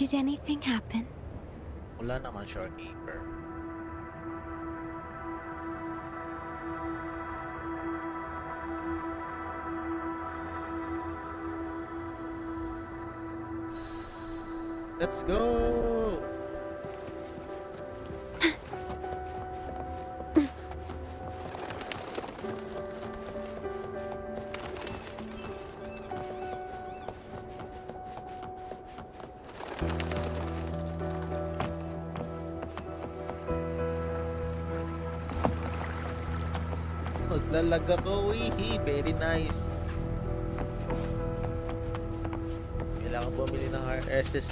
Did anything happen? Wala naman, shorekeeper. Let's go! Naglalag ako, wihi. Very nice. Kailangan bumili ng RSS.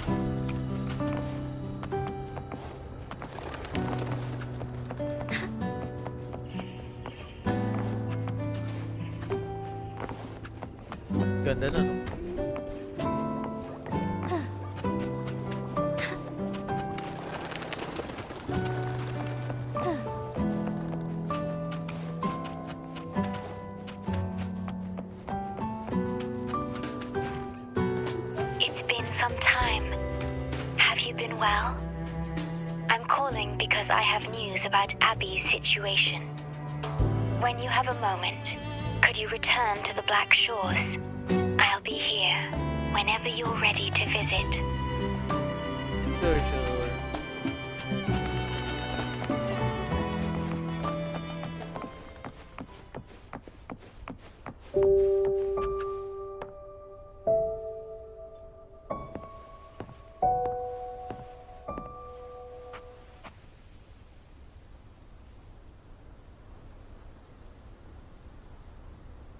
Ganda na, no? It's been some time. Have you been well? I'm calling because I have news about Abby's situation. When you have a moment, could you return to the Black Shores? I'll be here whenever you're ready to visit. Sure.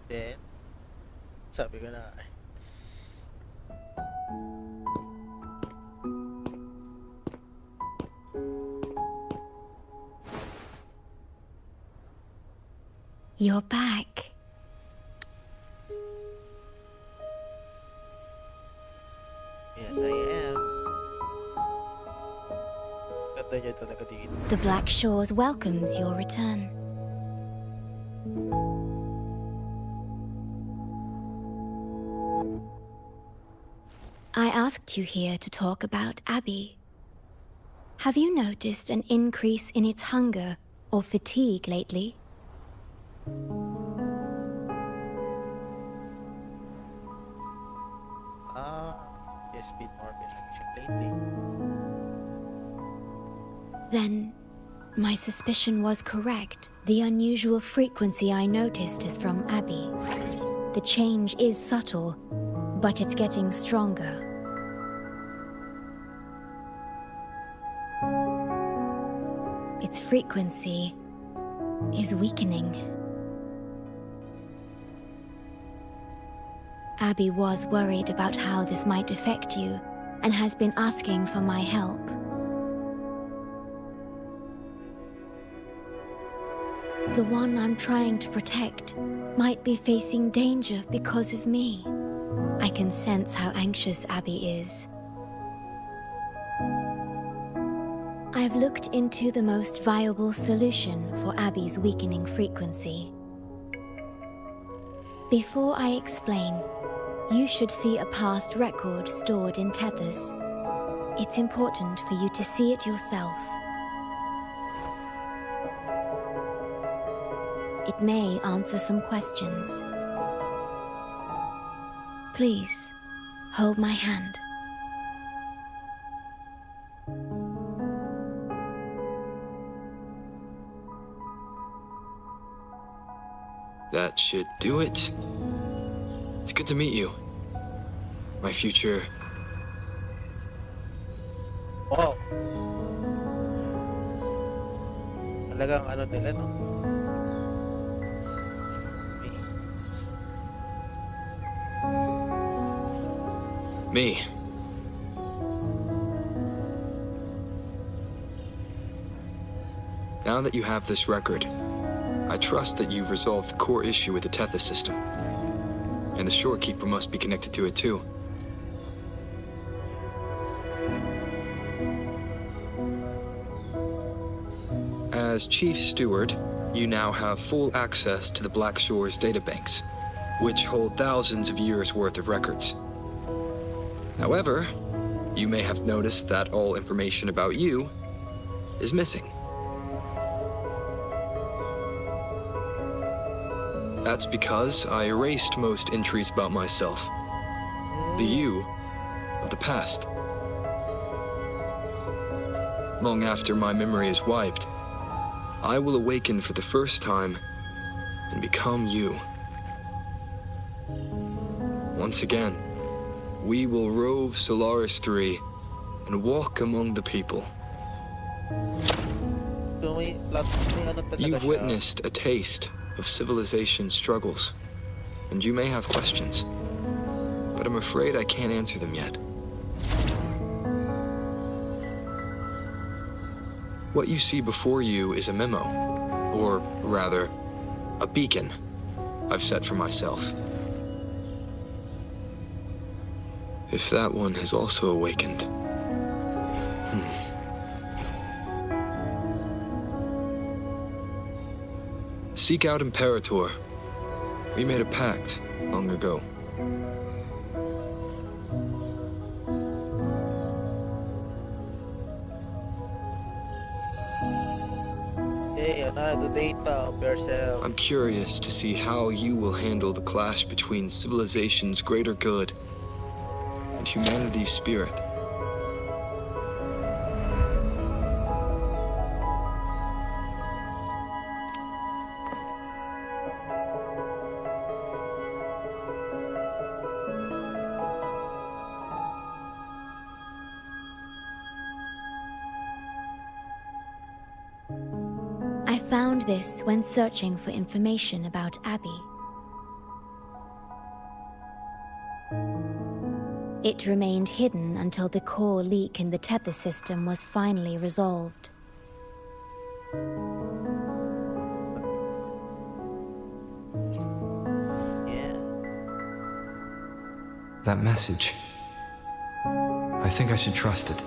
Then, sabi ko na eh. You're back. Yes, I am. Ganda niya ito, nakatingin. The Black Shores welcomes your return. I asked you here to talk about Abby. Have you noticed an increase in its hunger or fatigue lately? It's been more action lately. Then, my suspicion was correct. The unusual frequency I noticed is from Abby. The change is subtle, but it's getting stronger. Its frequency is weakening. Abby was worried about how this might affect you and has been asking for my help. The one I'm trying to protect might be facing danger because of me. I can sense how anxious Abby is. I've looked into the most viable solution for Abby's weakening frequency. Before I explain, you should see a past record stored in tethers. It's important for you to see it yourself. It may answer some questions. Please, hold my hand. That should do it. It's good to meet you. My future... Wow! Talagang ano nila, no? Me. Now that you have this record, I trust that you've resolved the core issue with the Tethys system. And the Shorekeeper must be connected to it too. As Chief Steward, you now have full access to the Black Shore's databanks, which hold thousands of years' worth of records. However, You may have noticed that all information about you is missing. That's because I erased most entries about myself. The you of the past. Long after my memory is wiped, I will awaken for the first time and become you. Once again, we will rove Solaris 3 and walk among the people. So may ano talaga You've siya. witnessed a taste of civilization's struggles, and you may have questions, but I'm afraid I can't answer them yet. What you see before you is a memo, or rather, a beacon I've set for myself. If that one has also awakened. Seek out Imperator. We made a pact long ago. Okay, another data of yourself. I'm curious to see how you will handle the clash between civilization's greater good and humanity's spirit. I found this when searching for information about Abby. It remained hidden until the core leak in the tether system was finally resolved. Yeah. That message. I think I should trust it.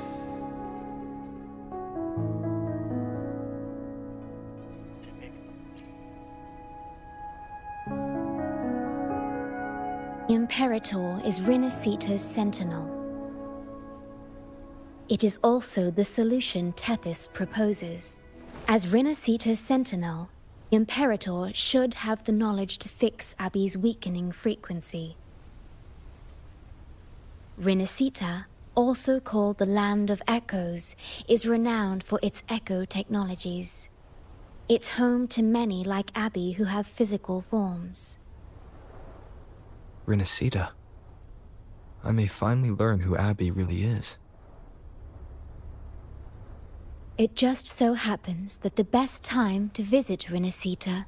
Imperator is Rinasita's sentinel. It is also the solution Tethys proposes. As Rinasita's sentinel, Imperator should have the knowledge to fix Abby's weakening frequency. Rinasita, also called the Land of Echoes, is renowned for its echo technologies. It's home to many like Abby who have physical forms. Rinasita. I may finally learn who Abby really is. It just so happens that the best time to visit Rinasita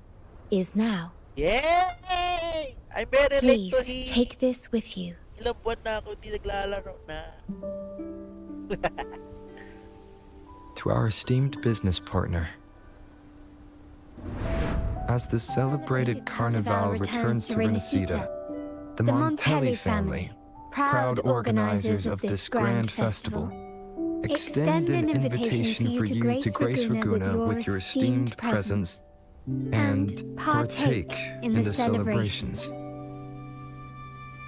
is now. Yay! I'm very late Please to him. take this with you. Ilang buwan na ako di naglalaro na. To our esteemed business partner. As the celebrated Carnival returns to Rinasita, the Montelli family, proud organizers of this grand festival, extend an invitation for you to grace Raguna with your esteemed presence and partake in the celebrations.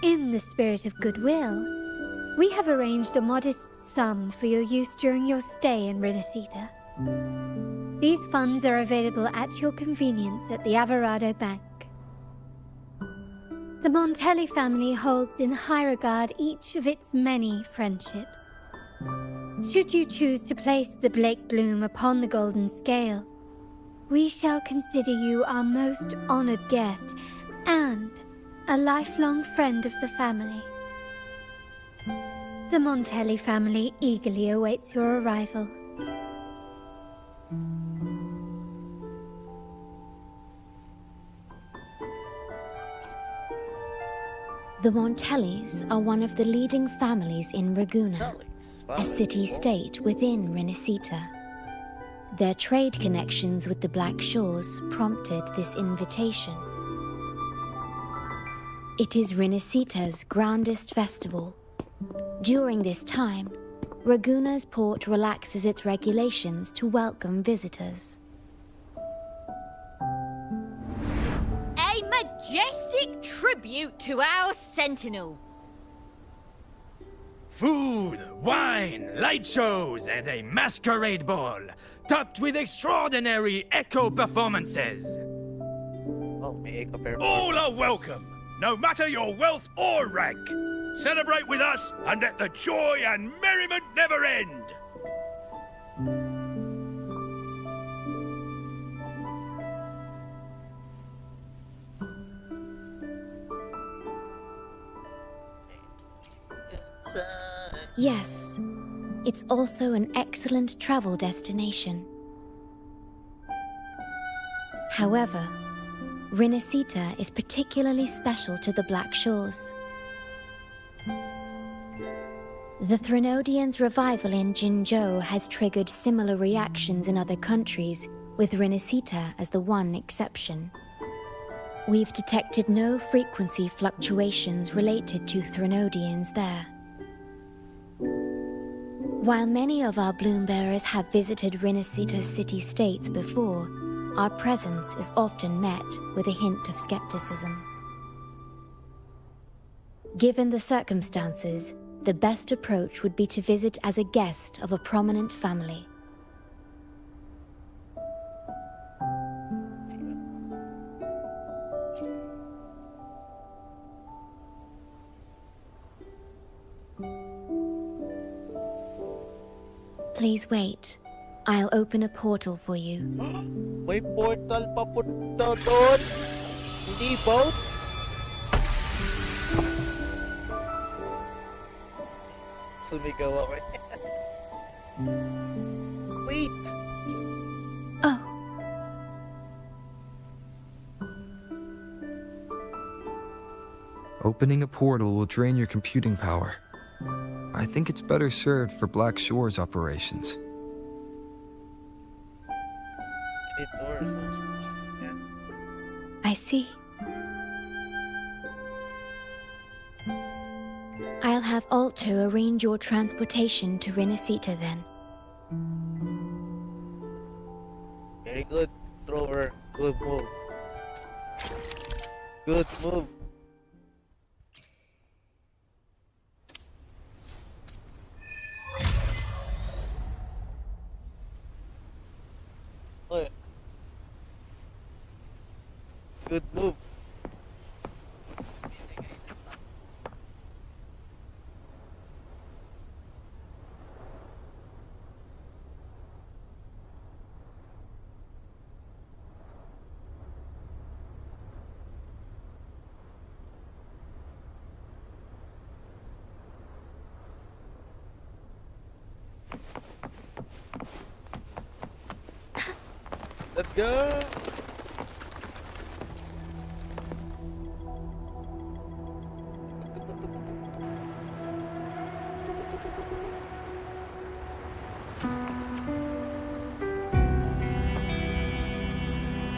In the spirit of goodwill, we have arranged a modest sum for your use during your stay in Rinasita. These funds are available at your convenience at the Averado Bank. The Montelli family holds in high regard each of its many friendships. Should you choose to place the Blake Bloom upon the golden scale, we shall consider you our most honored guest and a lifelong friend of the family. The Montelli family eagerly awaits your arrival. The Montellis are one of the leading families in Raguna, Alex, a city-state within Rinasita. Their trade connections with the Black Shores prompted this invitation. It is Rinasita's grandest festival. During this time, Raguna's port relaxes its regulations to welcome visitors. A majestic tribute to our sentinel. Food, wine, light shows, and a masquerade ball, topped with extraordinary echo performances. Oh, may echo performance. All are welcome, no matter your wealth or rank. Celebrate with us and let the joy and merriment never end. Yes, it's also an excellent travel destination. However, Rinascita is particularly special to the Black Shores. The Threnodians' revival in Jinzhou has triggered similar reactions in other countries, with Rinascita as the one exception. We've detected no frequency fluctuations related to Threnodians there. While many of our bloom-bearers have visited Rinascita's city-states before, our presence is often met with a hint of skepticism. Given the circumstances, the best approach would be to visit as a guest of a prominent family. Please wait. I'll open a portal for you. May portal papunta doon. Hindi boat. Sumigaw ako. Wait. Oh. Opening a portal will drain your computing power. I think it's better served for Black Shores operations. Need doors also. Yeah. I see. I'll have Alto arrange your transportation to Rinascita then. Very good, Trover. Good move. Good move. Oh, yeah. Good move. Let's go.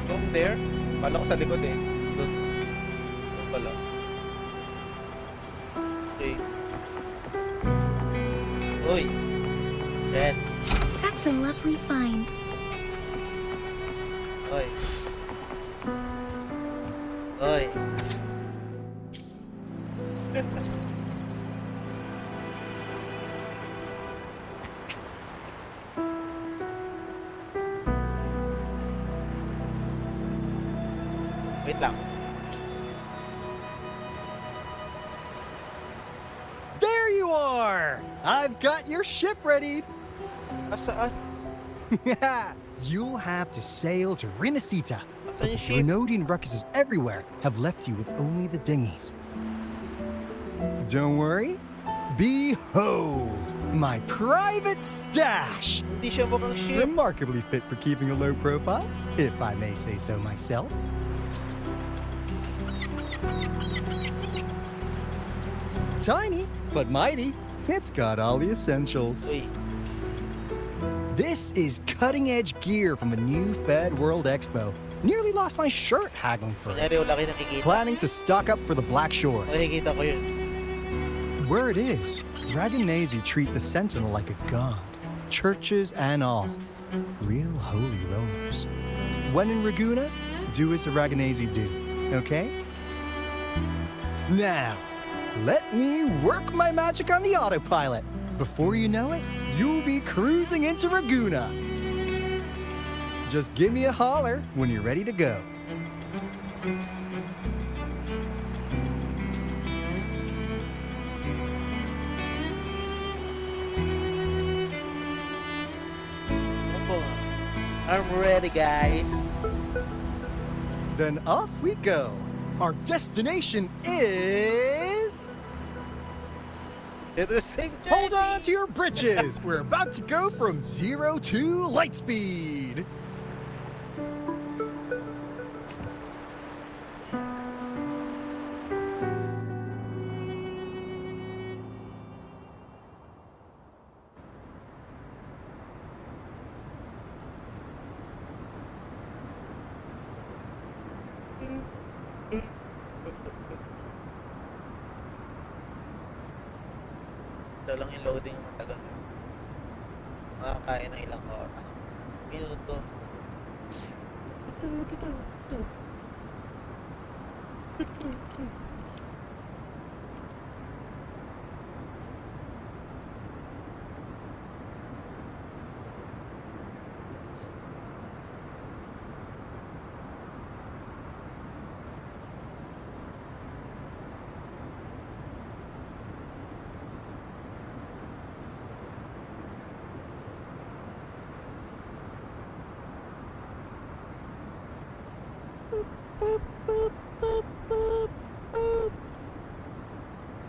From there? Kala ko sa likod eh. Doon. Doon pala. Okay. Uy. Yes. That's a lovely find. Oy. Oy. Wait lang. There you are! I've got your ship ready. Asaan? Yeah, you'll have to sail to Rinascita. Asan yung ship? Threnodian ruckuses everywhere have left you with only the dinghies. Don't worry. Behold, my private stash! Hindi siya mukhang ship. Remarkably fit for keeping a low profile, if I may say so myself. Tiny, but mighty. It's got all the essentials. Uy. This is cutting-edge gear from the new Fed World Expo. Nearly lost my shirt haggling for it. Kunyari wala kayo nakikita. Planning to stock up for the Black Shores. Nakikita ko yun. Where it is, Raganese treat the Sentinel like a god. Churches and all. Real holy rollers. When in Raguna, do as the Raganese do, okay? Now, Let me work my magic on the autopilot. Before you know it, you'll be cruising into Raguna. Just give me a holler when you're ready to go. I'm ready, guys. Then off we go. Our destination is... They're the same Hold on to your britches! We're about to go from 0 to light speed! Ito lang yung loading matagal. Makakain na ilang oras. Minuto.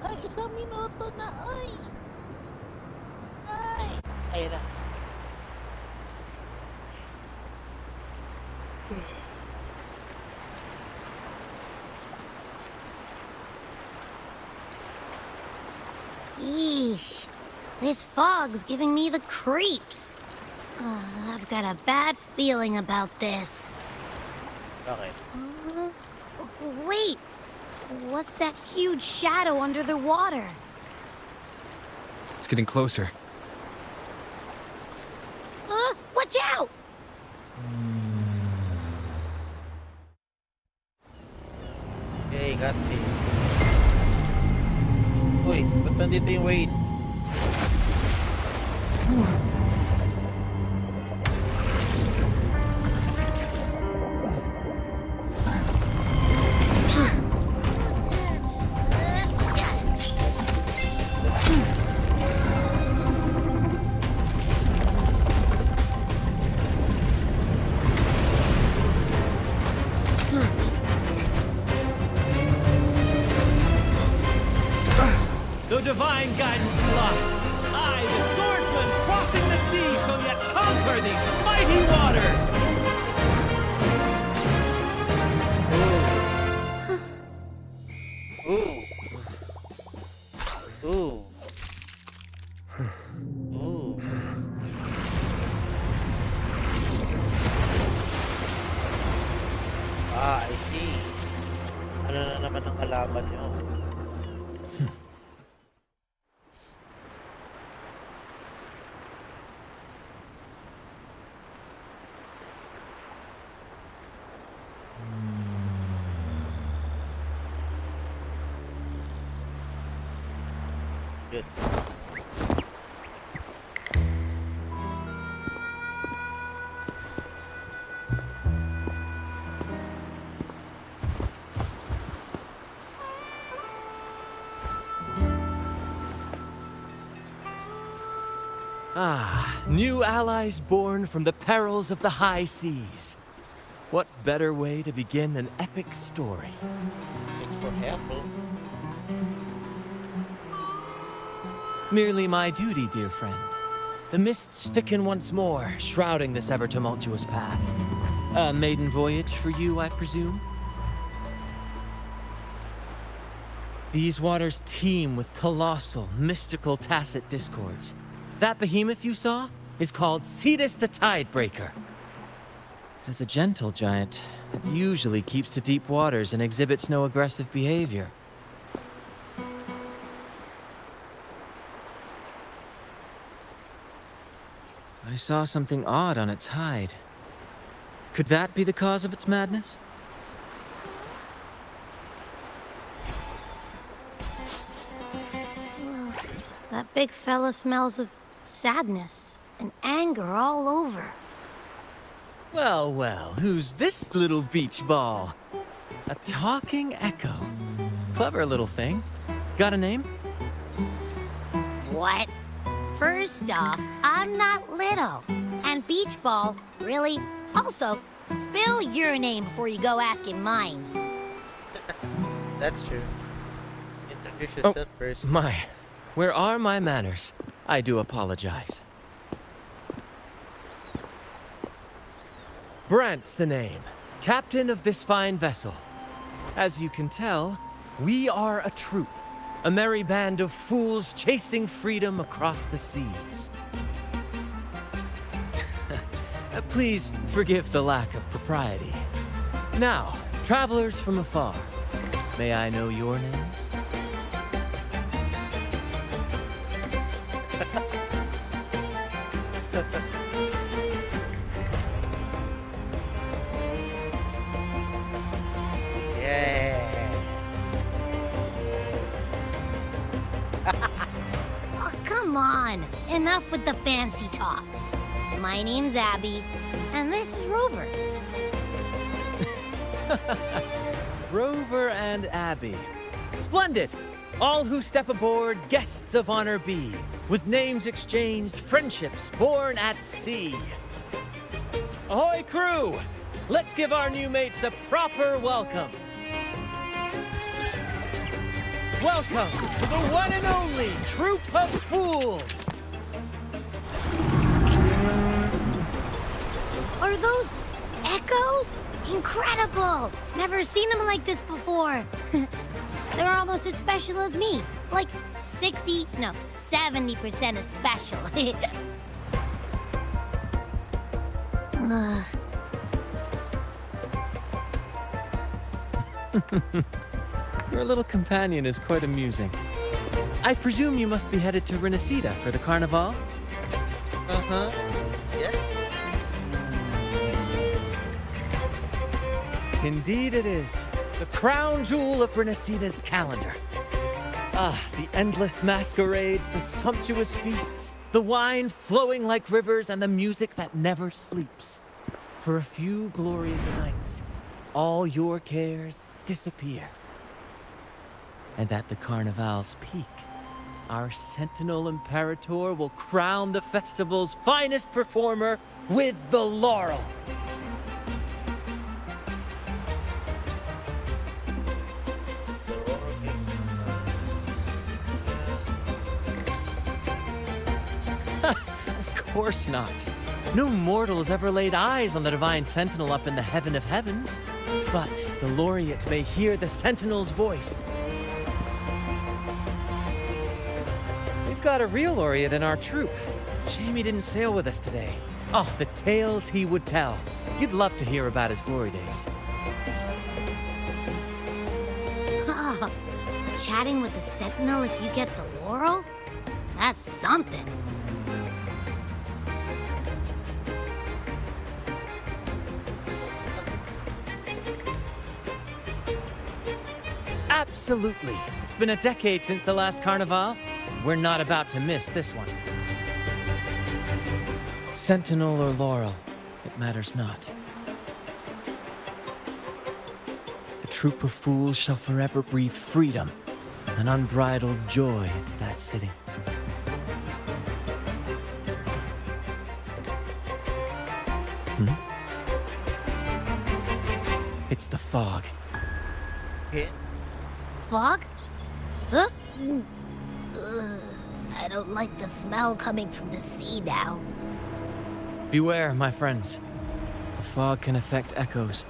Ay, isang minuto na, ay! Ay! Ayun na. Yeesh. This fog's giving me the creeps. I've got a bad feeling about this. Okay. Wait! What's that huge shadow under the water? It's getting closer. Watch out! Okay, cutscene. Uy, ba't nandito yung Wade? The divine guidance be lost. I, the swordsman, crossing the sea, shall yet conquer these mighty waters. Ooh. Ooh. Ooh. Ah, I see. Ano na naman ang kalaban nyo? Good. Ah, new allies born from the perils of the high seas. What better way to begin an epic story? Thanks for help. Merely my duty, dear friend. The mists thicken once more, shrouding this ever-tumultuous path. A maiden voyage for you, I presume? These waters teem with colossal, mystical, tacit discords. That behemoth you saw is called Cetus the Tidebreaker. It is a gentle giant that usually keeps to deep waters and exhibits no aggressive behavior. I saw something odd on its hide. Could that be the cause of its madness? big fella smells of sadness and anger all over. Well, well, who's this little beach ball? A talking echo. Clever little thing. Got a name? What? First off, I'm not little. And Beach Ball, really? Also, spill your name before you go asking mine. That's true. Introduce yourself first. My, where are my manners? I do apologize. Brant's the name, captain of this fine vessel. As you can tell, we are a troop, a merry band of fools chasing freedom across the seas. Please forgive the lack of propriety. Now, travelers from afar, may I know your names? Yeah. Oh, come on. Enough with the fancy talk. My name's Abby, and this is Rover. Rover and Abby. Splendid! All who step aboard, guests of honor be. With names exchanged, friendships born at sea. Ahoy, crew! Let's give our new mates a proper welcome. Welcome to the one and only Troop of Fools! Are those echoes? Incredible! Never seen them like this before. They're almost as special as me. Like 70% as special. Your little companion is quite amusing. I presume you must be headed to Renacida for the Carnival? Uh-huh. Yes. Indeed it is. The crown jewel of Renacida's calendar. Ah, the endless masquerades, the sumptuous feasts, the wine flowing like rivers, and the music that never sleeps. For a few glorious nights, all your cares disappear. And at the Carnival's peak, our Sentinel Imperator will crown the festival's finest performer with the laurel. Of course not. No mortal has ever laid eyes on the Divine Sentinel up in the heaven of heavens. But the laureate may hear the Sentinel's voice. We've got a real laureate in our troop. Shame he didn't sail with us today. Oh, the tales he would tell. You'd love to hear about his glory days. Chatting with the Sentinel if you get the laurel? That's something. Absolutely. It's been a decade since the last Carnival. We're not about to miss this one. Sentinel or laurel, it matters not. The troop of fools shall forever breathe freedom and unbridled joy into that city. It's the fog. Okay. Fog? Huh? I don't like the smell coming from the sea now. Beware, my friends. The fog can affect echoes.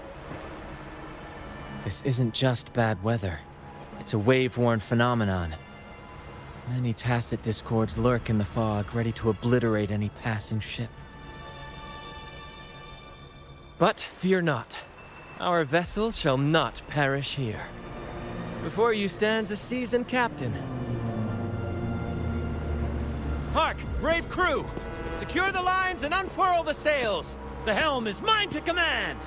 This isn't just bad weather. It's a wave-worn phenomenon. Many tacit discords lurk in the fog, ready to obliterate any passing ship. But fear not. Our vessel shall not perish here. Before you stands a seasoned captain. Hark, brave crew! Secure the lines and unfurl the sails! The helm is mine to command!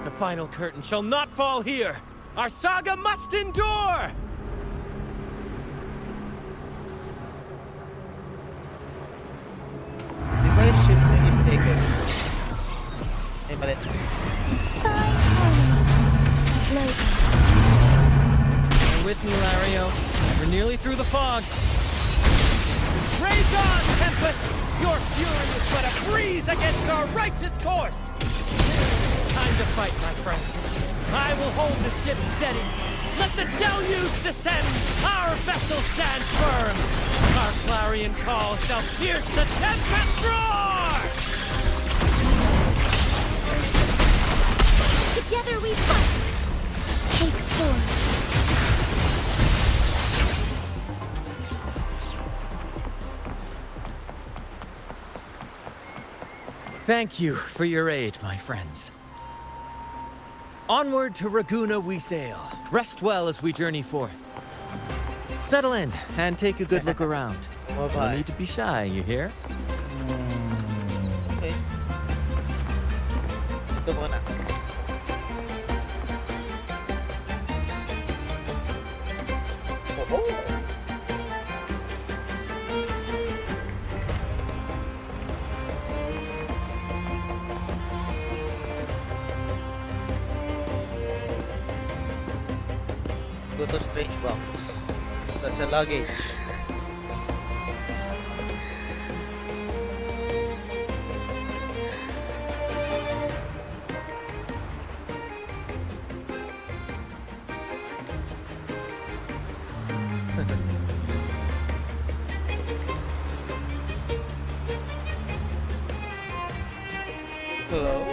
The final curtain shall not fall here! Our saga must endure! Yung malit. You're with me, Lario. We're nearly through the fog. Rage on, Tempest! Your fury is but a breeze against our righteous course! Time to fight, my friends. I will hold the ship steady. Let the deluge descend! Our vessel stands firm! Our clarion call shall pierce the tempest roar! Together we fight! Take form. Thank you for your aid, my friends. Onward to Raguna we sail. Rest well as we journey forth. Settle in and take a good look around. No Bye-bye. need to be shy, you hear? Okay. Ito muna. Oh. Go to strange box. That's a luggage. Hello?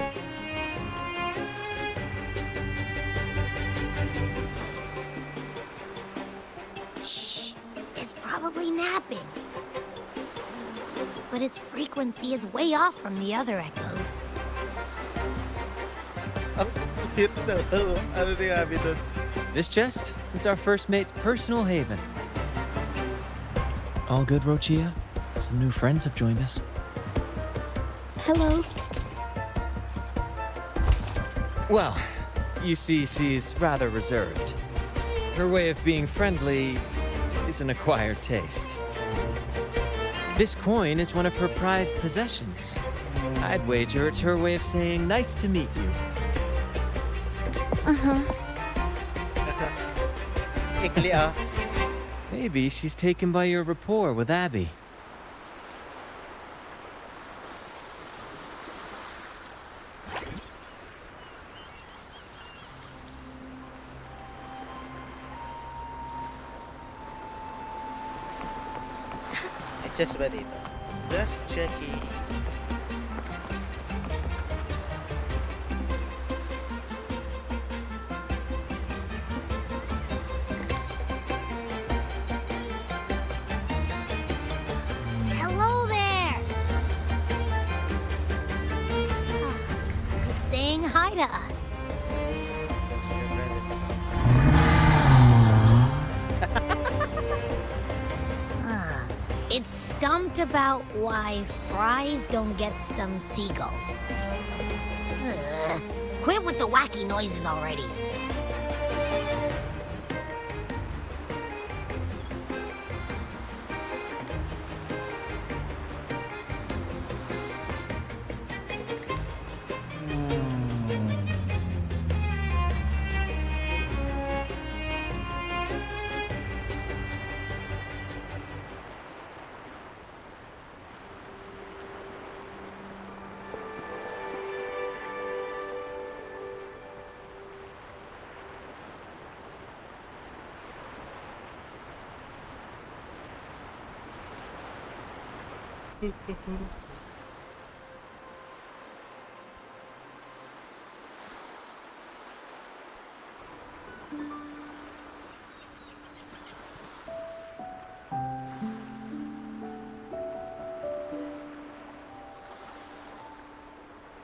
Shh! It's probably napping. But its frequency is way off from the other echoes. Ang cute na. Ano nangyari dun? This chest, it's our first mate's personal haven. All good, Rochia? Some new friends have joined us. Hello. Well, you see, she's rather reserved. Her way of being friendly is an acquired taste. This coin is one of her prized possessions. I'd wager it's her way of saying nice to meet you. Ikli ah. Maybe she's taken by your rapport with Abby. Just ba dito? Just checking. Hello there! It's saying hi to us. That's what your friend is. It's stumped about why fries don't get some seagulls. Quit with the wacky noises already.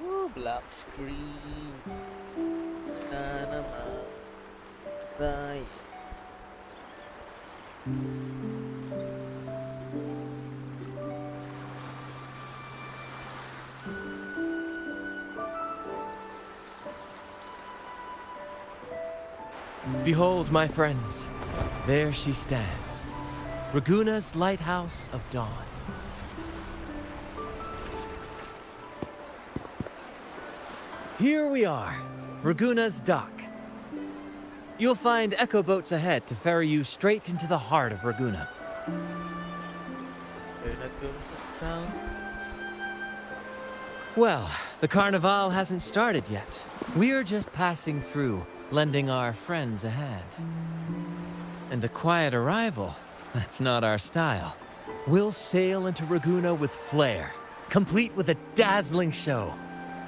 Oh, black screen. Na naman. Tayo. Behold, my friends, there she stands, Raguna's lighthouse of dawn. Here we are, Raguna's dock. You'll find echo boats ahead to ferry you straight into the heart of Raguna. We're not going to town. Well, the Carnival hasn't started yet. We're just passing through, lending our friends a hand. And a quiet arrival, that's not our style. We'll sail into Raguna with flair, complete with a dazzling show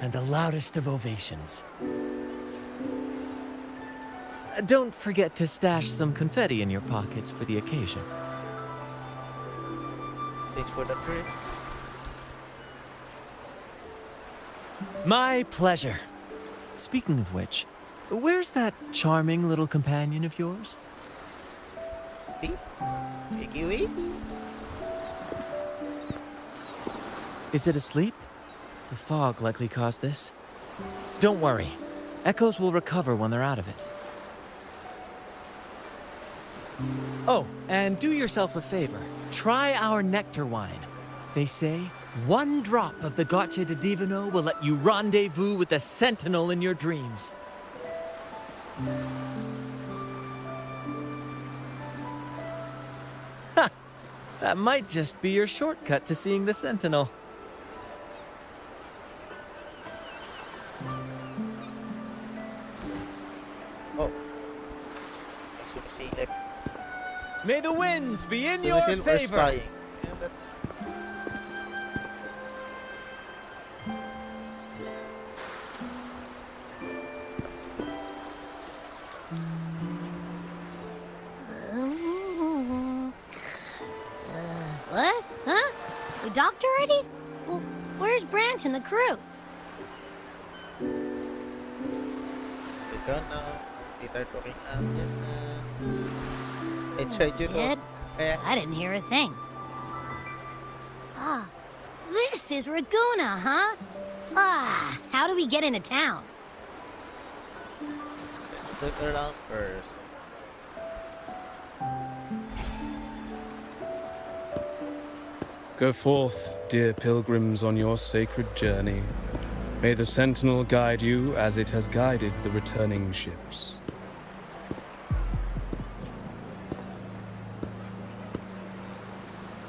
and the loudest of ovations. Don't forget to stash some confetti in your pockets for the occasion. Thanks for the trip. My pleasure. Speaking of which, where's that charming little companion of yours? Wakey wakey. Is it asleep? The fog likely caused this. Don't worry. Echoes will recover when they're out of it. Oh, and do yourself a favor. Try our nectar wine. They say one drop of the Gotcha de Divino will let you rendezvous with the Sentinel in your dreams. Ha! That might just be your shortcut to seeing the Sentinel. Oh. Sumisilip. May the winds be in your Sumisilip or favor. spying. Yeah, that's... What? Huh? We docked already? Well, where's Brant and the crew? They don't know. They're coming up. Yes, I tried you Did? to... Yeah. I didn't hear a thing. Ah, this is Raguna, huh? Ah, how do we get into town? Let's look around first. Go forth, dear pilgrims, on your sacred journey. May the Sentinel guide you as it has guided the returning ships.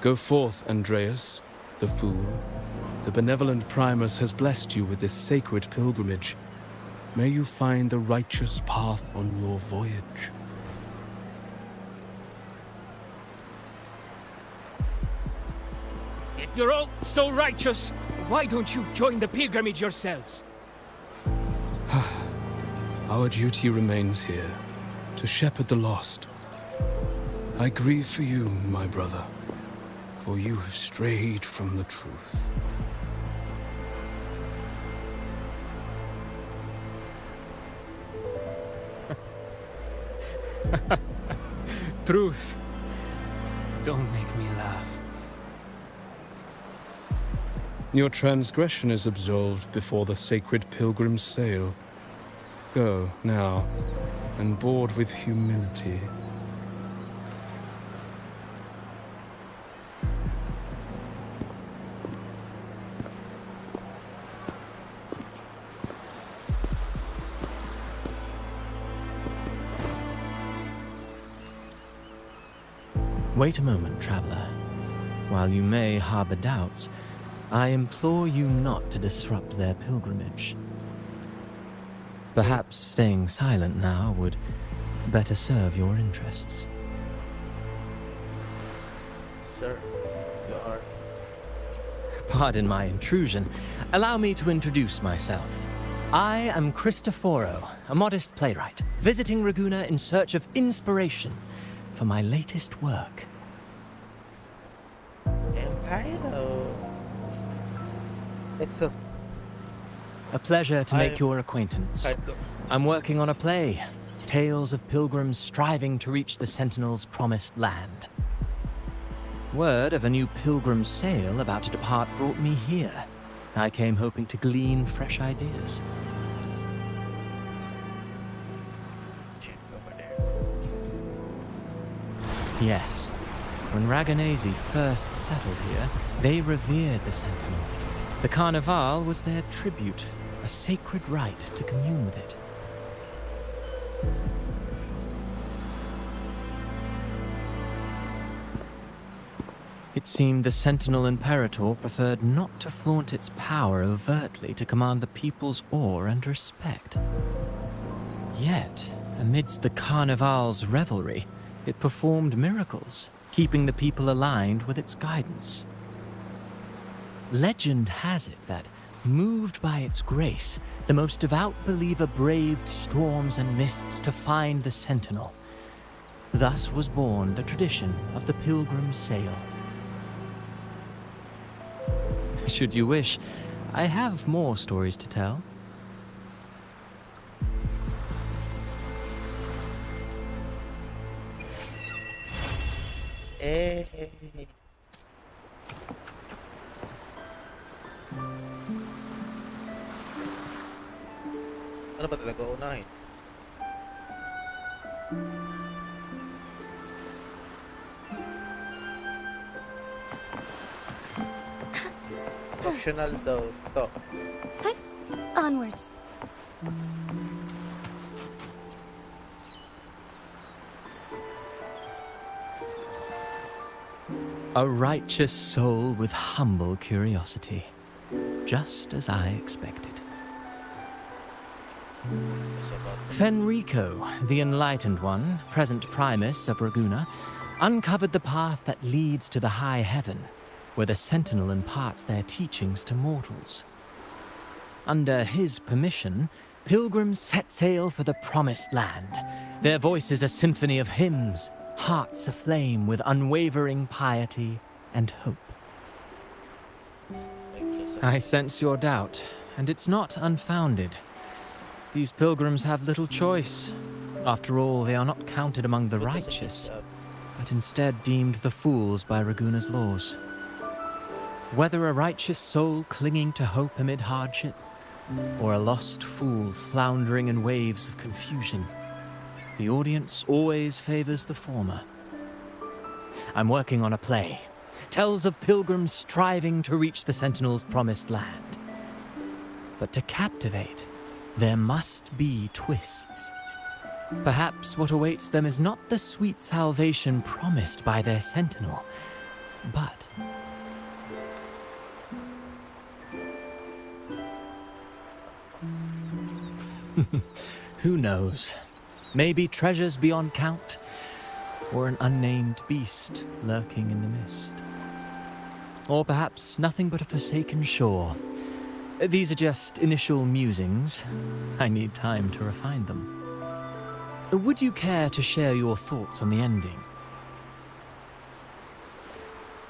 Go forth, Andreas, the fool. The benevolent Primus has blessed you with this sacred pilgrimage. May you find the righteous path on your voyage. If you're all so righteous, why don't you join the pilgrimage yourselves? Our duty remains here, to shepherd the lost. I grieve for you, my brother, for you have strayed from the truth. Truth. Don't make me laugh. Your transgression is absolved before the sacred pilgrims sail. Go, now, and board with humility. Wait a moment, traveler. While you may harbor doubts, I implore you not to disrupt their pilgrimage. Perhaps staying silent now would better serve your interests. Sir, you are... Pardon my intrusion. Allow me to introduce myself. I am Cristoforo, a modest playwright, visiting Raguna in search of inspiration for my latest work. Empire. It's a... A pleasure to make your acquaintance. I'm working on a play, tales of pilgrims striving to reach the Sentinel's promised land. Word of a new pilgrim sail about to depart brought me here. I came hoping to glean fresh ideas. Chief over there. Yes, when Raganese first settled here, they revered the Sentinel. The Carnival was their tribute, a sacred right to commune with it. It seemed the Sentinel Imperator preferred not to flaunt its power overtly to command the people's awe and respect. Yet, amidst the Carnival's revelry, it performed miracles, keeping the people aligned with its guidance. Legend has it that, moved by its grace, the most devout believer braved storms and mists to find the Sentinel. Thus was born the tradition of the Pilgrim Sail. Should you wish, I have more stories to tell. Eh. Ano ba talaga unahin? Optional daw to. Onwards. A righteous soul with humble curiosity, just as I expected. Fenrico, the Enlightened One, present Primus of Raguna, uncovered the path that leads to the high heaven, where the Sentinel imparts their teachings to mortals. Under his permission, pilgrims set sail for the Promised Land, their voices a symphony of hymns, hearts aflame with unwavering piety and hope. I sense your doubt, and it's not unfounded. These pilgrims have little choice. After all, they are not counted among the righteous, but instead deemed the fools by Raguna's laws. Whether a righteous soul clinging to hope amid hardship, or a lost fool floundering in waves of confusion, the audience always favors the former. I'm working on a play. Tells of pilgrims striving to reach the Sentinel's promised land. But to captivate, there must be twists. Perhaps what awaits them is not the sweet salvation promised by their Sentinel, but... who knows? Maybe treasures beyond count, or an unnamed beast lurking in the mist. Or perhaps nothing but a forsaken shore. These are just initial musings. I need time to refine them. Would you care to share your thoughts on the ending?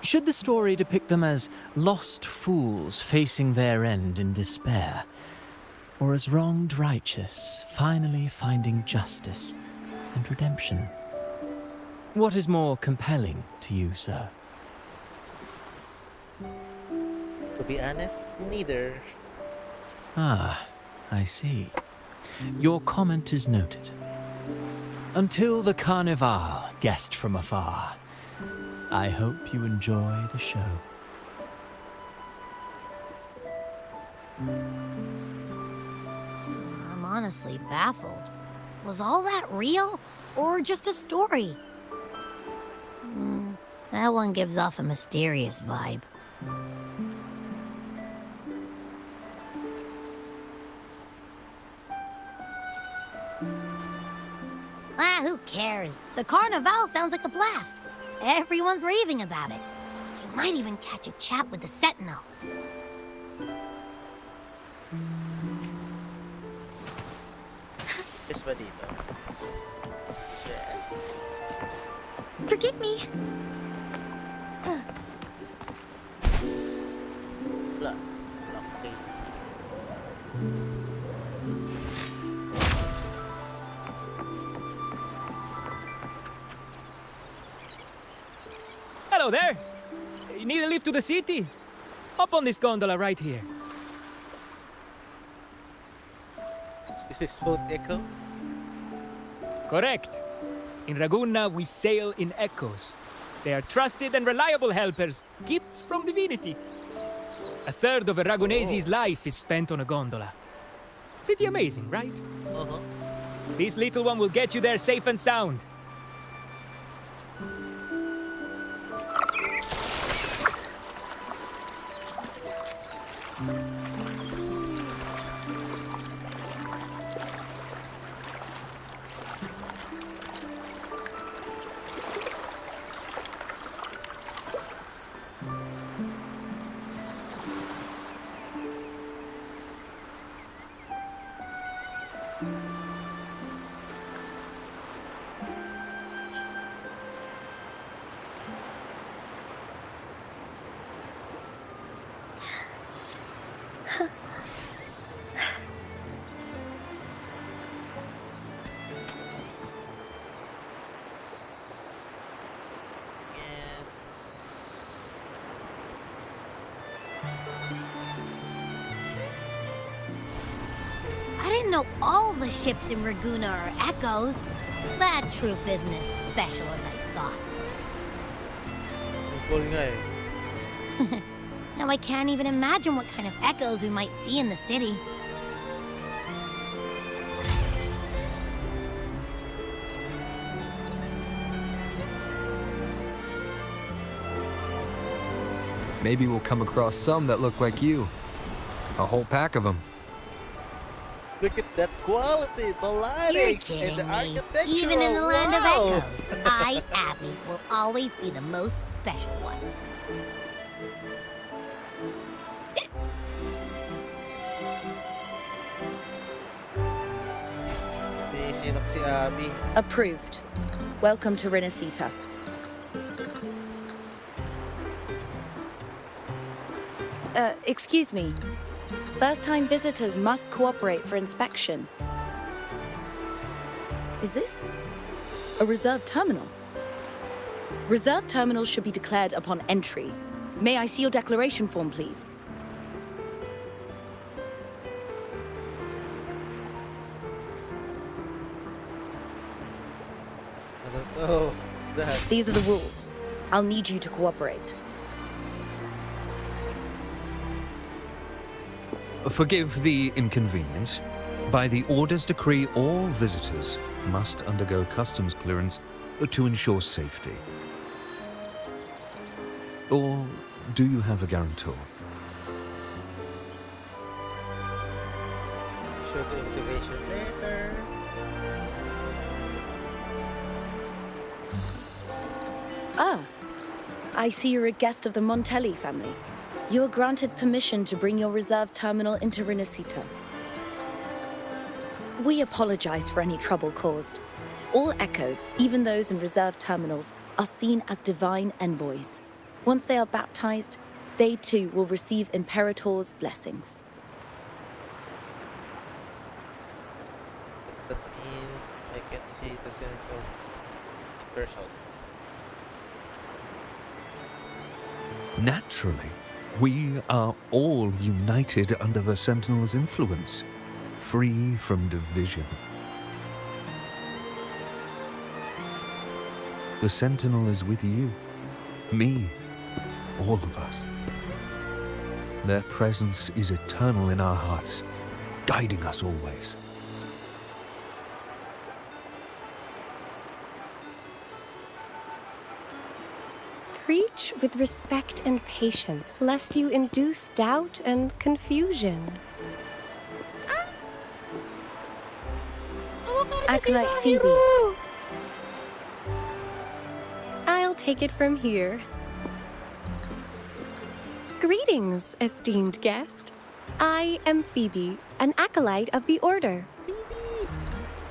Should the story depict them as lost fools facing their end in despair, or as wronged righteous finally finding justice and redemption? What is more compelling to you, sir? To be honest, neither. Ah, I see. Your comment is noted. Until the Carnival, guest from afar, I hope you enjoy the show. I'm honestly baffled. Was all that real, or just a story? That one gives off a mysterious vibe. Who cares? The Carnival sounds like a blast. Everyone's raving about it. You might even catch a chat with the Sentinel. Yes, ba dito? Yes. Forgive me. Wala. Okay. Hello there! You need a lift to the city? Hop on this gondola right here. This boat echo? Correct. In Raguna, we sail in echoes. They are trusted and reliable helpers, gifts from divinity. A third of a Ragunese's life is spent on a gondola. Pretty amazing, right? Uh-huh. This little one will get you there safe and sound. I didn't know all the ships in Raguna are echoes. That troop isn't as special as I thought. Ang cool nga eh. Now I can't even imagine what kind of echoes we might see in the city. Maybe we'll come across some that look like you. A whole pack of them. Look at that quality, the You're lighting, kidding and the me. architecture. Even in the land of wow. echoes, I, Abby, will always be the most special one. Sinok si Abby. Approved. Welcome to Renacita. Excuse me. First-time visitors must cooperate for inspection. Is this a reserved terminal? Reserved terminals should be declared upon entry. May I see your declaration form, please? I don't know that. These are the rules. I'll need you to cooperate. Forgive the inconvenience. By the Order's decree, all visitors must undergo customs clearance to ensure safety. Or do you have a guarantor? Show the activation later. Ah, I see you're a guest of the Montelli family. You are granted permission to bring your reserve terminal into Renacita. We apologize for any trouble caused. All echoes, even those in reserve terminals, are seen as divine envoys. Once they are baptized, they too will receive Imperator's blessings. That means I can see the Sentinels in person. Naturally, we are all united under the Sentinel's influence, free from division. The Sentinel is with you, me, all of us. Their presence is eternal in our hearts, guiding us always. Preach with respect and patience, lest you induce doubt and confusion. Acolyte Phoebe. I'll take it from here. Greetings, esteemed guest. I am Phoebe, an acolyte of the Order.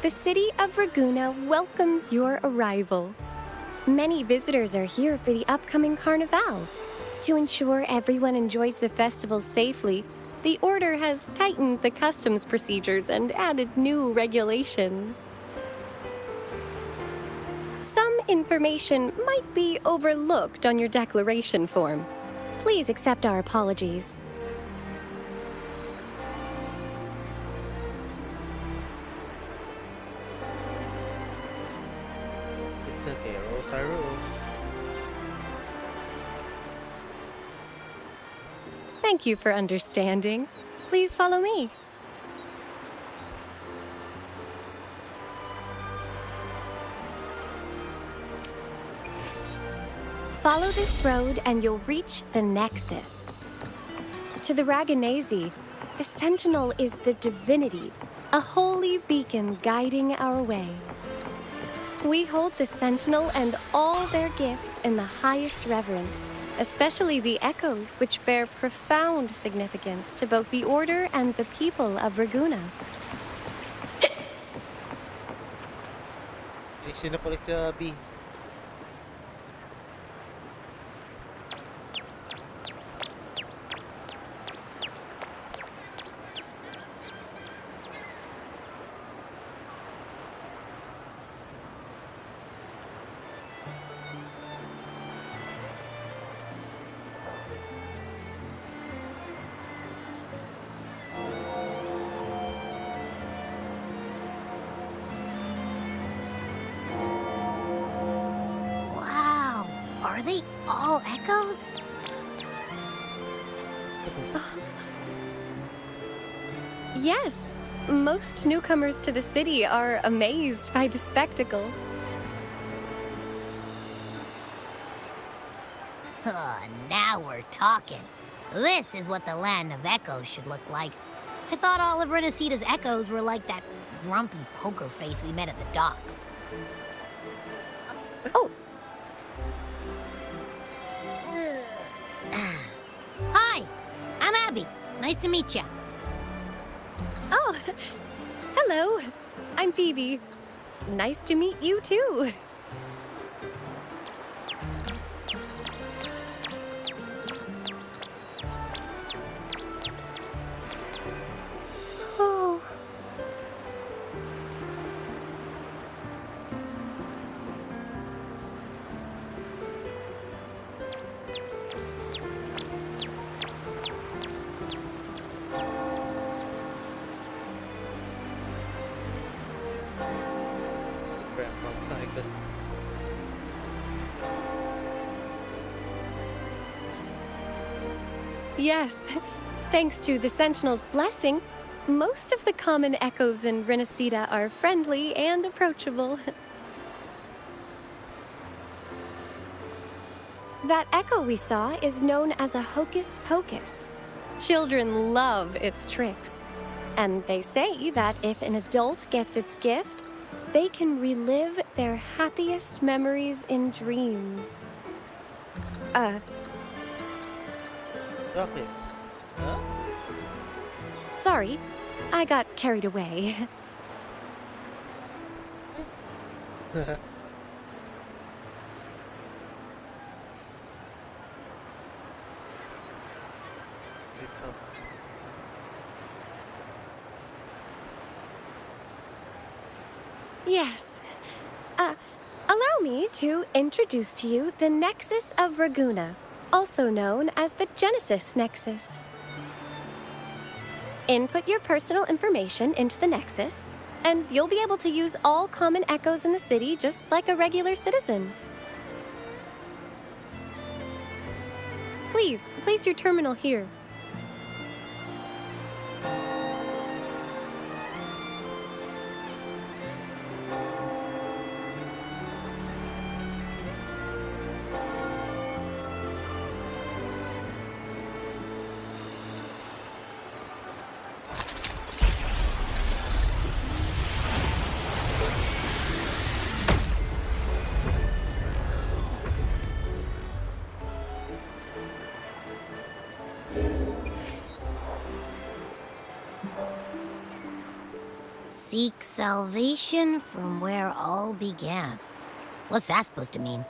The city of Raguna welcomes your arrival. Many visitors are here for the upcoming Carnival. To ensure everyone enjoys the festival safely, the Order has tightened the customs procedures and added new regulations. Some information might be overlooked on your declaration form. Please accept our apologies. It's okay, rules are rules. Thank you for understanding. Please follow me. Follow this road and you'll reach the Nexus. To the Raganazi, the Sentinel is the divinity, a holy beacon guiding our way. We hold the Sentinel and all their gifts in the highest reverence, especially the echoes, which bear profound significance to both the Order and the people of Raguna. Sinapulit sa B. Wow, are they all echoes? Yes, most newcomers to the city are amazed by the spectacle. Now we're talking. This is what the land of echoes should look like. I thought all of Renacita's echoes were like that grumpy poker face we met at the docks. Oh! Hi, I'm Abby. Nice to meet you. Oh, hello. I'm Phoebe. Nice to meet you too. Oh. Yes, thanks to the Sentinel's blessing, most of the common echoes in Renacita are friendly and approachable. That echo we saw is known as a hocus pocus. Children love its tricks. And they say that if an adult gets its gift, they can relive their happiest memories in dreams. Okay. Huh? Sorry, I got carried away. Makes sense. Yes. Allow me to introduce to you the Nexus of Raguna, also known as the Genesis Nexus. Input your personal information into the Nexus, and you'll be able to use all common echoes in the city just like a regular citizen. Please, place your terminal here. Seek salvation from where all began. What's that supposed to mean?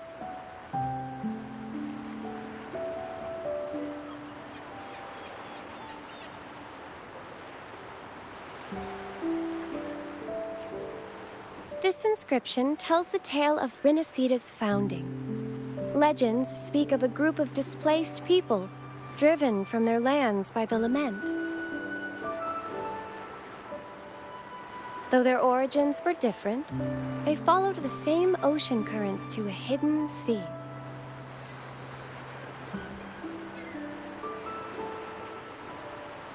This inscription tells the tale of Renacita's founding. Legends speak of a group of displaced people, driven from their lands by the lament. Though their origins were different, they followed the same ocean currents to a hidden sea.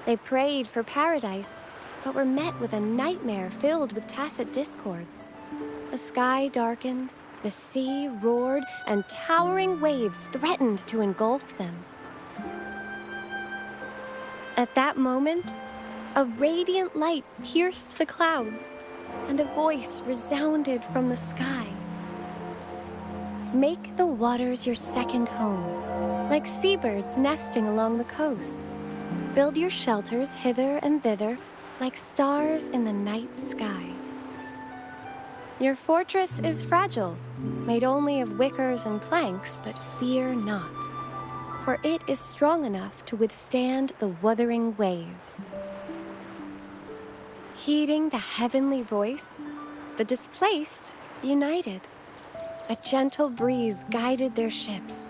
They prayed for paradise, but were met with a nightmare filled with tacit discords. The sky darkened, The sea roared and towering waves threatened to engulf them. At that moment, a radiant light pierced the clouds, and a voice resounded from the sky. Make the waters your second home, like seabirds nesting along the coast. Build your shelters hither and thither, like stars in the night sky. Your fortress is fragile, made only of wickers and planks, but fear not, for it is strong enough to withstand the wuthering waves. Heeding the heavenly voice, the displaced united. A gentle breeze guided their ships,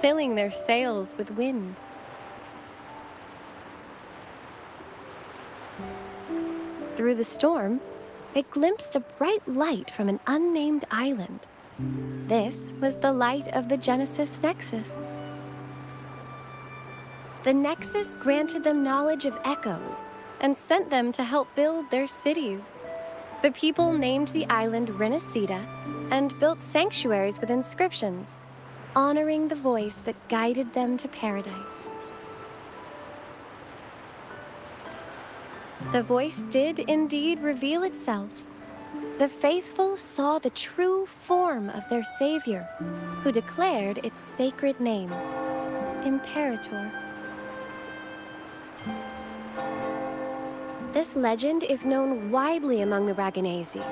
filling their sails with wind. Through the storm, they glimpsed a bright light from an unnamed island. This was the light of the Genesis Nexus. The Nexus granted them knowledge of echoes and sent them to help build their cities. The people named the island Renacida and built sanctuaries with inscriptions, honoring the voice that guided them to paradise. The voice did indeed reveal itself. The faithful saw the true form of their savior, who declared its sacred name, Imperator. This legend is known widely among the Raganazi.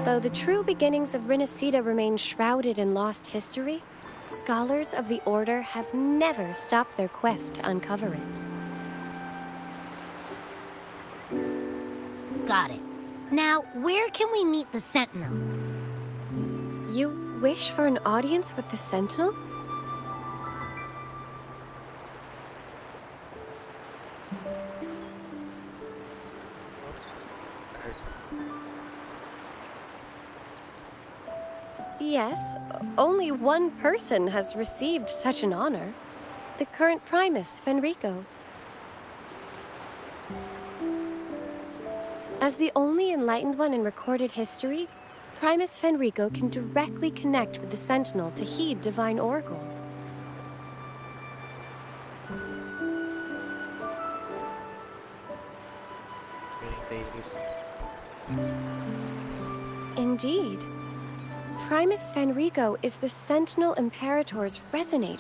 Though the true beginnings of Renacida remain shrouded in lost history, scholars of the Order have never stopped their quest to uncover it. Got it. Now, where can we meet the Sentinel? You wish for an audience with the Sentinel? Yes, only one person has received such an honor. The current Primus, Fenrico. As the only enlightened one in recorded history, Primus Fenrico can directly connect with the Sentinel to heed divine oracles. Indeed. Primus Fenrico is the Sentinel Imperator's resonator.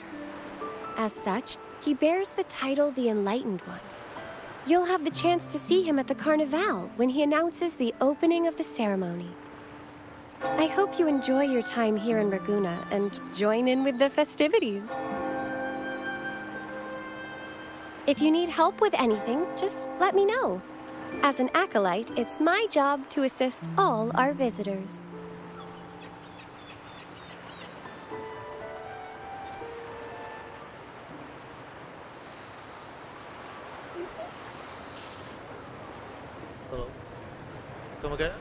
As such, he bears the title the Enlightened One. You'll have the chance to see him at the Carnival when he announces the opening of the ceremony. I hope you enjoy your time here in Raguna and join in with the festivities. If you need help with anything, just let me know. As an acolyte, it's my job to assist all our visitors. Hello. Come again?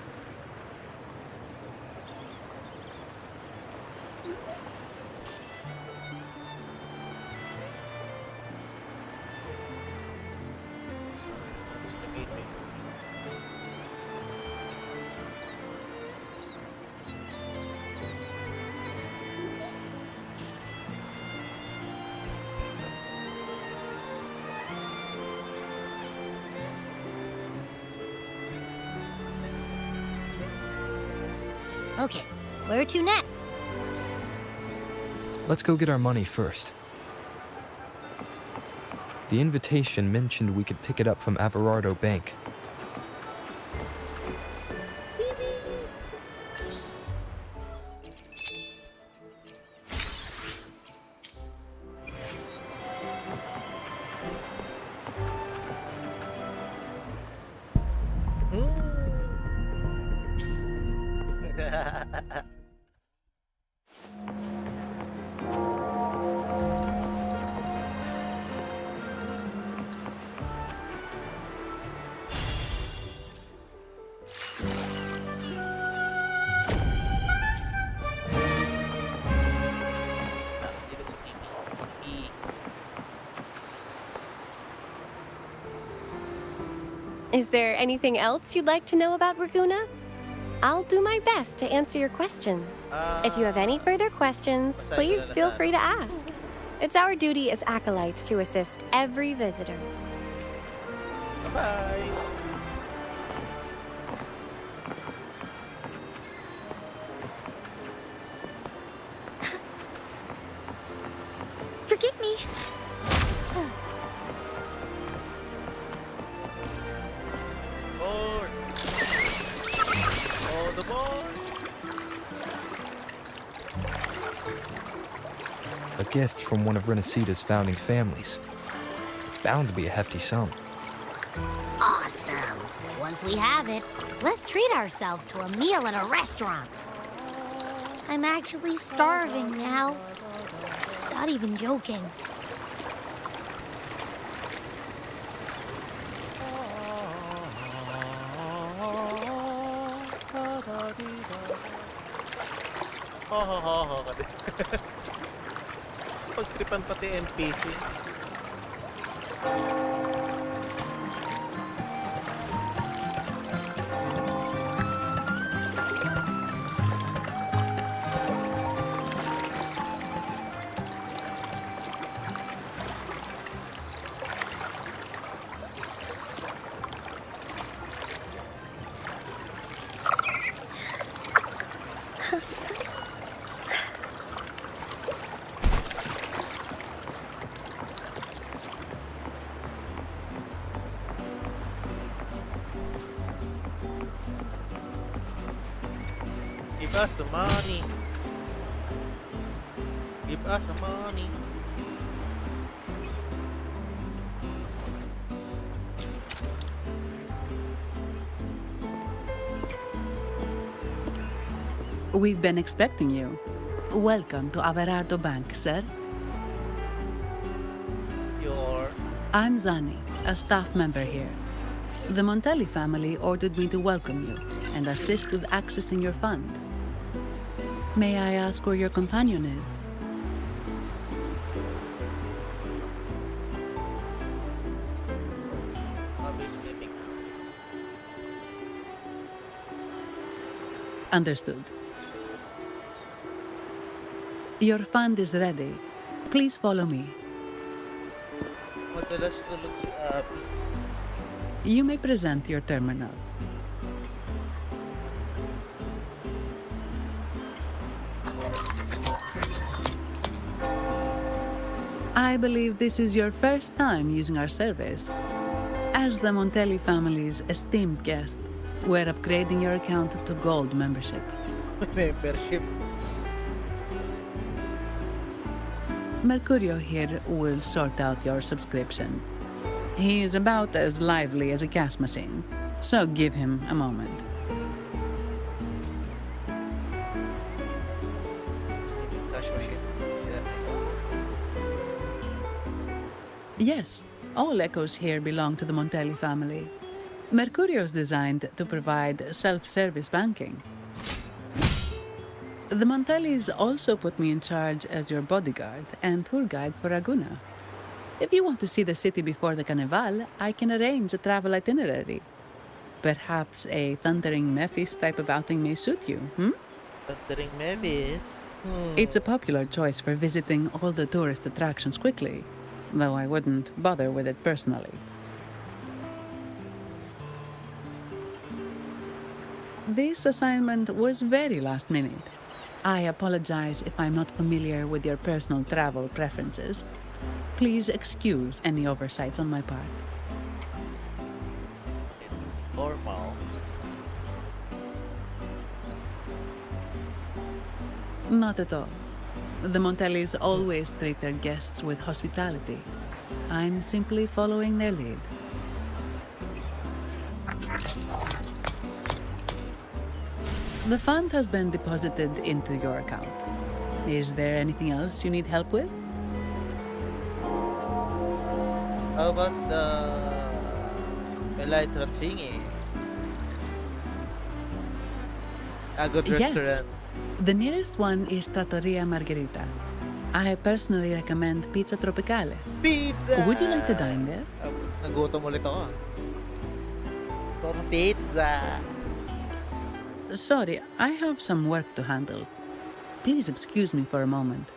Okay, where to next? Let's go get our money first. The invitation mentioned we could pick it up from Averardo Bank. Is there anything else you'd like to know about Raguna? I'll do my best to answer your questions. If you have any further questions, please feel free to ask. It's our duty as acolytes to assist every visitor. Bye-bye. Forgive me. Board. Oh, the board. A gift from one of Renaceda's founding families. It's bound to be a hefty sum. Awesome. Once we have it, let's treat ourselves to a meal at a restaurant. I'm actually starving now. Not even joking. Ho. Pagtripan pati NPC. Give us the money. Give us the money. We've been expecting you. Welcome to Averardo Bank, sir. I'm Zani, a staff member here. The Montelli family ordered me to welcome you and assist with accessing your fund. May I ask where your companion is? Understood. Your fund is ready. Please follow me. Madalas tulog si Abby. You may present your terminal. I believe this is your first time using our service. As the Montelli family's esteemed guest, we're upgrading your account to Gold membership. Membership? Mercurio here will sort out your subscription. He is about as lively as a cash machine, so give him a moment. Cash machine? Is that Yes, all echoes here belong to the Montelli family. Mercurio is designed to provide self-service banking. The Montellis also put me in charge as your bodyguard and tour guide for Ragusa. If you want to see the city before the Carnival, I can arrange a travel itinerary. Perhaps a Thundering Memphis type of outing may suit you, Thundering Memphis? It's a popular choice for visiting all the tourist attractions quickly, though I wouldn't bother with it personally. This assignment was very last minute. I apologize if I'm not familiar with your personal travel preferences. Please excuse any oversights on my part. Normal. Not at all. The Montellis always treat their guests with hospitality. I'm simply following their lead. The fund has been deposited into your account. Is there anything else you need help with? How about the Elytra thingy? A good Yes. restaurant. The nearest one is Trattoria Margherita. I personally recommend Pizza Tropicale. Pizza! Would you like to dine there? Nagutom ulit ako. Gusto ko ng pizza. Sorry, I have some work to handle. Please excuse me for a moment.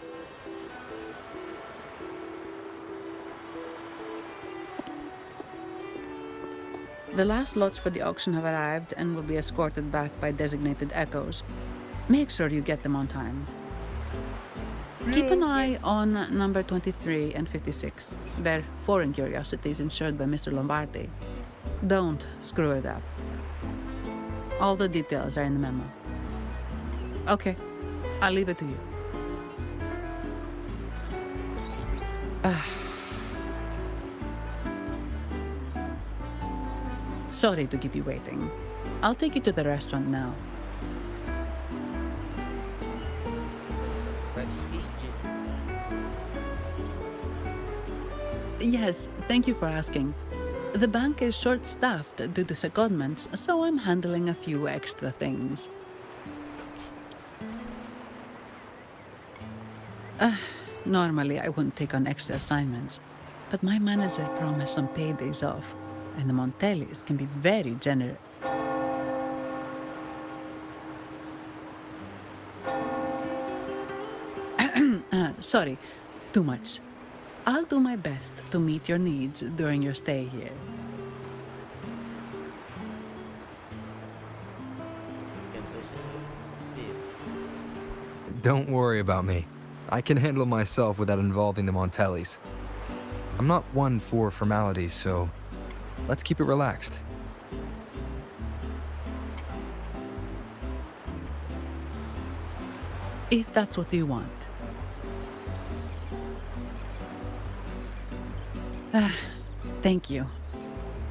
The last lots for the auction have arrived and will be escorted back by designated echoes. Make sure you get them on time. Keep an eye on number 23 and 56. They're foreign curiosities insured by Mr. Lombardi. Don't screw it up. All the details are in the memo. Okay, I'll leave it to you. Sorry to keep you waiting. I'll take you to the restaurant now. That's Egypt. Yes, thank you for asking. The bank is short-staffed due to secondments, so I'm handling a few extra things. Normally, I wouldn't take on extra assignments, but my manager promised some paydays off, and the Montellis can be very generous. Sorry, too much. I'll do my best to meet your needs during your stay here. Don't worry about me. I can handle myself without involving the Montellis. I'm not one for formalities, so let's keep it relaxed. If that's what you want. Thank you.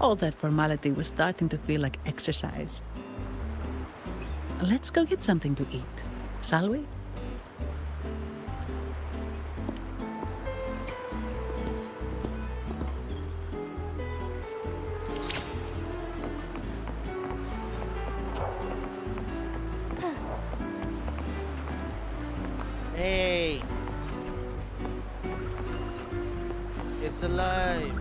All that formality was starting to feel like exercise. Let's go get something to eat, shall we? Hey! It's alive!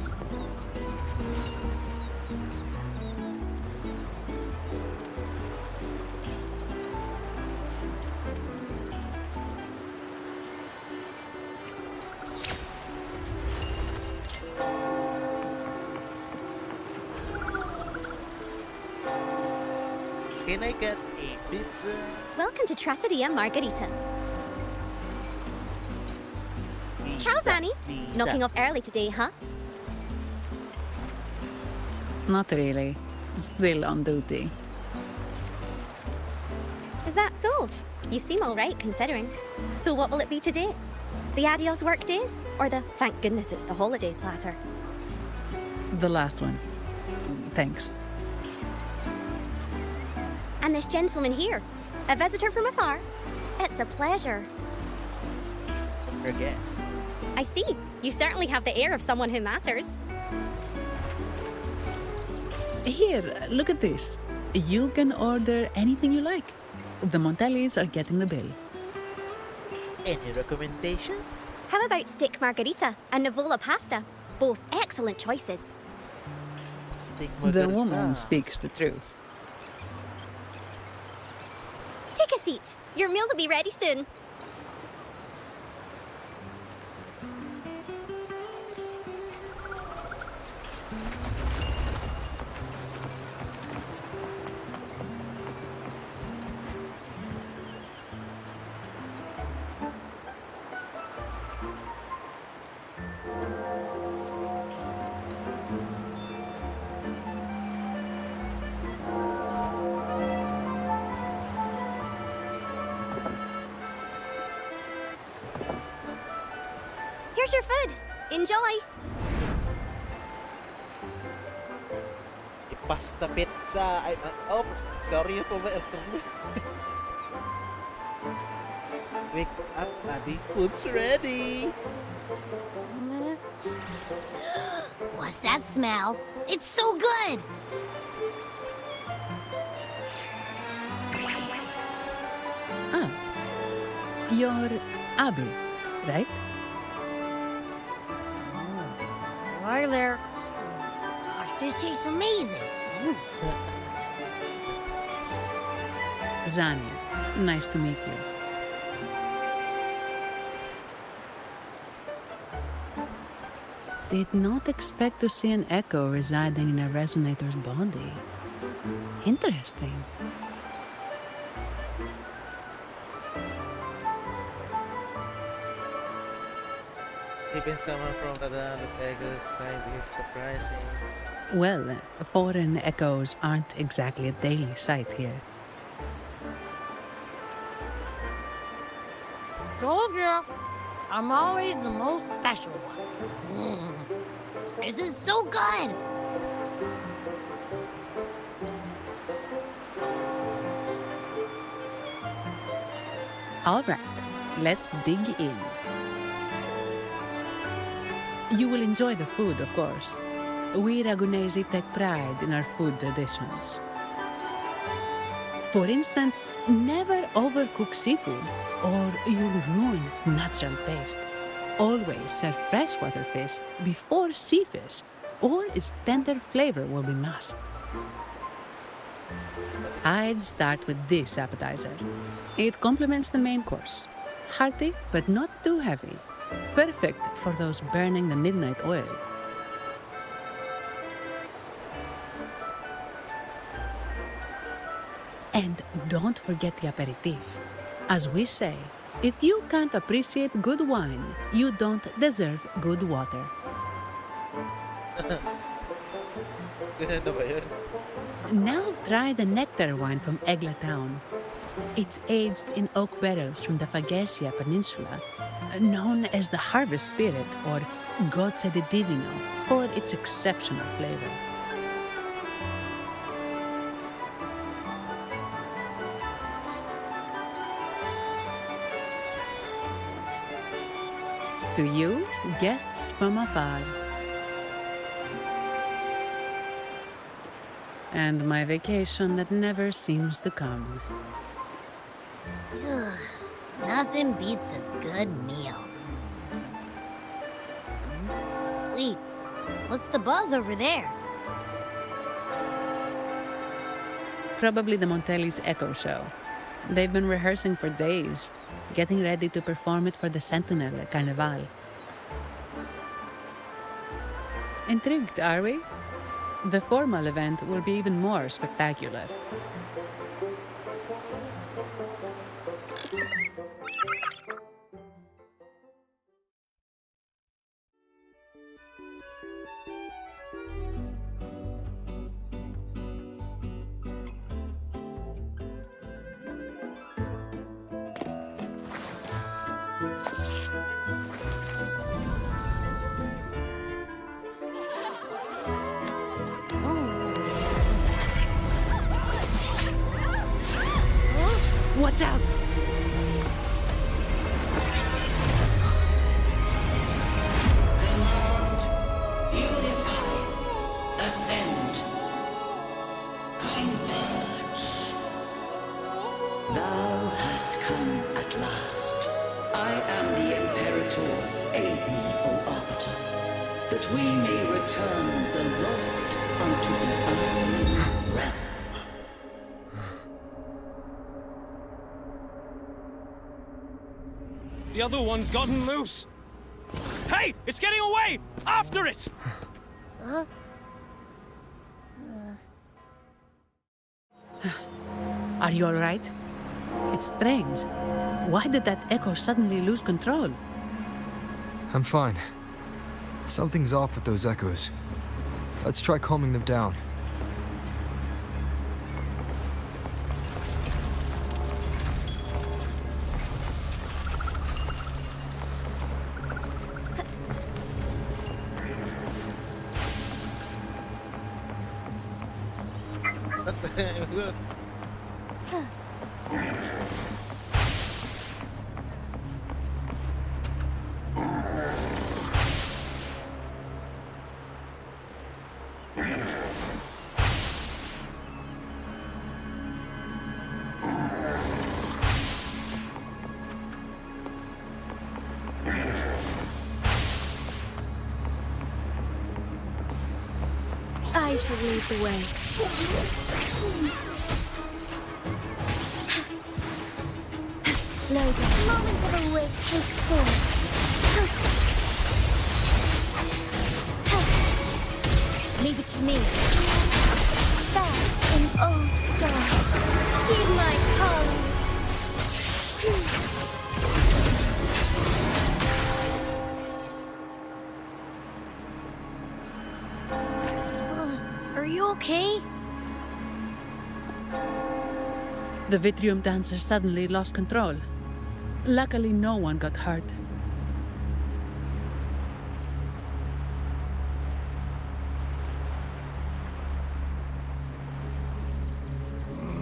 Can I get a pizza? Welcome to Trattoria Margherita. Ciao, Zanny. Knocking off early today, huh? Not really. Still on duty. Is that so? You seem all right, considering. So what will it be today? The adios work days? Or the thank goodness it's the holiday platter? The last one. Thanks. And this gentleman here, a visitor from afar. It's a pleasure. Your guest. I see. You certainly have the air of someone who matters. Here, look at this. You can order anything you like. The Montellis are getting the bill. Any recommendation? How about steak margarita and Nivola pasta? Both excellent choices. Steak The margarita. woman speaks the truth. Take a seat. Your meals will be ready soon. Here's your food. Enjoy. Pasta pizza. Oh, sorry for my Wake up, Abby. Food's ready. What's that smell? It's so good! Ah, you're Abby, right? Hi there. Gosh, this tastes amazing. Xania. Nice to meet you. Did not expect to see an echo residing in a resonator's body. Interesting. Even someone from the land of Echoes find this surprising. Well, foreign echoes aren't exactly a daily sight here. Told you, I'm always the most special one. This is so good! All right, let's dig in. You will enjoy the food, of course. We Ragunesi take pride in our food traditions. For instance, never overcook seafood, or you'll ruin its natural taste. Always serve freshwater fish before sea fish, or its tender flavor will be masked. I'd start with this appetizer. It complements the main course. Hearty, but not too heavy. Perfect for those burning the midnight oil. And don't forget the aperitif. As we say, if you can't appreciate good wine, you don't deserve good water. Ganun na ba yun? Now try the nectar wine from Egla Town. It's aged in oak barrels from the Faghesia Peninsula, known as the Harvest Spirit or Gozze di Divino for its exceptional flavor. To you, guests from afar. And my vacation that never seems to come. Nothing beats a good meal. Wait, what's the buzz over there? Probably the Montelli's Echo Show. They've been rehearsing for days, getting ready to perform it for the Sentinel at Carnival. Intrigued, are we? The formal event will be even more spectacular. Watch out! Command, unify, ascend, converge. Thou hast come at last. I am the Imperator. Aid me, O Arbiter, that we may return the lost unto the earthly realm. The other one's gotten loose. Hey, it's getting away! After it! Are you all right? It's strange. Why did that echo suddenly lose control? I'm fine. Something's off with those echoes. Let's try calming them down. I shall lead the way. exploding. Moments of awake take form. Leave it to me. That is all stars. Heed my calling. Are you okay? The Vitrium dancer suddenly lost control. Luckily, no one got hurt.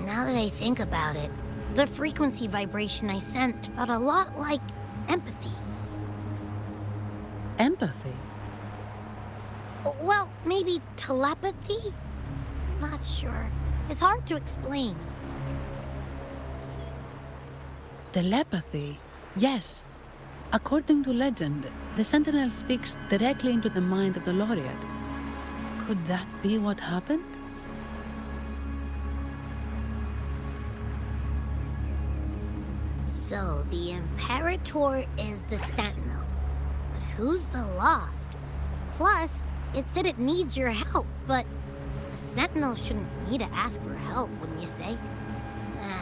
Now that I think about it, the frequency vibration I sensed felt a lot like empathy. Empathy? Well, maybe telepathy? Not sure. It's hard to explain. Telepathy? Yes. According to legend, the Sentinel speaks directly into the mind of the laureate. Could that be what happened? So, the Imperator is the Sentinel. But who's the Lost? Plus, it said it needs your help, but a Sentinel shouldn't need to ask for help, wouldn't you say?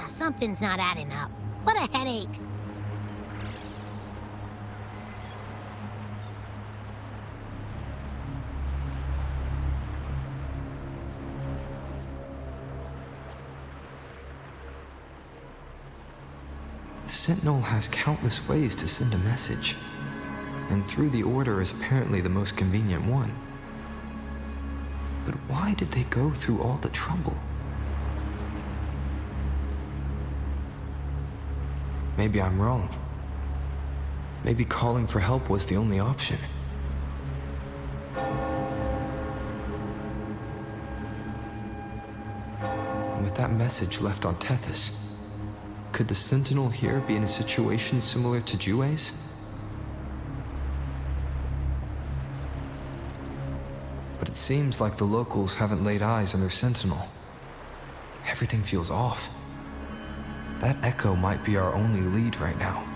Something's not adding up. What a headache. The Sentinel has countless ways to send a message, and through the Order is apparently the most convenient one. But why did they go through all the trouble? Maybe I'm wrong. Maybe calling for help was the only option. And with that message left on Tethys, could the Sentinel here be in a situation similar to Jue's? But it seems like the locals haven't laid eyes on their Sentinel. Everything feels off. That echo might be our only lead right now.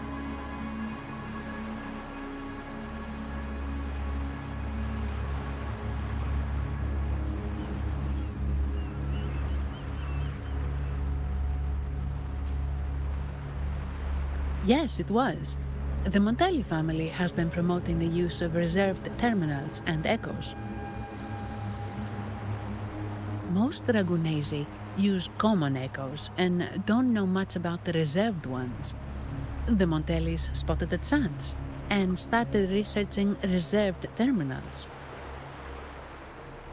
Yes, it was. The Montelli family has been promoting the use of reserved terminals and echoes. Most Dragunesi use common echoes and don't know much about the reserved ones. The Montellis spotted a chance and started researching reserved terminals.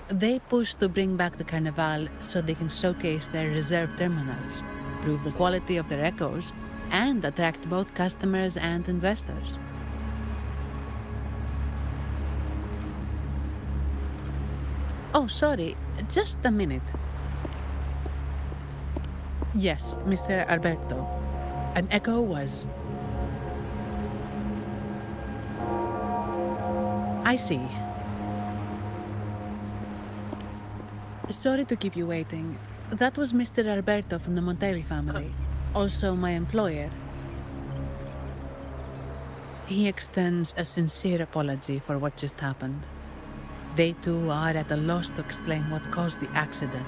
They pushed to bring back the Carnival so they can showcase their reserved terminals, prove the quality of their echoes, and attract both customers and investors. Oh, sorry, just a minute. Yes, Mr. Alberto. An echo was... I see. Sorry to keep you waiting. That was Mr. Alberto from the Montelli family, also my employer. He extends a sincere apology for what just happened. They too are at a loss to explain what caused the accident.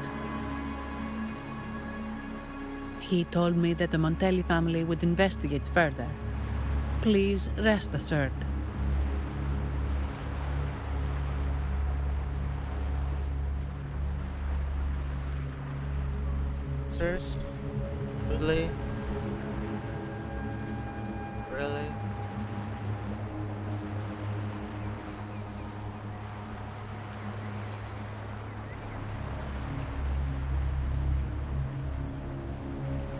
He told me that the Montelli family would investigate further. Please rest assured. Sirs? Really? Really?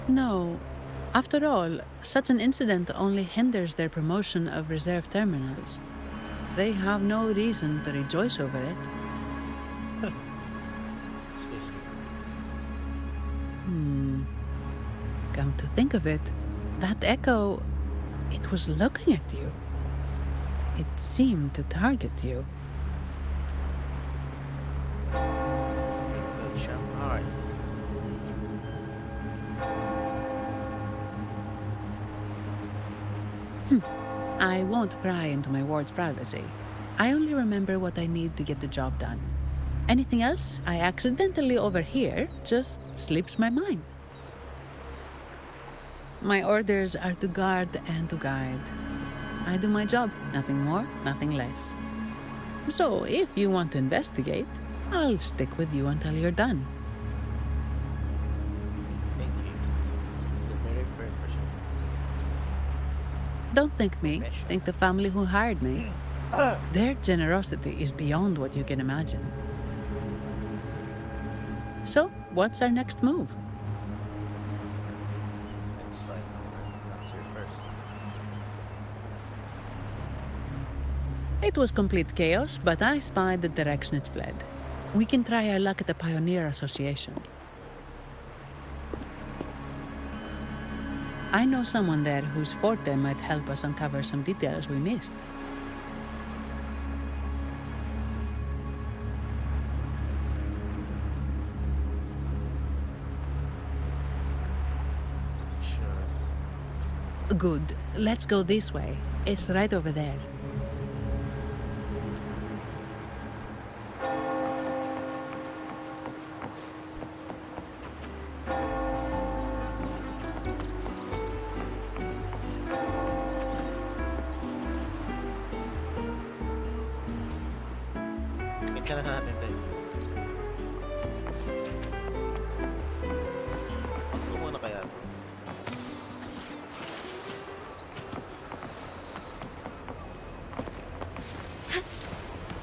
No. After all, such an incident only hinders their promotion of reserve terminals. They have no reason to rejoice over it. Excuse me. Come to think of it, that echo, it was looking at you. It seemed to target you. I won't pry into my ward's privacy. I only remember what I need to get the job done. Anything else I accidentally overhear just slips my mind. My orders are to guard and to guide. I do my job, nothing more, nothing less. So if you want to investigate, I'll stick with you until you're done. Thank you. You're very, very personal. Don't thank me, thank the family who hired me. Their generosity is beyond what you can imagine. So, what's our next move? That's fine. That's your first. It was complete chaos, but I spied the direction it fled. We can try our luck at the Pioneer Association. I know someone there whose forte might help us uncover some details we missed. Good. Let's go this way. It's right over there. Kailan na natin tayo? Ako muna kaya to.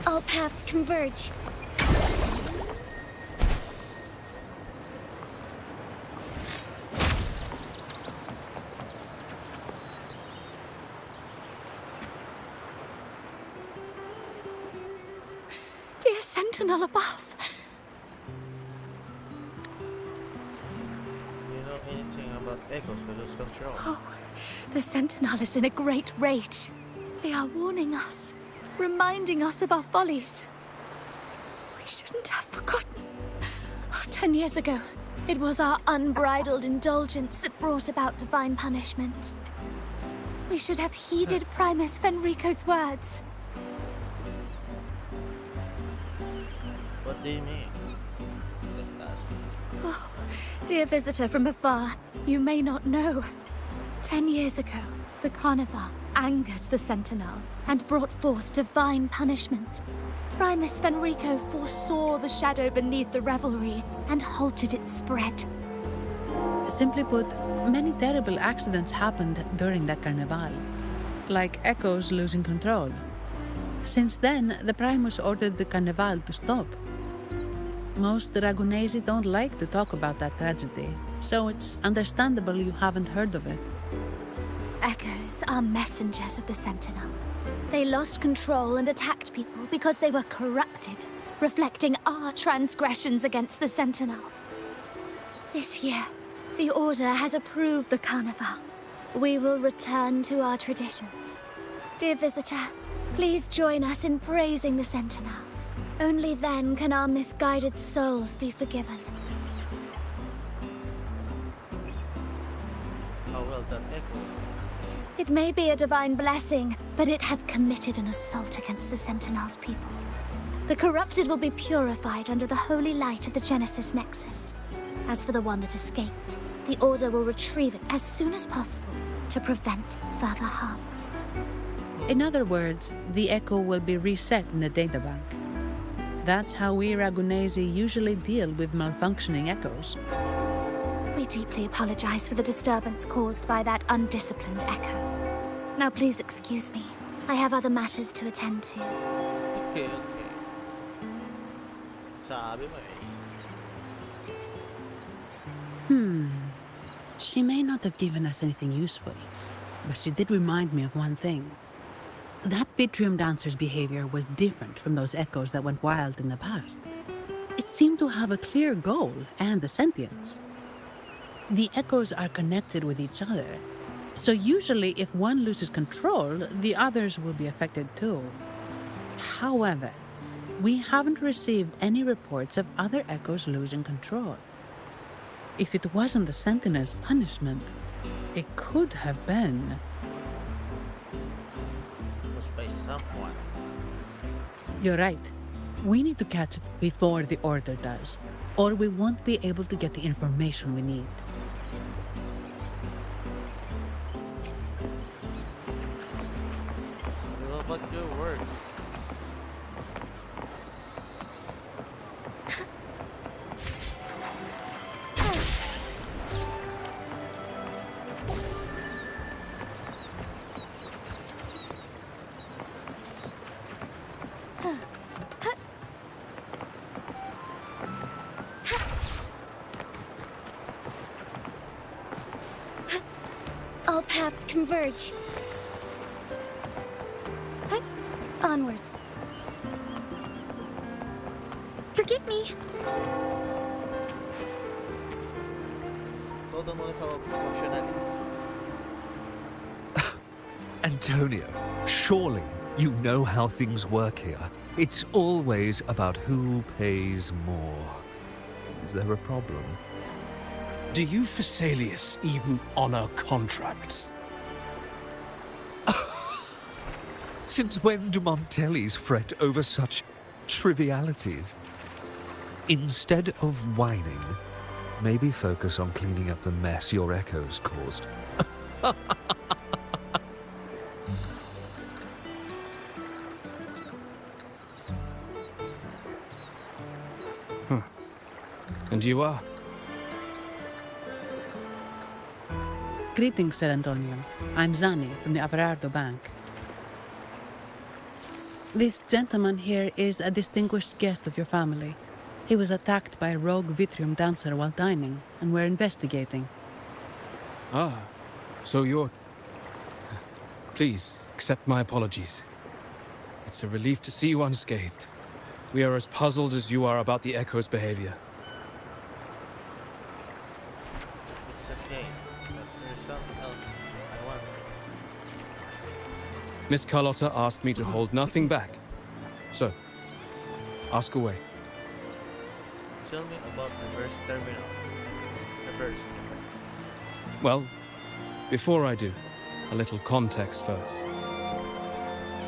All paths converge. Dear Sentinel above. Do you know anything about echoes that lose control? Oh, the Sentinel is in a great rage. They are warning us, reminding us of our follies. We shouldn't have forgotten. 10 years ago, it was our unbridled indulgence that brought about divine punishment. We should have heeded Primus Fenrico's words. What do you mean? Let us. Oh, dear visitor from afar, you may not know. 10 years ago, the Carnival angered the Sentinel and brought forth divine punishment. Primus Fenrico foresaw the shadow beneath the revelry and halted its spread. Simply put, many terrible accidents happened during that Carnival, like echoes losing control. Since then, the Primus ordered the Carnival to stop. Most Dragonesi don't like to talk about that tragedy, so it's understandable you haven't heard of it. Echoes are messengers of the Sentinel. They lost control and attacked people because they were corrupted, reflecting our transgressions against the Sentinel. This year, the Order has approved the Carnival. We will return to our traditions. Dear visitor, please join us in praising the Sentinel. Only then can our misguided souls be forgiven. How well done, Echo. It may be a divine blessing, but it has committed an assault against the Sentinel's people. The corrupted will be purified under the holy light of the Genesis Nexus. As for the one that escaped, the Order will retrieve it as soon as possible to prevent further harm. In other words, the Echo will be reset in the databank. That's how we Ragunesi usually deal with malfunctioning echoes. We deeply apologize for the disturbance caused by that undisciplined Echo. Now please excuse me. I have other matters to attend to. Okay. Sabi mo eh. She may not have given us anything useful, but she did remind me of one thing. That Vitrium dancer's behavior was different from those echoes that went wild in the past. It seemed to have a clear goal and a sentience. The echoes are connected with each other, so usually if one loses control, the others will be affected too. However, we haven't received any reports of other echoes losing control. If it wasn't the Sentinel's punishment, it could have been... by someone. You're right. We need to catch it before the Order does, or we won't be able to get the information we need. What about your work? All paths converge. Onwards. Forgive me. Todo muna sa optional. Antonio, surely you know how things work here. It's always about who pays more. Is there a problem? Do you Phasaelius even honor contracts? Since when do Montellis fret over such trivialities? Instead of whining, maybe focus on cleaning up the mess your echoes caused. And you are? Greetings, Sir Antonio. I'm Zani from the Averardo Bank. This gentleman here is a distinguished guest of your family. He was attacked by a rogue Vtuber dancer while dining, and we're investigating. Ah, so you're... Please, accept my apologies. It's a relief to see you unscathed. We are as puzzled as you are about the Echo's behavior. It's okay, but there's something else I want. Miss Carlotta asked me to hold nothing back. So, ask away. Tell me about reverse terminals. Reverse. Well, before I do, a little context first.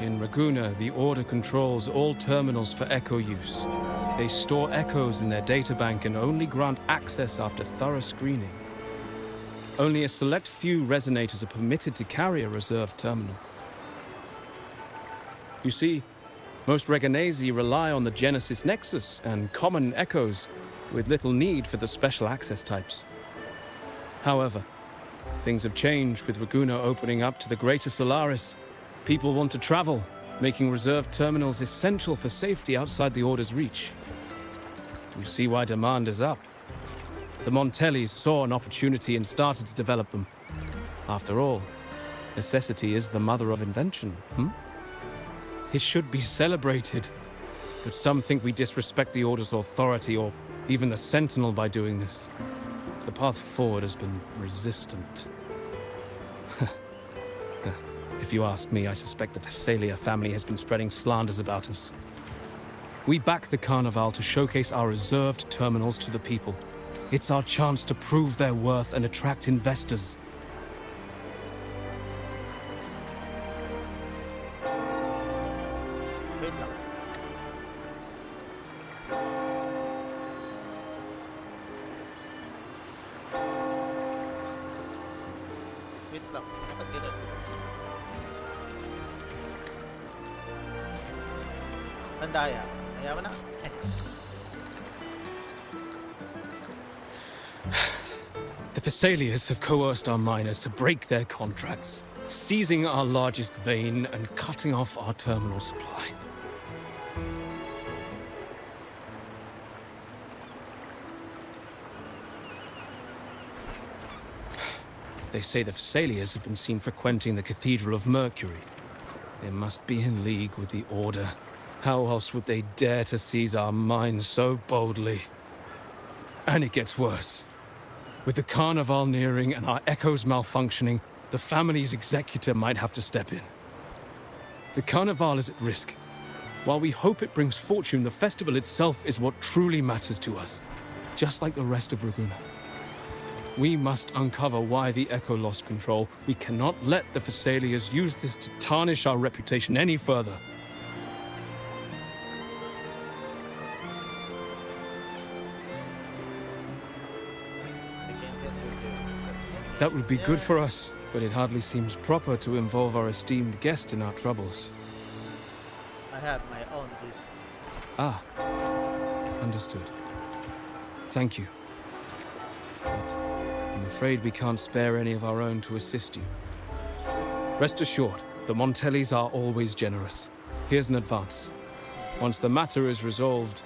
In Raguna, the Order controls all terminals for Echo use. They store echoes in their databank and only grant access after thorough screening. Only a select few resonators are permitted to carry a reserved terminal. You see, most Reganesi rely on the Genesis Nexus and common echoes, with little need for the special access types. However, things have changed with Raguna opening up to the Greater Solaris. People want to travel, making reserved terminals essential for safety outside the Order's reach. You see why demand is up. The Montellis saw an opportunity and started to develop them. After all, necessity is the mother of invention, It should be celebrated, but some think we disrespect the Order's authority or even the Sentinel by doing this. The path forward has been resistant. If you ask me, I suspect the Phasaelia family has been spreading slanders about us. We back the Carnival to showcase our reserved terminals to the people. It's our chance to prove their worth and attract investors. Wait lang. Wait lang. Bakit ganun? Tandaya. Kaya mo na. The Phasaelias have coerced our miners to break their contracts, seizing our largest vein and cutting off our terminal supply. They say the Phasaelias have been seen frequenting the Cathedral of Mercury. They must be in league with the Order. How else would they dare to seize our mines so boldly? And it gets worse. With the Carnival nearing and our echoes malfunctioning, the family's executor might have to step in. The Carnival is at risk. While we hope it brings fortune, the festival itself is what truly matters to us, just like the rest of Raguna. We must uncover why the Echo lost control. We cannot let the Thessalians use this to tarnish our reputation any further. That would be good for us, but it hardly seems proper to involve our esteemed guest in our troubles. I have my own reason. Ah, understood. Thank you. But I'm afraid we can't spare any of our own to assist you. Rest assured, the Montellis are always generous. Here's an advance. Once the matter is resolved,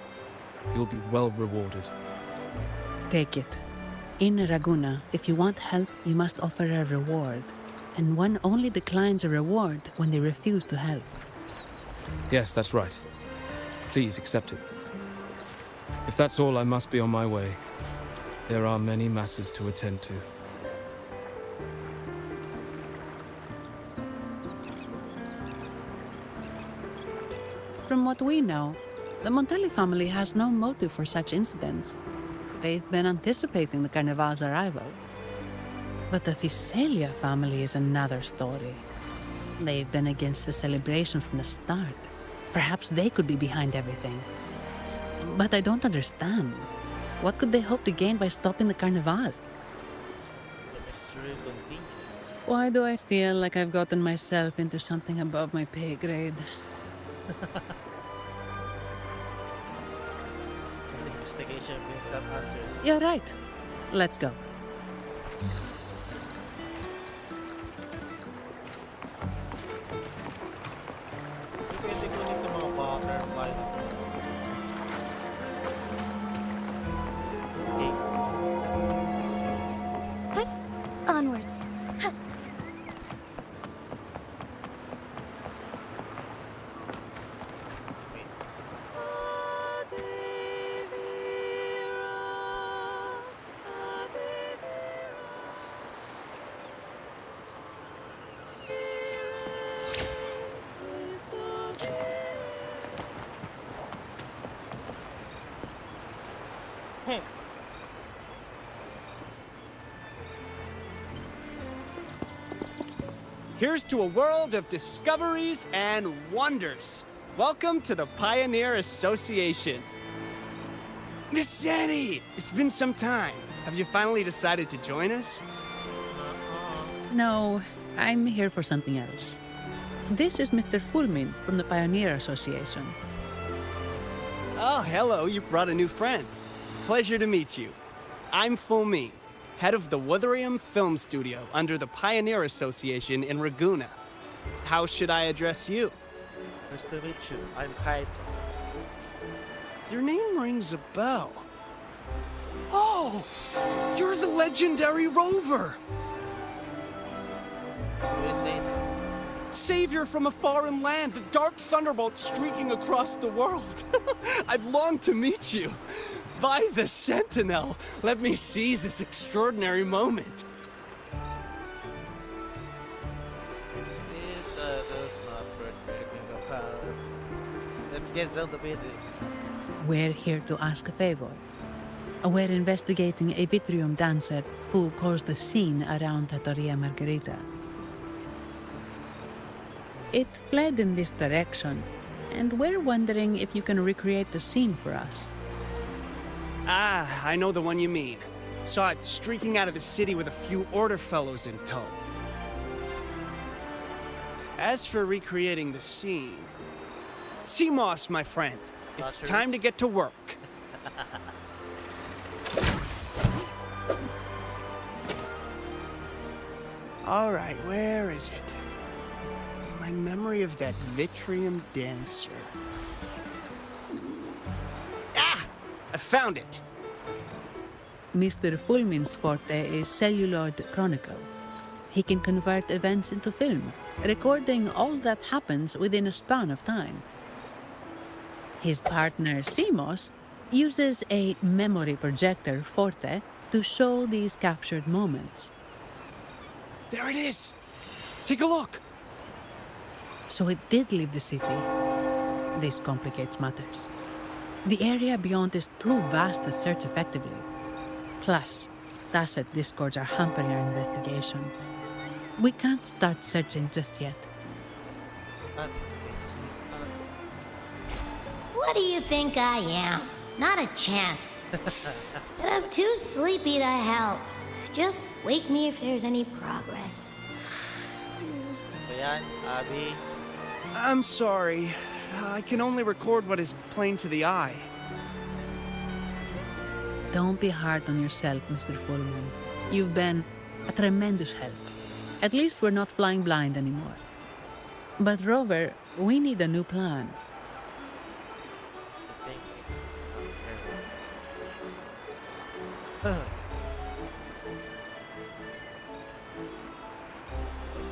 you'll be well rewarded. Take it. In Raguna, if you want help, you must offer a reward. And one only declines a reward when they refuse to help. Yes, that's right. Please accept it. If that's all, I must be on my way. There are many matters to attend to. From what we know, the Montelli family has no motive for such incidents. They've been anticipating the Carnival's arrival. But the Thessalia family is another story. They've been against the celebration from the start. Perhaps they could be behind everything. But I don't understand. What could they hope to gain by stopping the Carnival? The mystery continues. Why do I feel like I've gotten myself into something above my pay grade? The investigation brings some answers. You're right. Let's go. Pwede kunin itong mga water pilot. Okay. Onwards. Here's to a world of discoveries and wonders. Welcome to the Pioneer Association. Miss Zanny, it's been some time. Have you finally decided to join us? No, I'm here for something else. This is Mr. Fulmin from the Pioneer Association. Oh, hello, you brought a new friend. Pleasure to meet you. I'm Fulmin, head of the Wuthering Film Studio under the Pioneer Association in Raguna. How should I address you? Nice to meet you. I'm Kaito. Your name rings a bell. Oh, you're the legendary Rover! Who is it? Savior from a foreign land, the dark thunderbolt streaking across the world. I've longed to meet you. By the Sentinel, let me seize this extraordinary moment. It does not work breaking the path. Let's get down to business. We're here to ask a favor. We're investigating a Vitrium dancer who caused the scene around Trattoria Margherita. It fled in this direction, and we're wondering if you can recreate the scene for us. Ah, I know the one you mean. Saw it streaking out of the city with a few order fellows in tow. As for recreating the scene... Seamoss, my friend, it's time to get to work. All right, where is it? My memory of that Vitrium dancer. Ah! I found it! Mr. Fulmin's forte is celluloid chronicle. He can convert events into film, recording all that happens within a span of time. His partner, Seamoss, uses a memory projector forte to show these captured moments. There it is! Take a look! So it did leave the city. This complicates matters. The area beyond is too vast to search effectively. Plus, Tacit discords are hampering our investigation. We can't start searching just yet. What do you think I am? Not a chance. But I'm too sleepy to help. Just wake me if there's any progress. Ayan, Abby. I'm sorry. I can only record what is plain to the eye. Don't be hard on yourself, Mr. Fullman. You've been a tremendous help. At least we're not flying blind anymore. But Rover, we need a new plan. Is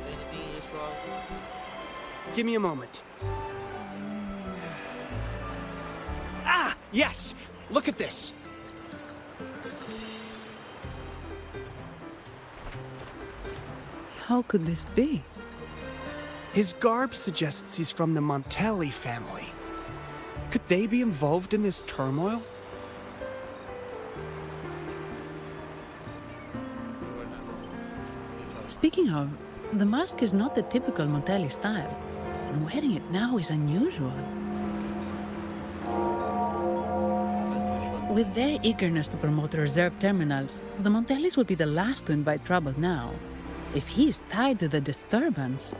anything is wrong? Give me a moment. Ah, yes! Look at this! How could this be? His garb suggests he's from the Montelli family. Could they be involved in this turmoil? Speaking of, the mask is not the typical Montelli style, and wearing it now is unusual. With their eagerness to promote reserved terminals, the Montellis would be the last to invite trouble now. If he is tied to the disturbance...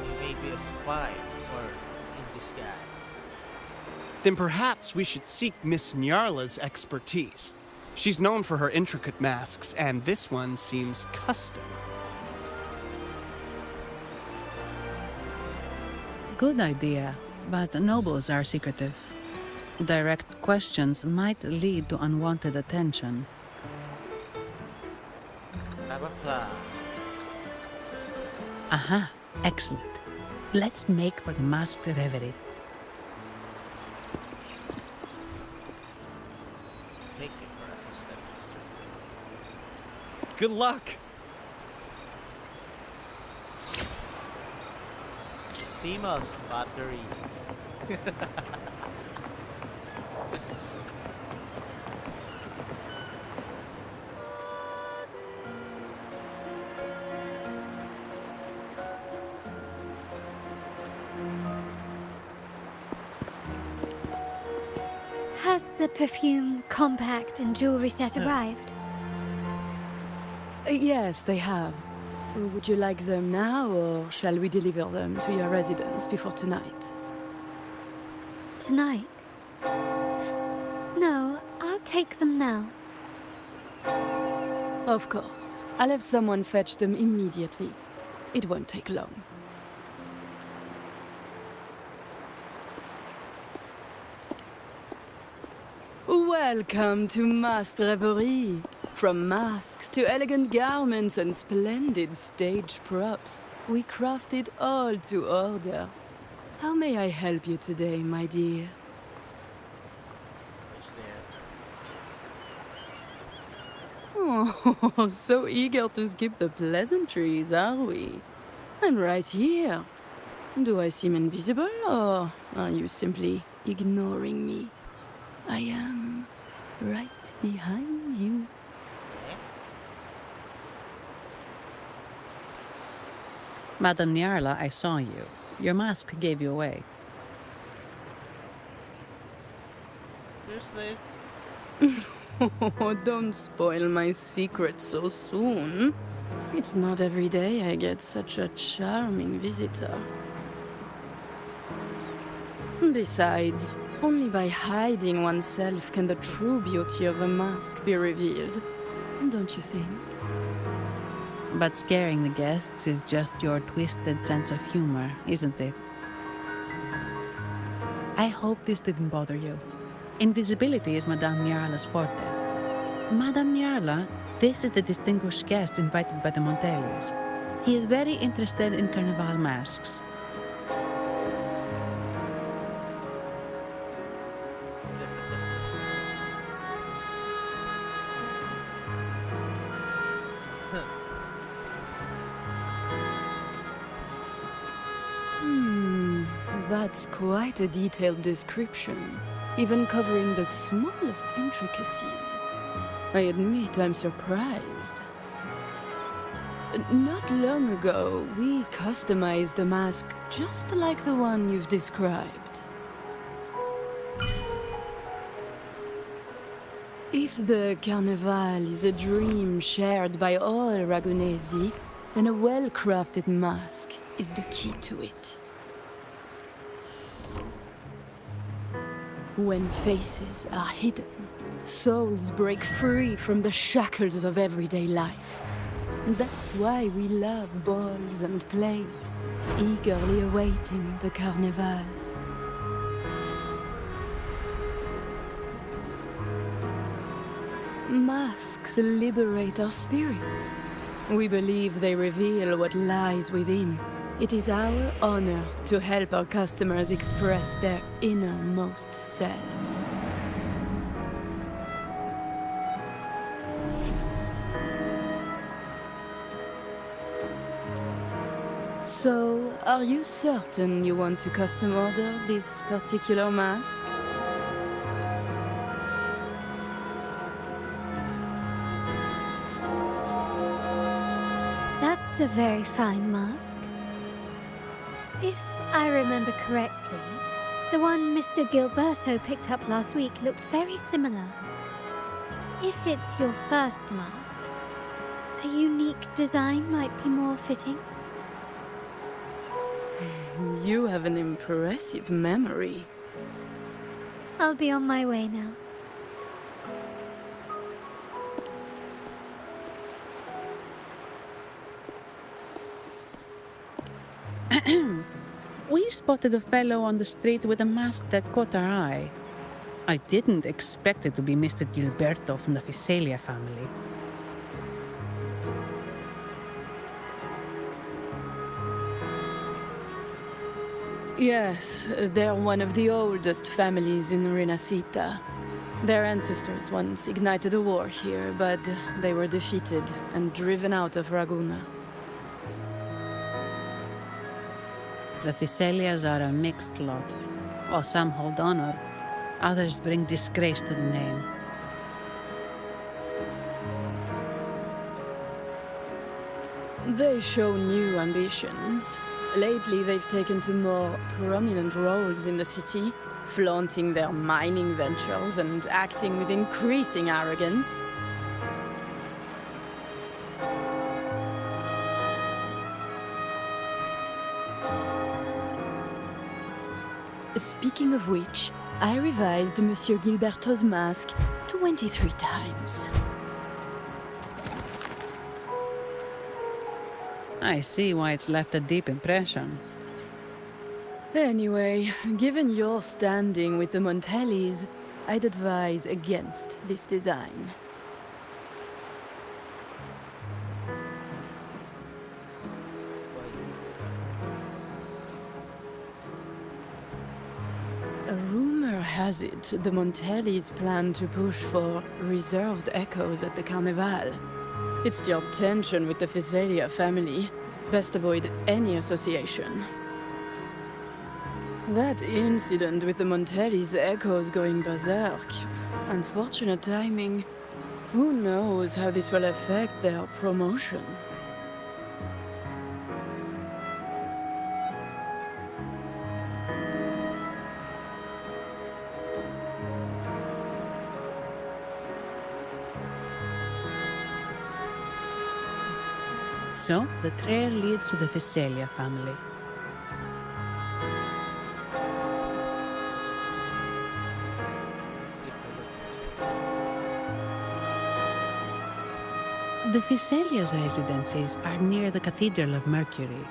He may be a spy or in disguise. Then perhaps we should seek Miss Nyarla's expertise. She's known for her intricate masks, and this one seems custom. Good idea, but nobles are secretive. Direct questions might lead to unwanted attention. Have a plan. Aha, excellent. Let's make for the masked reverie. Thank you for assisting, Mr. Good luck! CMOS battery. Has the perfume, compact, and jewelry set arrived? Yes, they have. Would you like them now, or shall we deliver them to your residence before tonight? Tonight? No, I'll take them now. Of course. I'll have someone fetch them immediately. It won't take long. Welcome to Masked Reverie. From masks to elegant garments and splendid stage props, we craft it all to order. How may I help you today, my dear? Oh, so eager to skip the pleasantries, are we? I'm right here. Do I seem invisible, or are you simply ignoring me? I am right behind you. Madame Nyarla, I saw you. Your mask gave you away. Seriously? Oh, don't spoil my secret so soon. It's not every day I get such a charming visitor. Besides, only by hiding oneself can the true beauty of a mask be revealed. Don't you think? But scaring the guests is just your twisted sense of humor, isn't it? I hope this didn't bother you. Invisibility is Madame Nyarla's forte. Madame Nyarla, this is the distinguished guest invited by the Montellis. He is very interested in Carnival masks. That's quite a detailed description. even covering the smallest intricacies. I admit I'm surprised. Not long ago, we customized a mask just like the one you've described. If the Carnival is a dream shared by all Ragunesi, then a well-crafted mask is the key to it. When faces are hidden, souls break free from the shackles of everyday life. That's why we love balls and plays, eagerly awaiting the Carnival. Masks liberate our spirits. We believe they reveal what lies within. It is our honor to help our customers express their innermost selves. So, are you certain you want to custom order this particular mask? That's a very fine mask. If I remember correctly, the one Mr. Gilberto picked up last week looked very similar. If it's your first mask, a unique design might be more fitting. You have an impressive memory. I'll be on my way now. We spotted a fellow on the street with a mask that caught our eye. I didn't expect it to be Mr. Gilberto from the Visalia family. Yes, they're one of the oldest families in Renacita. Their ancestors once ignited a war here, but they were defeated and driven out of Raguna. The Visalias are a mixed lot. While some hold honor, others bring disgrace to the name. They show new ambitions. Lately, they've taken to more prominent roles in the city, flaunting their mining ventures and acting with increasing arrogance. Speaking of which, I revised Monsieur Gilberto's mask 23 times. I see why it's left a deep impression. Anyway, given your standing with the Montellis, I'd advise against this design. A rumor has it the Montellis plan to push for reserved echoes at the Carnival. It's your tension with the Visalia family. Best avoid any association. That incident with the Montellis' echoes going berserk. Unfortunate timing. Who knows how this will affect their promotion? So, the trail leads to the Visalia family. The Visalia's residences are near the Cathedral of Mercury.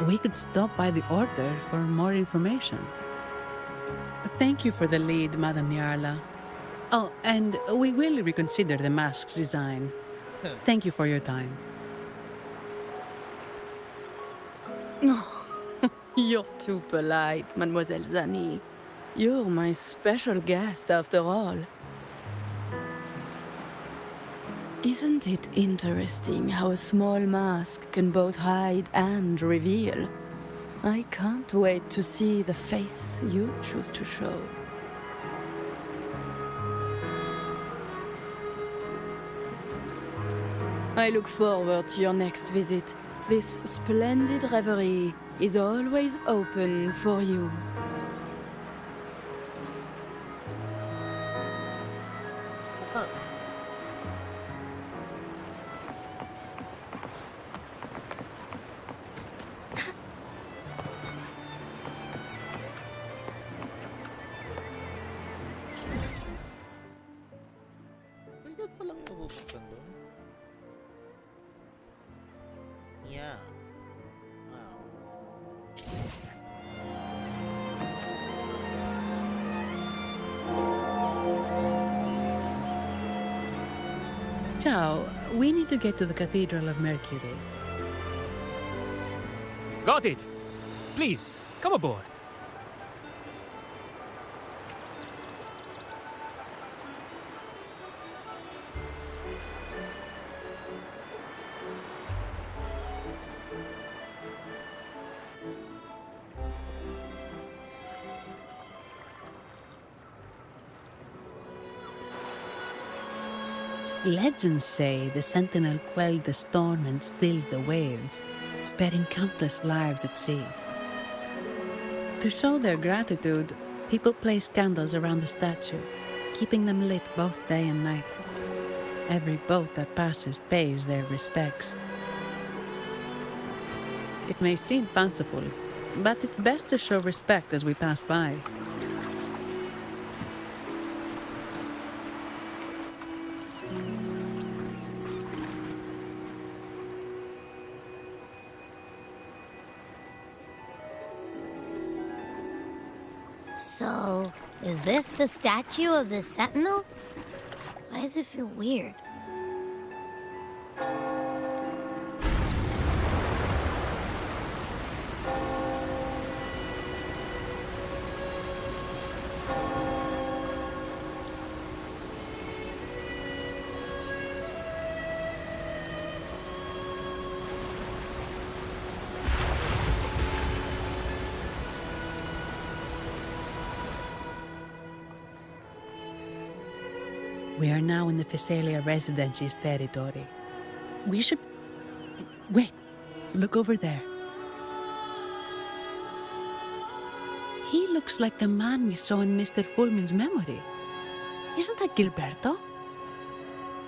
We could stop by the Order for more information. Thank you for the lead, Madame Nyarla. Oh, and we will reconsider the mask's design. Thank you for your time. Oh, you're too polite, Mademoiselle Zani. You're my special guest, after all. Isn't it interesting how a small mask can both hide and reveal? I can't wait to see the face you choose to show. I look forward to your next visit. This splendid reverie is always open for you. So yun pa lang yung mabubuksan doon? Yeah. Wow. Ciao, we need to get to the Cathedral of Mercury. Got it. Please, come aboard. Legends say the Sentinel quelled the storm and stilled the waves, sparing countless lives at sea. To show their gratitude, people place candles around the statue, keeping them lit both day and night. Every boat that passes pays their respects. It may seem fanciful, but it's best to show respect as we pass by. So, is this the statue of the Sentinel? Why does it feel weird? We are now in the Physalia Residency's territory. We should... Wait, look over there. He looks like the man we saw in Mr. Fulmin's memory. Isn't that Gilberto?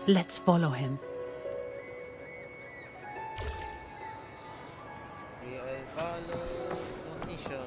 Let's follow him. I follow the mission.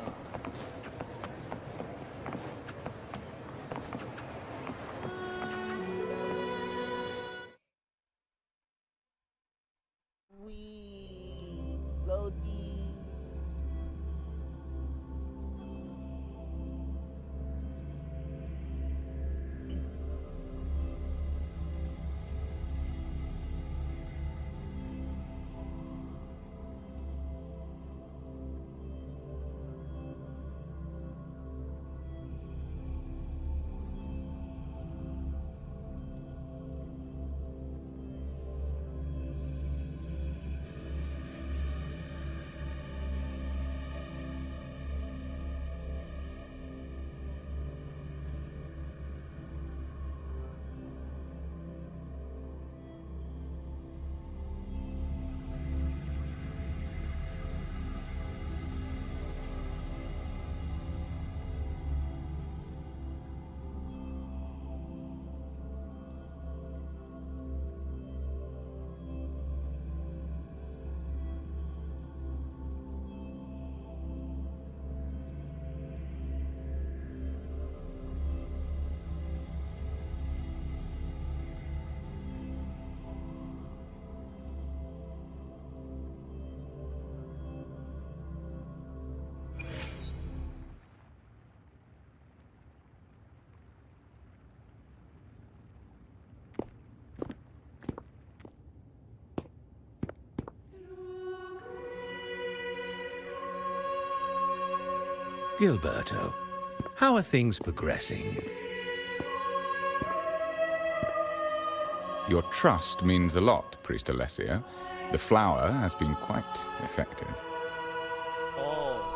Gilberto, how are things progressing? Your trust means a lot, Priest Alessio. The flower has been quite effective.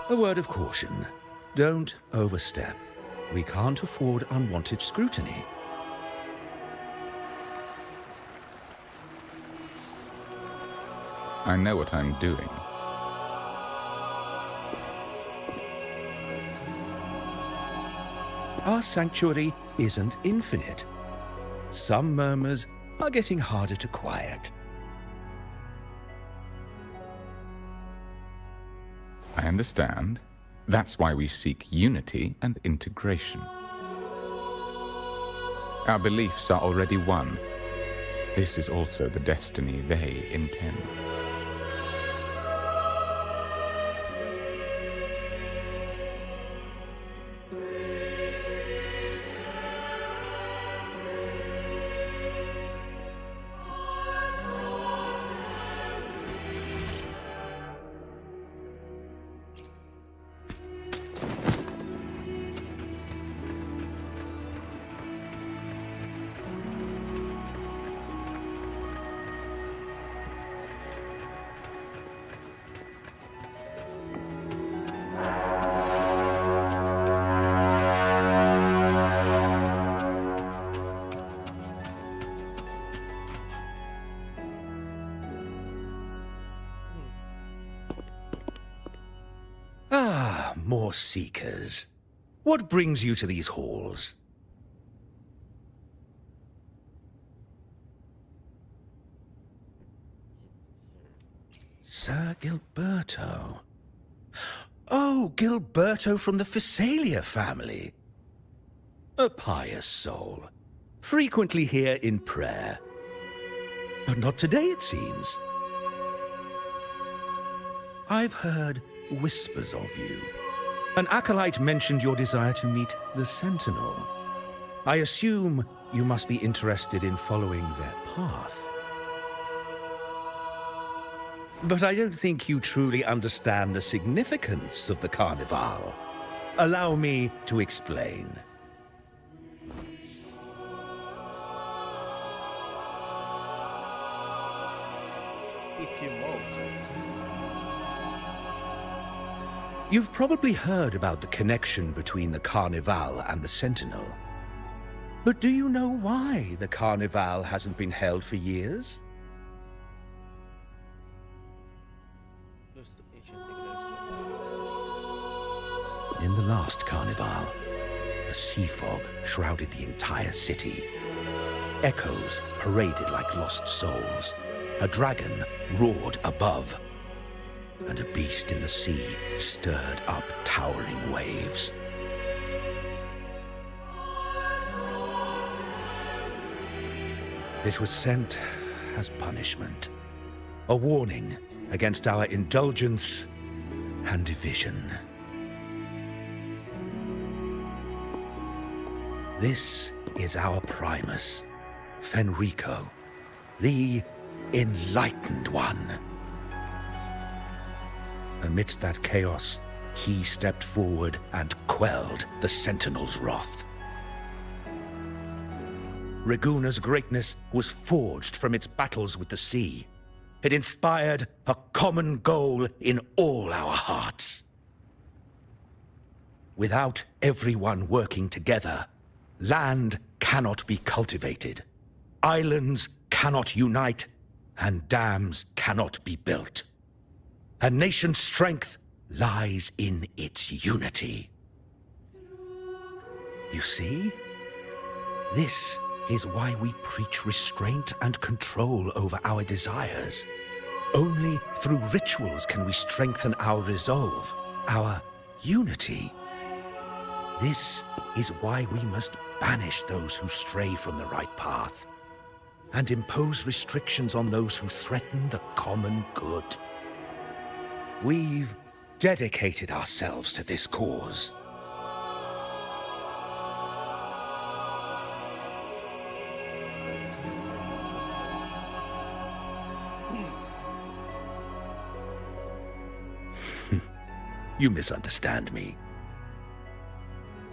A word of caution. Don't overstep. We can't afford unwanted scrutiny. I know what I'm doing. Our sanctuary isn't infinite. Some murmurs are getting harder to quiet. I understand. That's why we seek unity and integration. Our beliefs are already one. This is also the destiny they intend. Ah, more seekers. What brings you to these halls? Sir Gilberto. Oh, Gilberto from the Phasalia family. A pious soul. Frequently here in prayer. But not today, it seems. I've heard whispers of you. An acolyte mentioned your desire to meet the Sentinel. I assume you must be interested in following their path. But I don't think you truly understand the significance of the Carnival. Allow me to explain. If you most. You've probably heard about the connection between the Carnival and the Sentinel. But do you know why the Carnival hasn't been held for years? In the last Carnival, a sea fog shrouded the entire city. Echoes paraded like lost souls. A dragon roared above. And a beast in the sea stirred up towering waves. It was sent as punishment. A warning against our indulgence and division. This is our Primus, Fenrico, the Enlightened One. Amidst that chaos, he stepped forward and quelled the Sentinel's wrath. Raguna's greatness was forged from its battles with the sea. It inspired a common goal in all our hearts. Without everyone working together, land cannot be cultivated, islands cannot unite, and dams cannot be built. A nation's strength lies in its unity. You see? This is why we preach restraint and control over our desires. Only through rituals can we strengthen our resolve, our unity. This is why we must banish those who stray from the right path, and impose restrictions on those who threaten the common good. We've dedicated ourselves to this cause. You misunderstand me.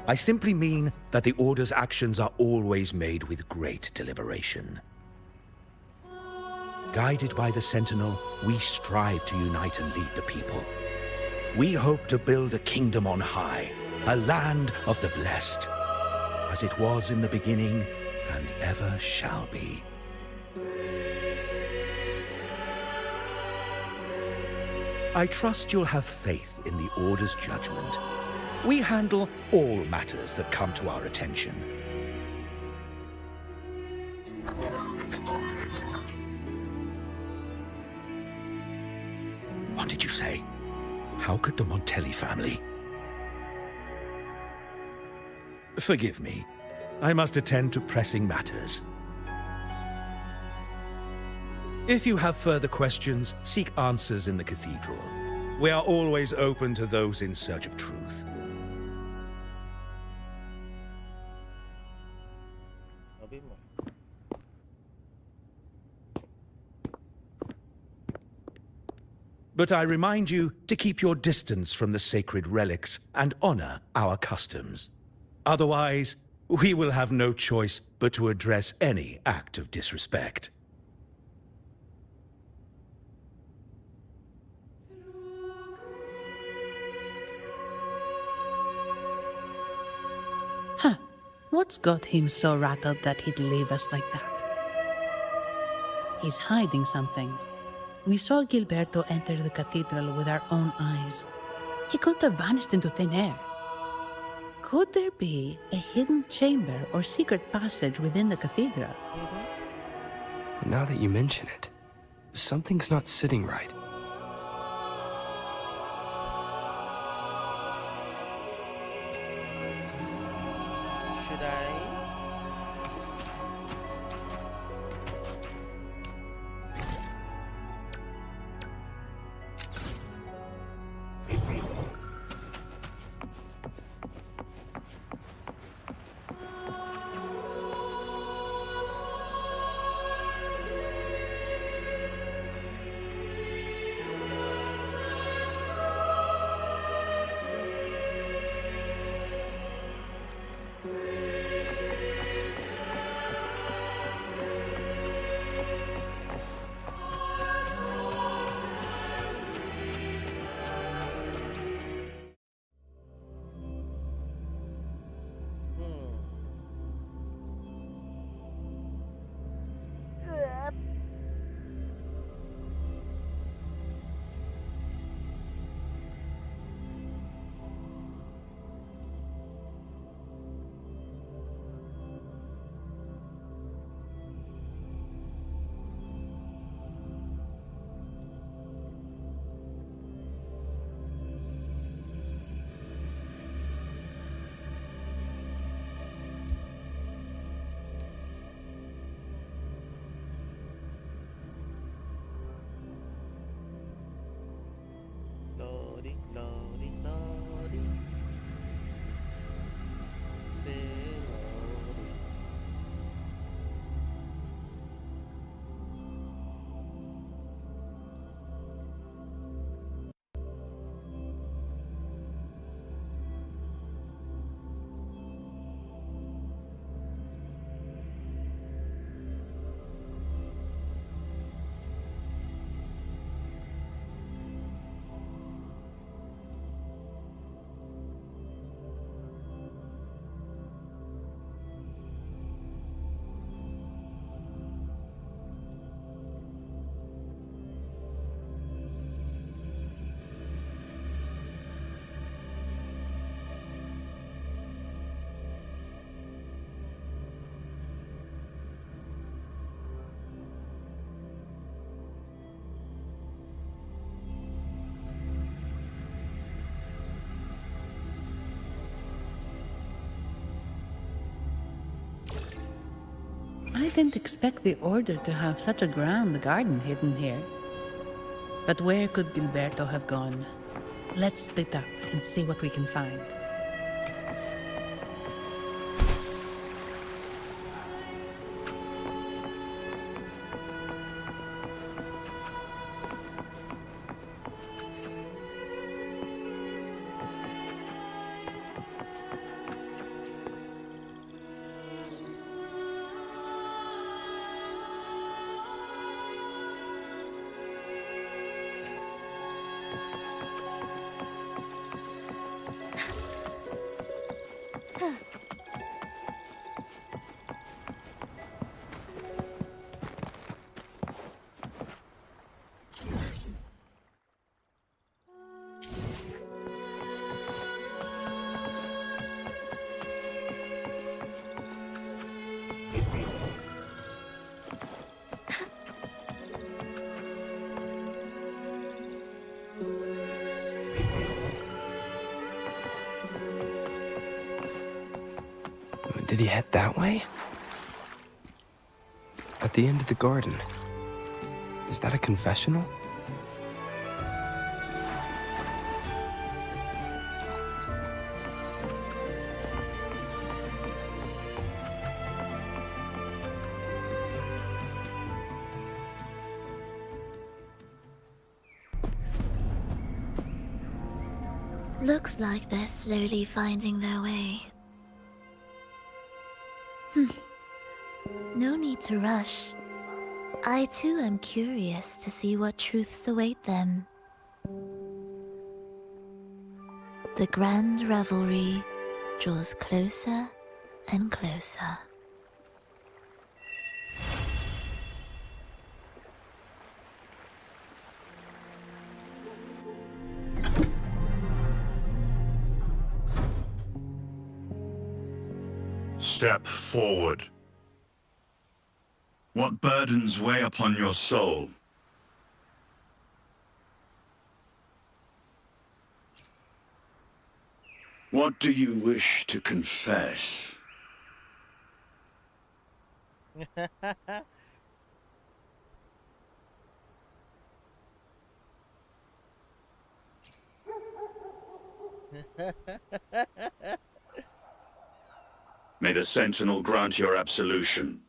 I simply mean that the Order's actions are always made with great deliberation. Guided by the Sentinel, we strive to unite and lead the people. We hope to build a kingdom on high, a land of the blessed, as it was in the beginning and ever shall be. I trust you'll have faith in the Order's judgment. We handle all matters that come to our attention. What did you say? How could the Montelli family? Forgive me. I must attend to pressing matters. If you have further questions, seek answers in the cathedral. We are always open to those in search of truth. Sabi mo. But I remind you to keep your distance from the sacred relics and honor our customs. Otherwise, we will have no choice but to address any act of disrespect. Huh. What's got him so rattled that he'd leave us like that? He's hiding something. We saw Gilberto enter the cathedral with our own eyes. He couldn't have vanished into thin air. Could there be a hidden chamber or secret passage within the cathedral? Now that you mention it, something's not sitting right. Should I? Loading, loading, loading. Still loading. I didn't expect the Order to have such a grand garden hidden here. But where could Gilberto have gone? Let's split up and see what we can find. Did he head that way? At the end of the garden. Is that a confessional? Looks like they're slowly finding their way. No need to rush. I too am curious to see what truths await them. The grand revelry draws closer and closer. Step forward. What burdens weigh upon your soul? What do you wish to confess? May the Sentinel grant your absolution.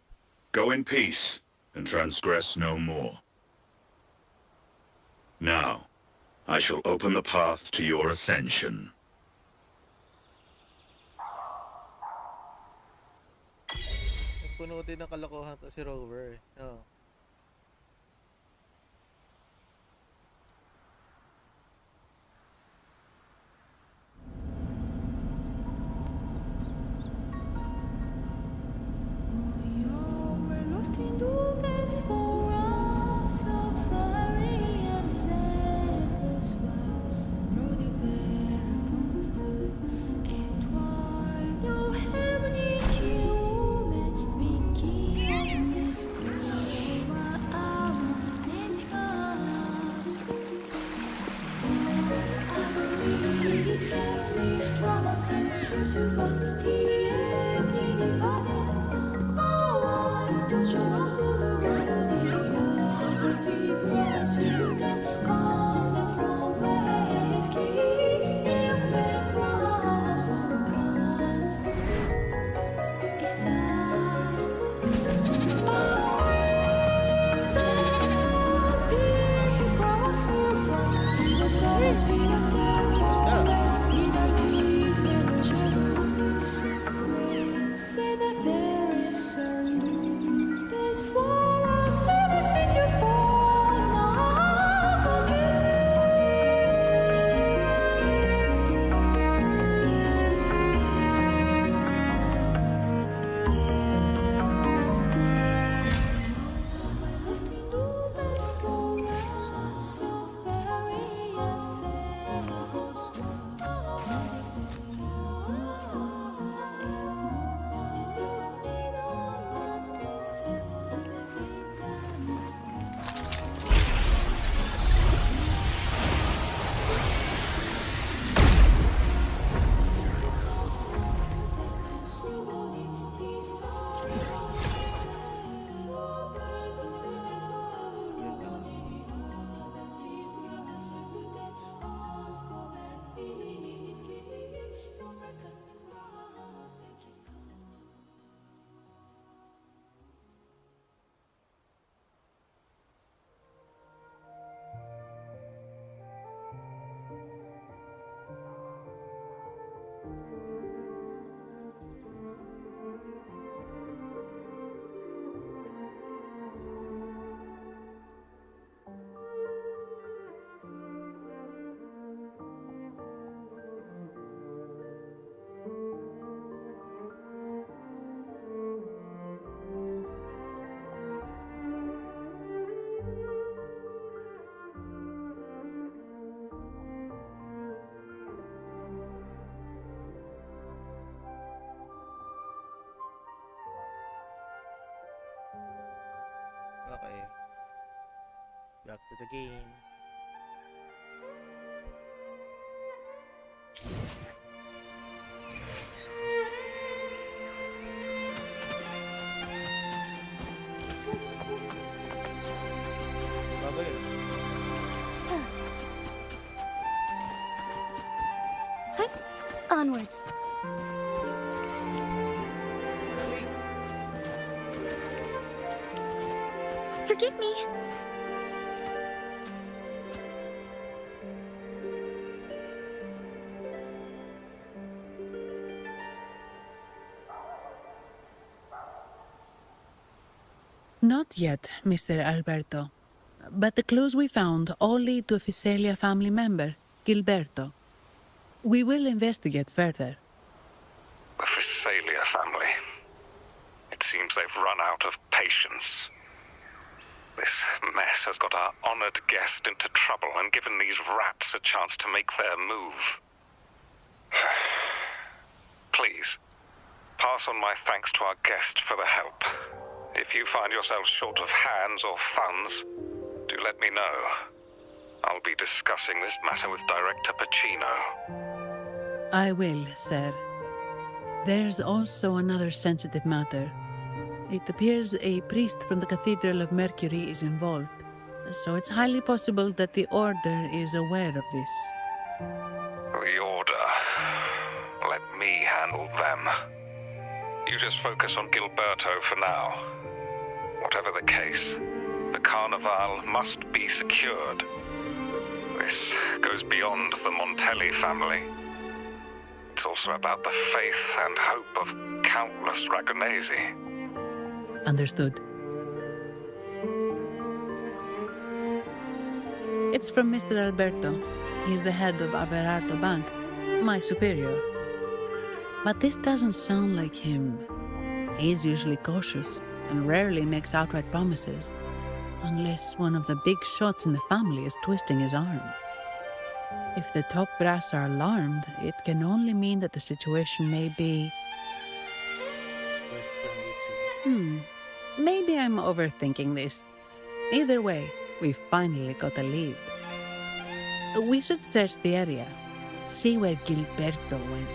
Go in peace, and transgress no more. Now, I shall open the path to your ascension. Puno din ng kalokohan to si Rover. Oh. Lost in darkness for us, suffering as samples were, brought you back comfort, and while no heavenly human wickedness blew our identities. I believe it's escaped from our senses of us, the every divided. Don't you know the deep breaths you can come from whiskey, if the cross of us is peace from our surface, the stories beat us down in our deep memory shadows. Say that there is a this Okay. Back to the game. Bago yun. Onwards. Forgive me. Not yet, Mr. Alberto. But the clues we found all lead to a Visalia family member, Gilberto. We will investigate further. The Visalia family. It seems they've run out of patience. This mess has got our honored guest into trouble and given these rats a chance to make their move. Please, pass on my thanks to our guest for the help. If you find yourself short of hands or funds, do let me know. I'll be discussing this matter with Director Pacino. I will, sir. There's also another sensitive matter. It appears a priest from the Cathedral of Mercury is involved, so it's highly possible that the Order is aware of this. The Order. Let me handle them. You just focus on Gilberto for now. Whatever the case, the Carnival must be secured. This goes beyond the Montelli family. It's also about the faith and hope of countless Ragonesi. Understood. It's from Mr. Alberto. He's the head of Averardo Bank, my superior. But this doesn't sound like him. He's usually cautious and rarely makes outright promises, unless one of the big shots in the family is twisting his arm. If the top brass are alarmed, it can only mean that the situation may be... Maybe I'm overthinking this. Either way, we've finally got a lead. We should search the area, see where Gilberto went.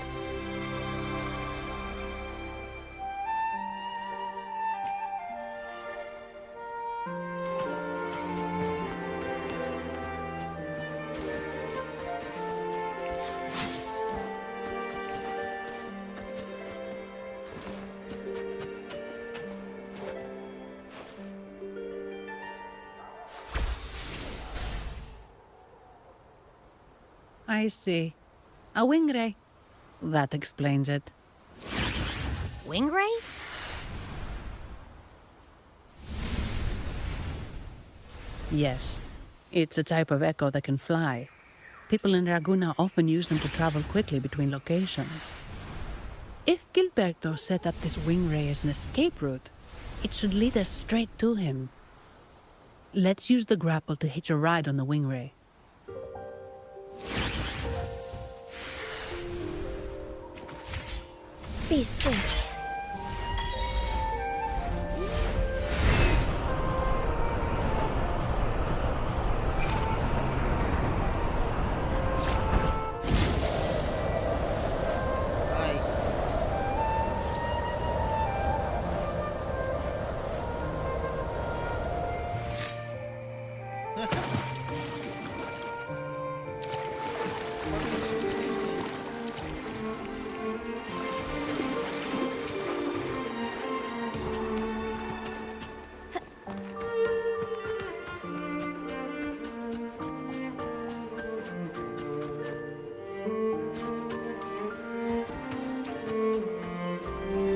I see. A wing ray. That explains it. Wing ray? Yes. It's a type of echo that can fly. People in Raguna often use them to travel quickly between locations. If Gilberto set up this wing ray as an escape route, it should lead us straight to him. Let's use the grapple to hitch a ride on the wing ray. Be swift.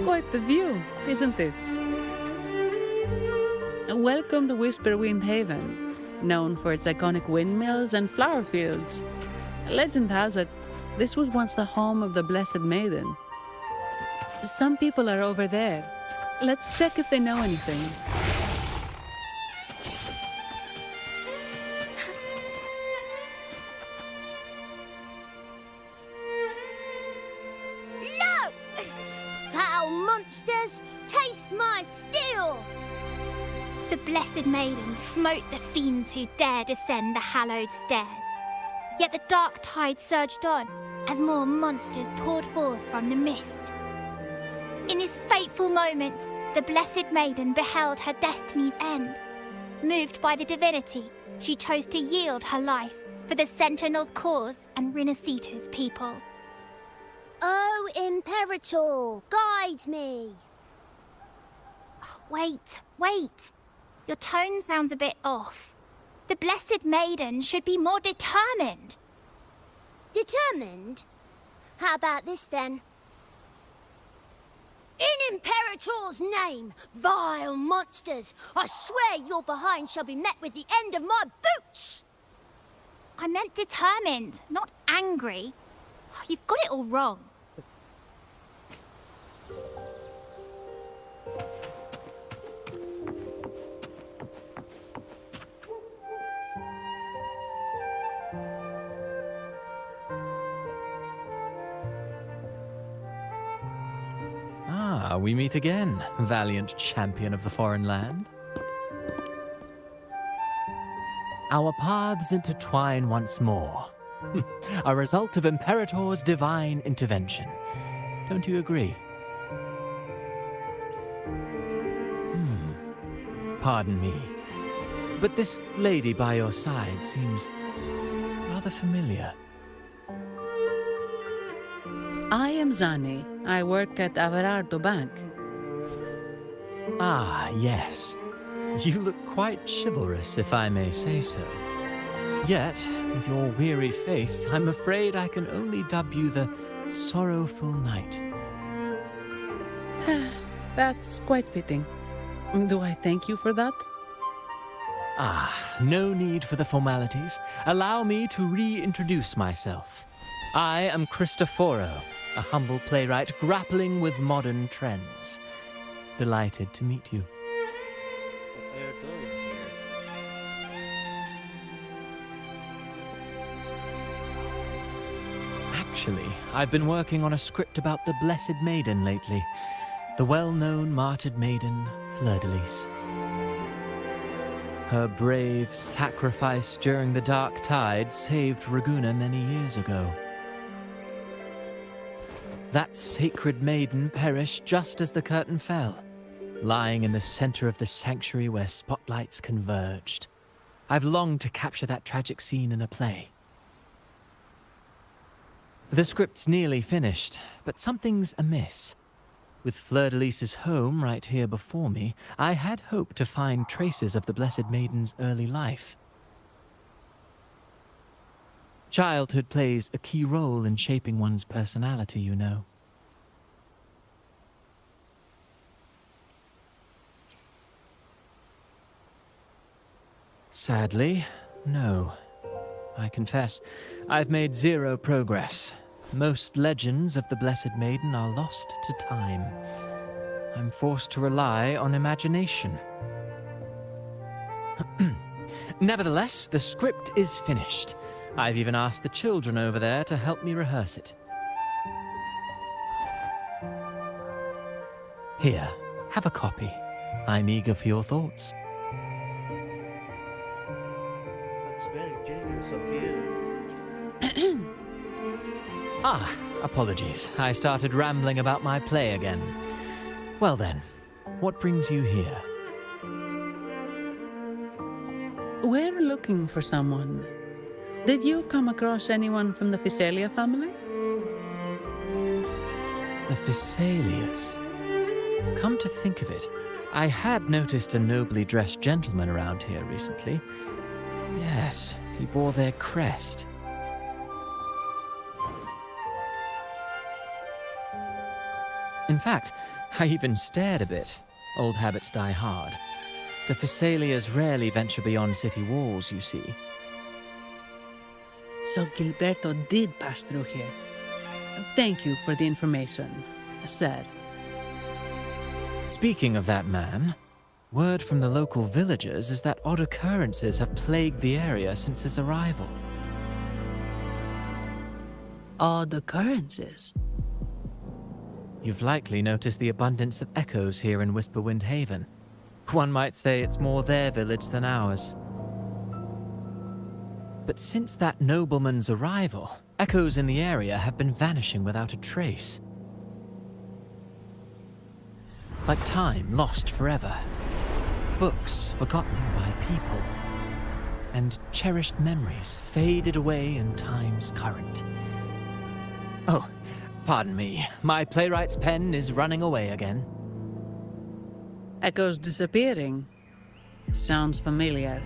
Quite the view, isn't it? Welcome to Whisperwind Haven, known for its iconic windmills and flower fields. Legend has it, this was once the home of the Blessed Maiden. Some people are over there. Let's check if they know anything. Look! Foul monsters, taste my steel! The Blessed Maiden smote the fiends who dared ascend the hallowed stairs. Yet the dark tide surged on as more monsters poured forth from the mist. In this fateful moment, the Blessed Maiden beheld her destiny's end. Moved by the divinity, she chose to yield her life for the Sentinel's cause and Renacita's people. Oh, Imperator, guide me! Wait. Your tone sounds a bit off. The Blessed Maiden should be more determined. Determined? How about this then? In Imperator's name, vile monsters, I swear your behind shall be met with the end of my boots! I meant determined, not angry. You've got it all wrong. We meet again, valiant champion of the foreign land. Our paths intertwine once more. A result of Imperator's divine intervention. Don't you agree? Pardon me, but this lady by your side seems rather familiar. I am Zani. I work at Averardo Bank. Ah, yes. You look quite chivalrous, if I may say so. Yet, with your weary face, I'm afraid I can only dub you the Sorrowful Knight. That's quite fitting. Do I thank you for that? Ah, no need for the formalities. Allow me to reintroduce myself. I am Cristoforo, a humble playwright grappling with modern trends. Delighted to meet you. What are you doing here? Actually, I've been working on a script about the Blessed Maiden lately. The well-known martyred maiden, Fleur-de-Lis. Her brave sacrifice during the Dark Tide saved Ragunna many years ago. That sacred maiden perished just as the curtain fell, lying in the center of the sanctuary where spotlights converged. I've longed to capture that tragic scene in a play. The script's nearly finished, but something's amiss. With Fleur-de-Lis's home right here before me, I had hoped to find traces of the Blessed Maiden's early life. Childhood plays a key role in shaping one's personality, you know. Sadly, no. I confess, I've made zero progress. Most legends of the Blessed Maiden are lost to time. I'm forced to rely on imagination. Nevertheless, the script is finished. I've even asked the children over there to help me rehearse it. Here, have a copy. I'm eager for your thoughts. That's very generous of you. Ah, apologies. I started rambling about my play again. Well then, what brings you here? We're looking for someone. Did you come across anyone from the Physalia family? The Physalias. Come to think of it, I had noticed a nobly dressed gentleman around here recently. Yes, he bore their crest. In fact, I even stared a bit. Old habits die hard. The Physalias rarely venture beyond city walls, you see. So Gilberto did pass through here. Thank you for the information, sir. Speaking of that man, word from the local villagers is that odd occurrences have plagued the area since his arrival. Odd occurrences? You've likely noticed the abundance of echoes here in Whisperwind Haven. One might say it's more their village than ours. But since that nobleman's arrival, echoes in the area have been vanishing without a trace. Like time lost forever. Books forgotten by people. And cherished memories faded away in time's current. Oh, pardon me. My playwright's pen is running away again. Echoes disappearing. Sounds familiar.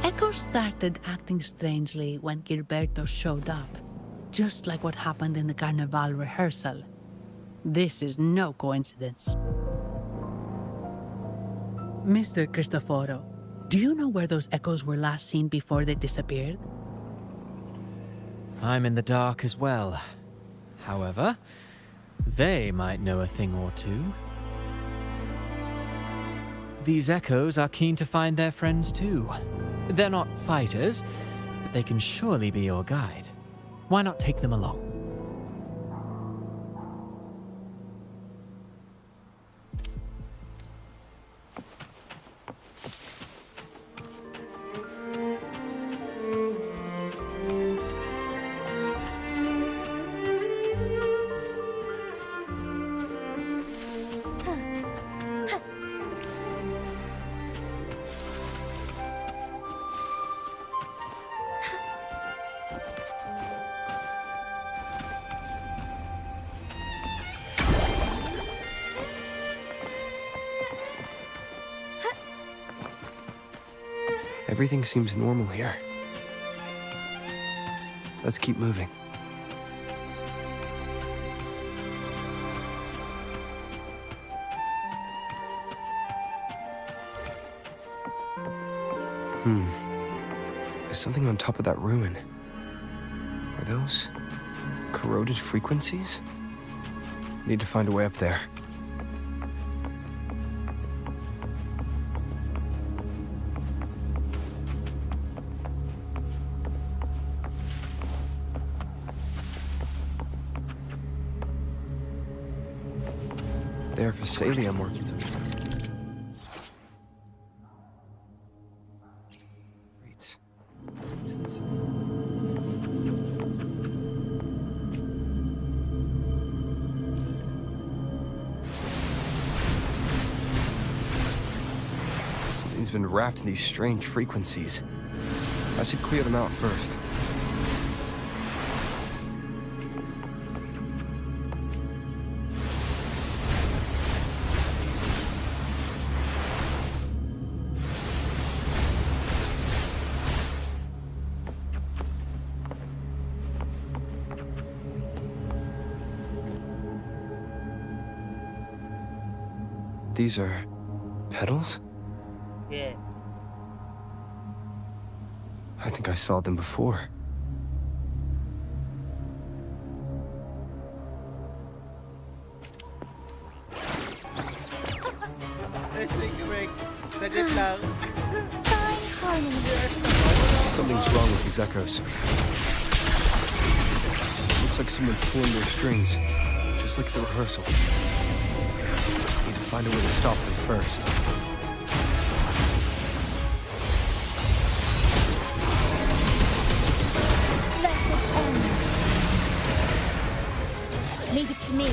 Echoes started acting strangely when Gilberto showed up, just like what happened in the Carnival rehearsal. This is no coincidence. Mr. Cristoforo, do you know where those echoes were last seen before they disappeared? I'm in the dark as well. However, they might know a thing or two. These echoes are keen to find their friends too. They're not fighters, but they can surely be your guide. Why not take them along? Everything seems normal here. Let's keep moving. There's something on top of that ruin. Are those corroded frequencies? Need to find a way up there. There, Phasalia working something. Great. Something's been wrapped in these strange frequencies. I should clear them out first. These are petals? Yeah. I think I saw them before. Something's wrong with these echoes. Looks like someone pulling their strings, just like the rehearsal. Need to find a way to stop them first. Leave it to me.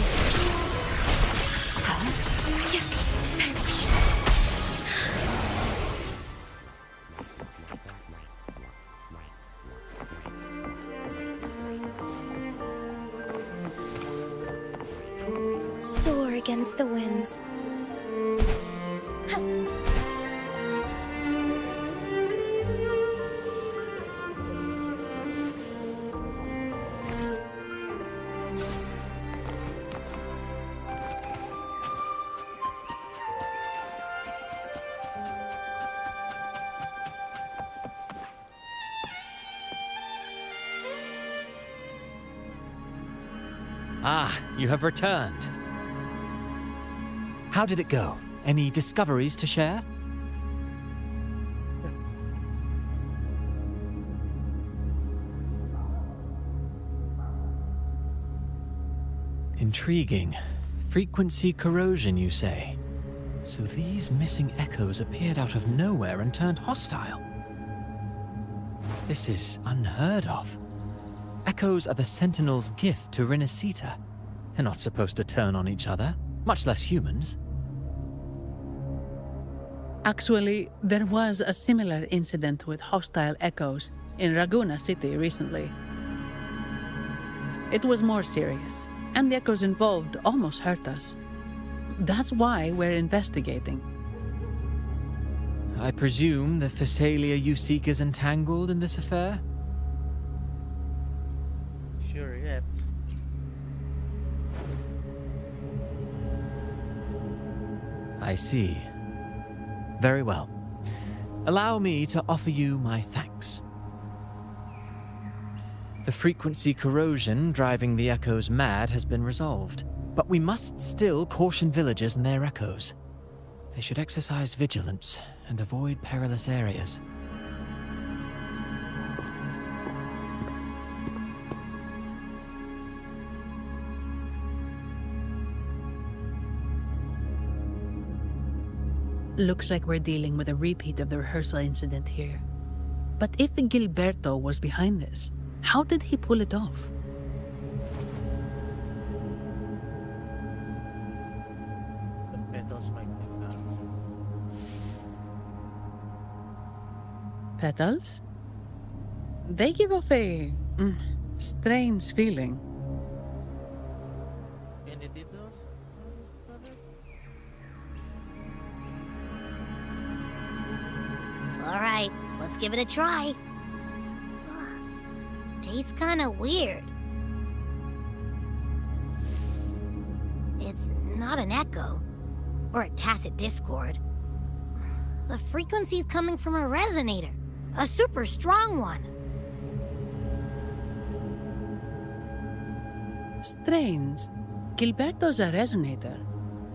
Soar against the winds. Ah, you have returned. How did it go? Any discoveries to share? Intriguing. Frequency corrosion, you say? So these missing echoes appeared out of nowhere and turned hostile. This is unheard of. Echoes are the Sentinel's gift to Renacita. They're not supposed to turn on each other, much less humans. Actually, there was a similar incident with hostile echoes in Raguena City recently. It was more serious, and the echoes involved almost hurt us. That's why we're investigating. I presume the Phasalia you seek is entangled in this affair? Sure yet. I see. Very well. Allow me to offer you my thanks. The frequency corrosion driving the echoes mad has been resolved, but we must still caution villagers and their echoes. They should exercise vigilance and avoid perilous areas. Looks like we're dealing with a repeat of the rehearsal incident here. But if Gilberto was behind this, how did he pull it off? The petals might be nuts. Petals? They give off a strange feeling. Any details? All right, let's give it a try. Tastes kind of weird. It's not an echo or a tacit discord. The frequency's coming from a resonator, a super strong one. Strange. Gilberto's a resonator,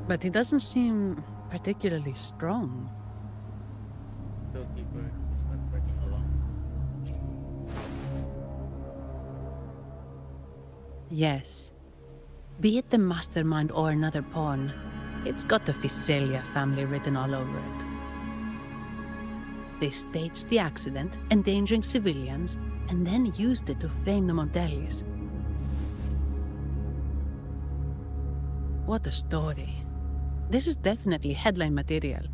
but he doesn't seem particularly strong. Zookeeper is not working alone. Yes. Be it the mastermind or another pawn, it's got the Phasalia family written all over it. They staged the accident, endangering civilians, and then used it to frame the Montellis. What a story. This is definitely headline material.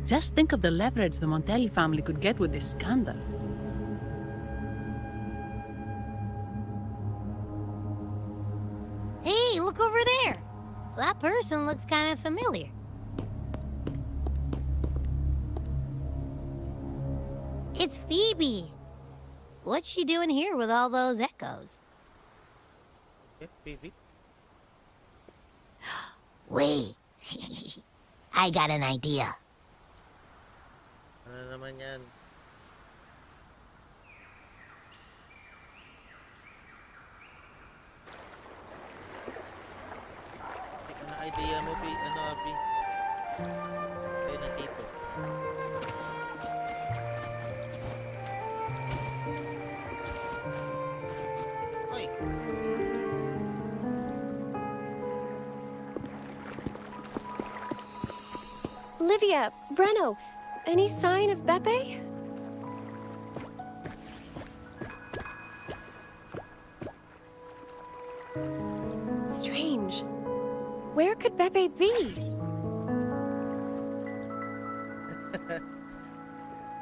Just think of the leverage the Montelli family could get with this scandal. Hey, look over there. That person looks kind of familiar. It's Phoebe. What's she doing here with all those echoes? Yeah, Phoebe. Wait. I got an idea. Ano naman yan? Ano idea mo, Bi? Ano, Bi? Tayo nandito. Oy! Livia, Breno, any sign of Beppe? Strange. Where could Beppe be?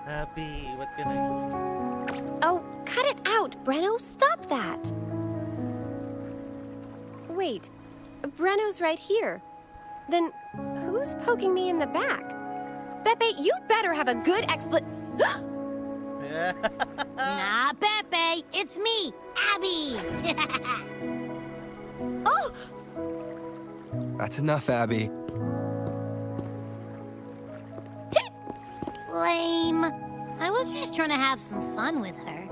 Happy, what can I do? Oh, cut it out, Breno. Stop that. Wait, Breno's right here. Then who's poking me in the back? Beppe, you better have a good Nah, Pepe, it's me, Abby. Oh! That's enough, Abby. Lame. I was just trying to have some fun with her.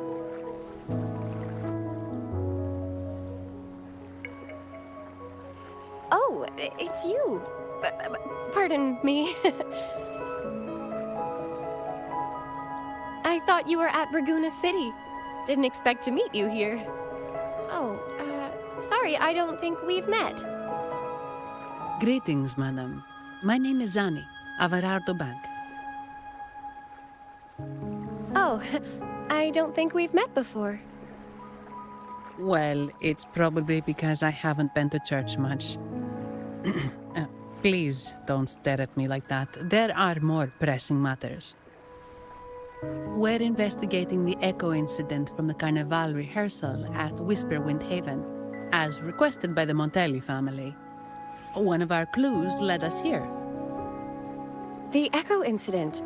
Oh, it's you. Pardon me. I thought you were at Raguena City. Didn't expect to meet you here. Oh, Sorry, I don't think we've met. Greetings, madam. My name is Zani, Avarardo Bank. Oh, I don't think we've met before. Well, it's probably because I haven't been to church much. Please don't stare at me like that. There are more pressing matters. We're investigating the echo incident from the Carnival rehearsal at Whisperwind Haven, as requested by the Montelli family. One of our clues led us here. The echo incident.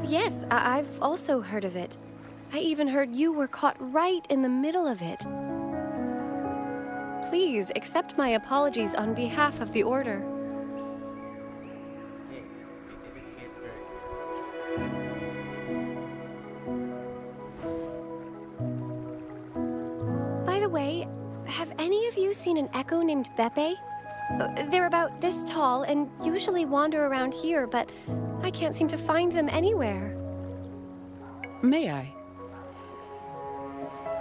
Yes, I've also heard of it. I even heard you were caught right in the middle of it. Please accept my apologies on behalf of the Order. By the way, have any of you seen an echo named Beppe? They're about this tall and usually wander around here, but I can't seem to find them anywhere. May I?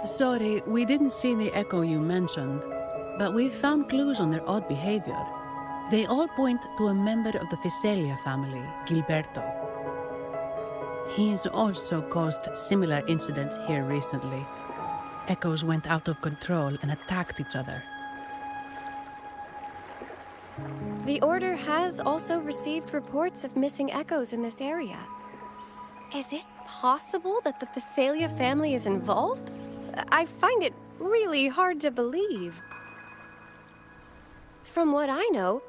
Sorry, we didn't see the echo you mentioned, but we've found clues on their odd behavior. They all point to a member of the Fiselia family, Gilberto. He's also caused similar incidents here recently. Echoes went out of control and attacked each other. The Order has also received reports of missing echoes in this area. Is it possible that the Fiselia family is involved? I find it really hard to believe. From what I know,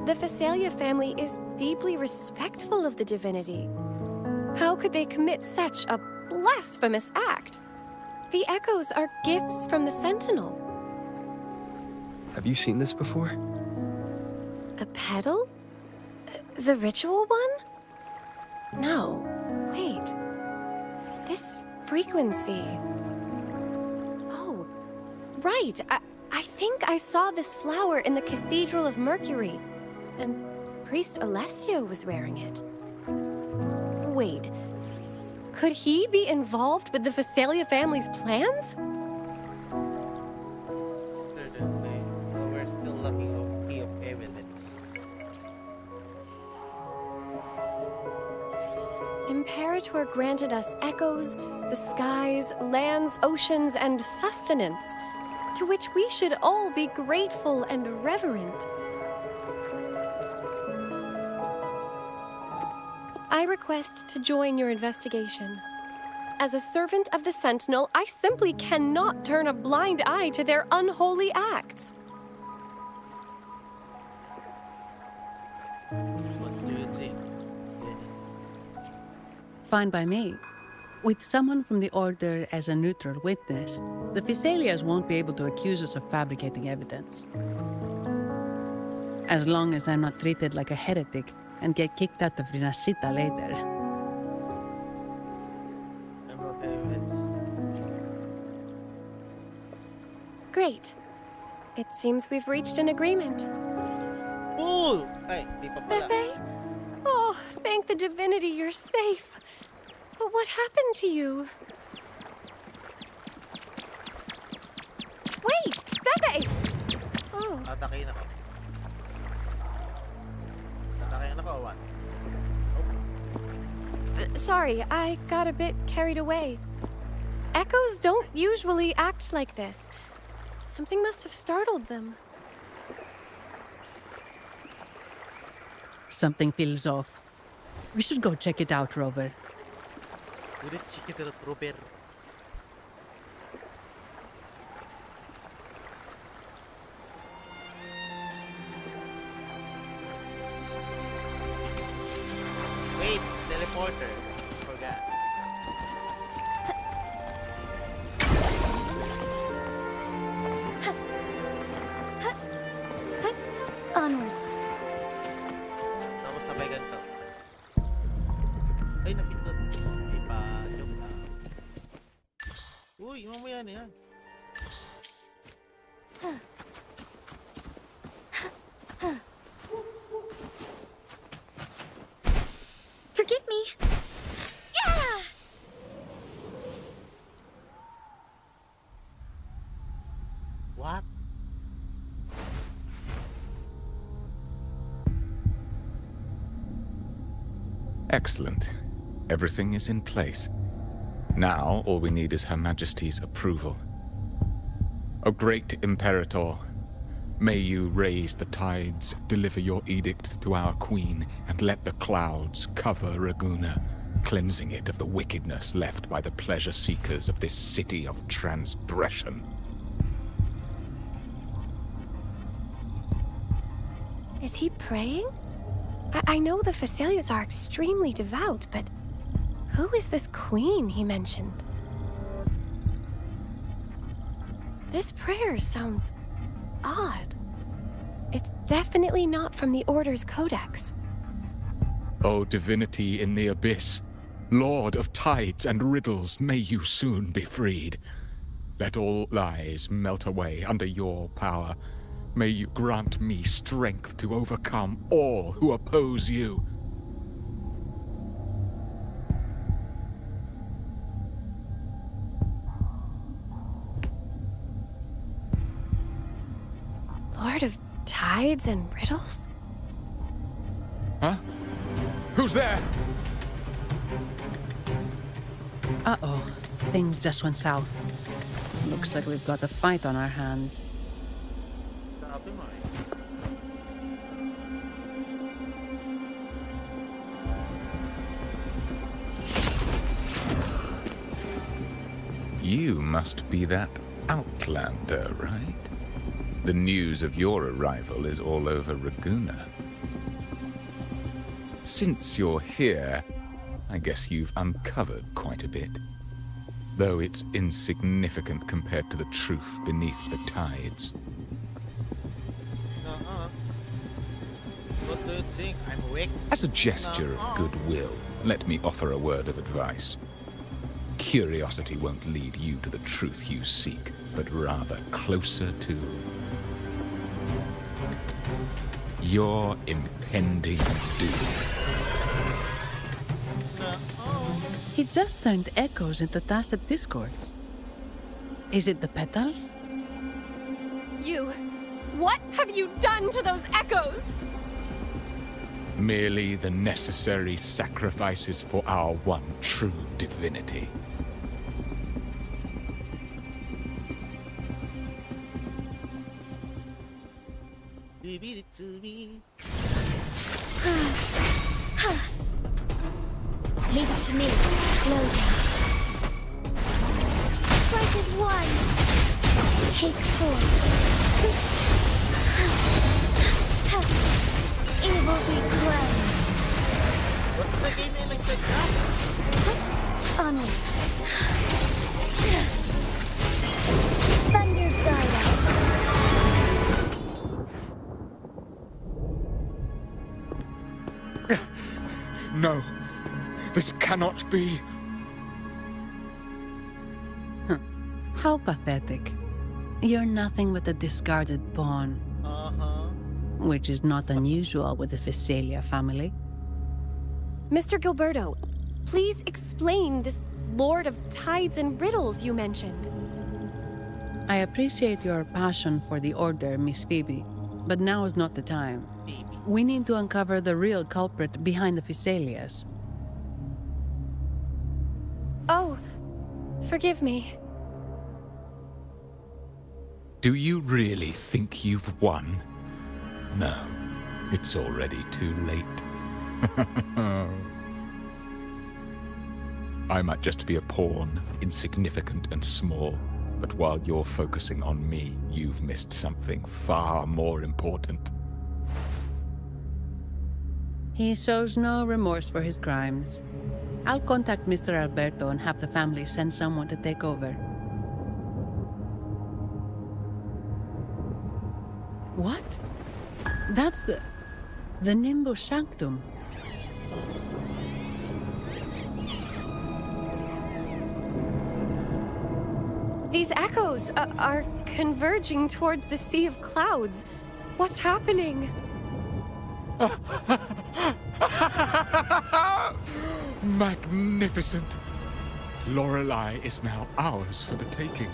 the Fiselia family is deeply respectful of the divinity. How could they commit such a blasphemous act? The echoes are gifts from the Sentinel. Have you seen this before? A pedal? The ritual one? No. Wait. This frequency. Oh, right. I think I saw this flower in the Cathedral of Mercury, and Priest Alessio was wearing it. Wait. Could he be involved with the Fiselia family's plans? We're still looking for key of evidence. Imperator granted us echoes, the skies, lands, oceans, and sustenance, to which we should all be grateful and reverent. I request to join your investigation. As a servant of the Sentinel, I simply cannot turn a blind eye to their unholy acts. What do you think? Fine by me. With someone from the Order as a neutral witness, the Fiselias won't be able to accuse us of fabricating evidence. As long as I'm not treated like a heretic and get kicked out of Rinascita later. Great. It seems we've reached an agreement. Cool! Ay, di pa pala. Beppe? Oh, thank the divinity you're safe. But what happened to you? Wait! Beppe! Oh. Atake na ko. Atake na ko, what? Sorry, I got a bit carried away. Echoes don't usually act like this. Something must have startled them. Something feels off. We should go check it out, Rover. Udah check it out, Rover. Wait, teleporter. Forgot. Onwards. Tapos sabay ganito. Ay, napindot. Ay, pa-joke lang. Uy, mamaya na yan. Forgive me. Yeah! What? Excellent. Everything is in place. Now, all we need is Her Majesty's approval. O great Imperator, may you raise the tides, deliver your edict to our queen, and let the clouds cover Raguna, cleansing it of the wickedness left by the pleasure seekers of this city of transgression. Is he praying? I know the Fesalias are extremely devout, but who is this queen he mentioned? This prayer sounds odd. It's definitely not from the Order's codex. O divinity in the abyss, Lord of tides and riddles, may you soon be freed. Let all lies melt away under your power. May you grant me strength to overcome all who oppose you. Lord of tides and riddles? Huh? Who's there? Uh-oh. Things just went south. Looks like we've got a fight on our hands. Grabe mo eh. You must be that outlander, right? The news of your arrival is all over Raguna. Since you're here, I guess you've uncovered quite a bit. Though it's insignificant compared to the truth beneath the tides. What do you think? I'm weak? As a gesture of goodwill, let me offer a word of advice. Curiosity won't lead you to the truth you seek, but rather closer to your impending doom. He just turned echoes into tacit discords. Is it the petals? You... what have you done to those echoes? Merely the necessary sacrifices for our one true divinity. Leave it to me. Leave it to me. Loading. Strike is one. Take four. Evil be cleansed. What's the game in like that? Onward. Thunder guide us. No, this cannot be. How pathetic. You're nothing but a discarded pawn. Which is not unusual with the Visalia family. Mr. Gilberto, please explain this Lord of Tides and Riddles you mentioned. I appreciate your passion for the Order, Miss Phoebe, but now is not the time. We need to uncover the real culprit behind the Visalias. Oh, forgive me. Do you really think you've won? No, it's already too late. I might just be a pawn, insignificant and small, but while you're focusing on me, you've missed something far more important. He shows no remorse for his crimes. I'll contact Mr. Alberto and have the family send someone to take over. What? That's the Nimbus Sanctum. These echoes are converging towards the Sea of Clouds. What's happening? Magnificent! Lorelei is now ours for the taking.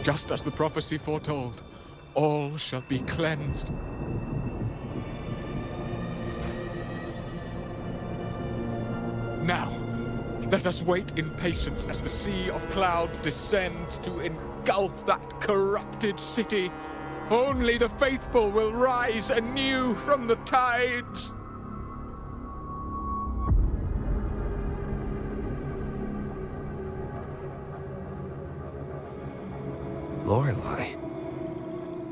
Just as the prophecy foretold, all shall be cleansed. Now, let us wait in patience as the sea of clouds descends to engulf that corrupted city. Only the faithful will rise anew from the tides. Lorelei.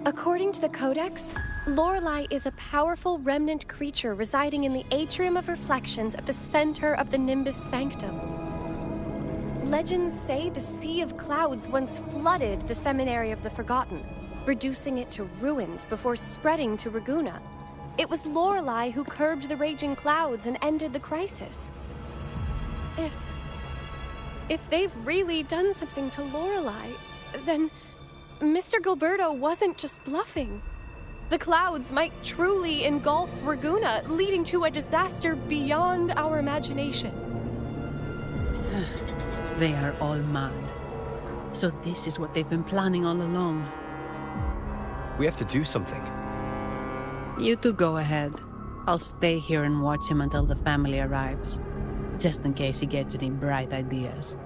According to the Codex, Lorelei is a powerful remnant creature residing in the Atrium of Reflections at the center of the Nimbus Sanctum. Legends say the Sea of Clouds once flooded the Seminary of the Forgotten, reducing it to ruins before spreading to Raguna. It was Lorelei who curbed the raging clouds and ended the crisis. If they've really done something to Lorelei, then Mr. Gilberto wasn't just bluffing. The clouds might truly engulf Raguna, leading to a disaster beyond our imagination. They are all mad. So this is what they've been planning all along. We have to do something. You two go ahead. I'll stay here and watch him until the family arrives, just in case he gets any bright ideas.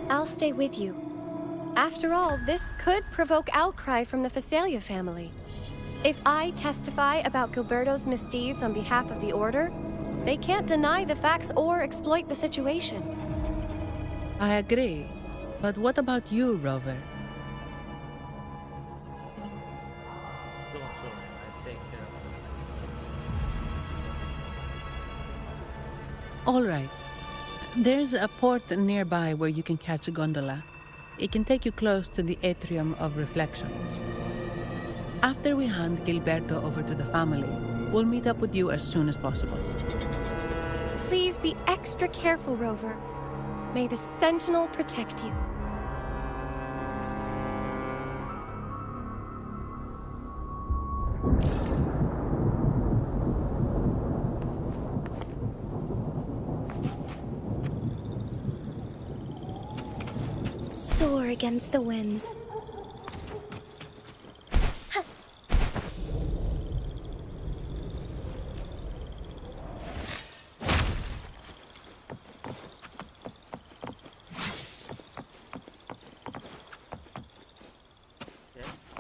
I'll stay with you. After all, this could provoke outcry from the Phasalia family. If I testify about Gilberto's misdeeds on behalf of the Order, they can't deny the facts or exploit the situation. I agree. But what about you, Rover? Don't worry, I'll take care of this. All right. There's a port nearby where you can catch a gondola. It can take you close to the Atrium of Reflections. After we hand Gilberto over to the family, we'll meet up with you as soon as possible. Please be extra careful, Rover. May the Sentinel protect you. Soar against the winds. Yes.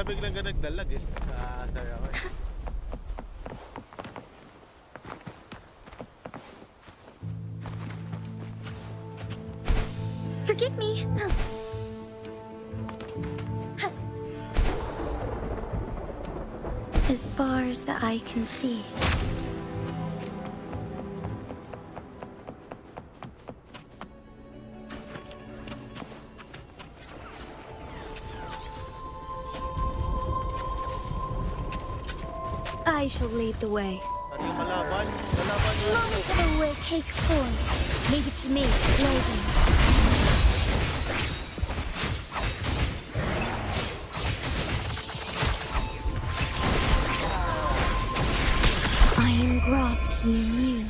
Biglang ka nagdalag eh. Sorry ako eh. Forgive me. As far as the eye can see. I shall lead the way. Monster will take form. Leave it to me, Lady. I am graft you knew.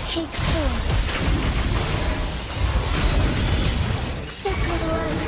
Take form. Sacred light.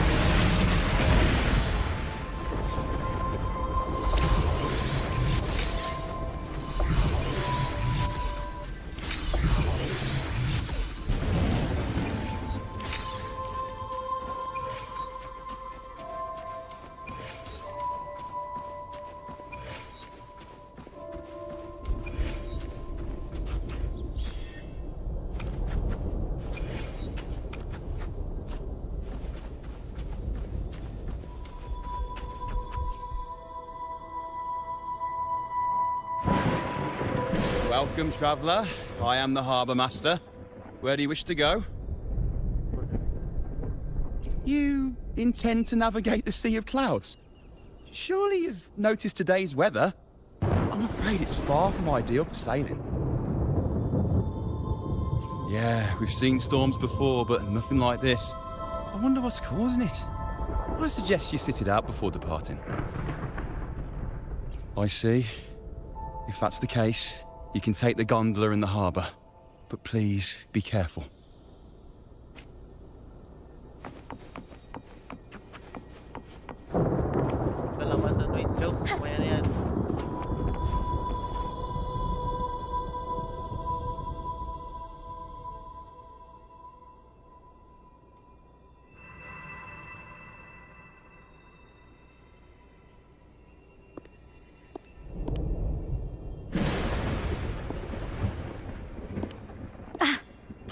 Welcome, traveller. I am the Harbour Master. Where do you wish to go? You intend to navigate the Sea of Clouds? Surely you've noticed today's weather? I'm afraid it's far from ideal for sailing. Yeah, we've seen storms before, but nothing like this. I wonder what's causing it. I suggest you sit it out before departing. I see. If that's the case, you can take the gondola in the harbour. but please be careful. Ito naman doon, wait, joke. Mamaya na yan.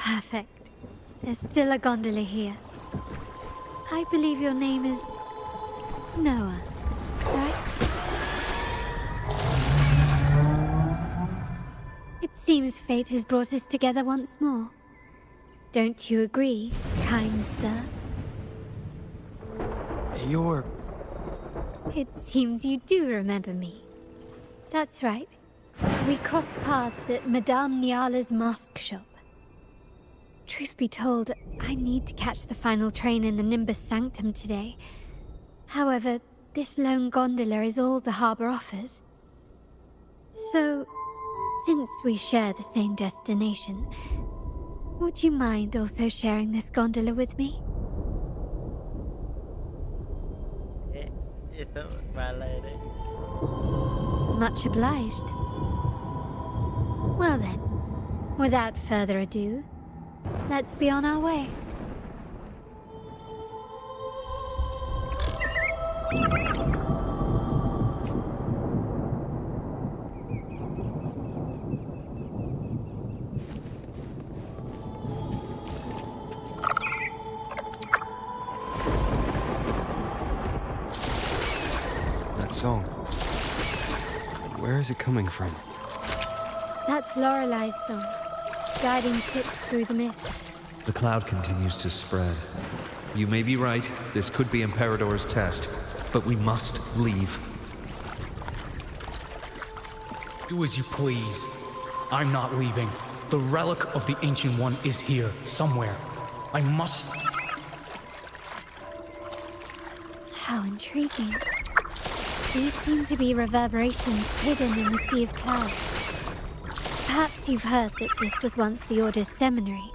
Perfect. There's still a gondola here. I believe your name is Noah, right? It seems fate has brought us together once more. Don't you agree, kind sir? You're... It seems you do remember me. That's right. We crossed paths at Madame Niala's mask shop. Truth be told, I need to catch the final train in the Nimbus Sanctum today. However, this lone gondola is all the harbor offers. So, since we share the same destination, would you mind also sharing this gondola with me? Ito, malay rin. Much obliged. Well then, without further ado, let's be on our way. That song. Where is it coming from? That's Lorelei's song, guiding ships through the mist. The cloud continues to spread. You may be right, this could be Imperador's test, but we must leave. Do as you please. I'm not leaving. The relic of the Ancient One is here, somewhere. I must... How intriguing. These seem to be reverberations hidden in the Sea of Clouds. Perhaps you've heard that this was once the Order's seminary.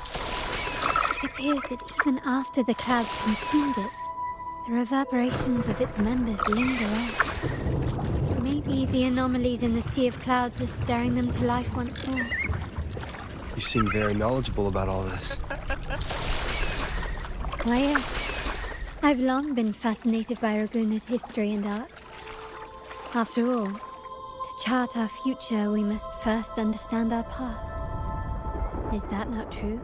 It appears that even after the clouds consumed it, the reverberations of its members linger on. Maybe the anomalies in the Sea of Clouds are stirring them to life once more. You seem very knowledgeable about all this. Why, yes. I've long been fascinated by Raguna's history and art. After all, to chart our future, we must first understand our past. Is that not true?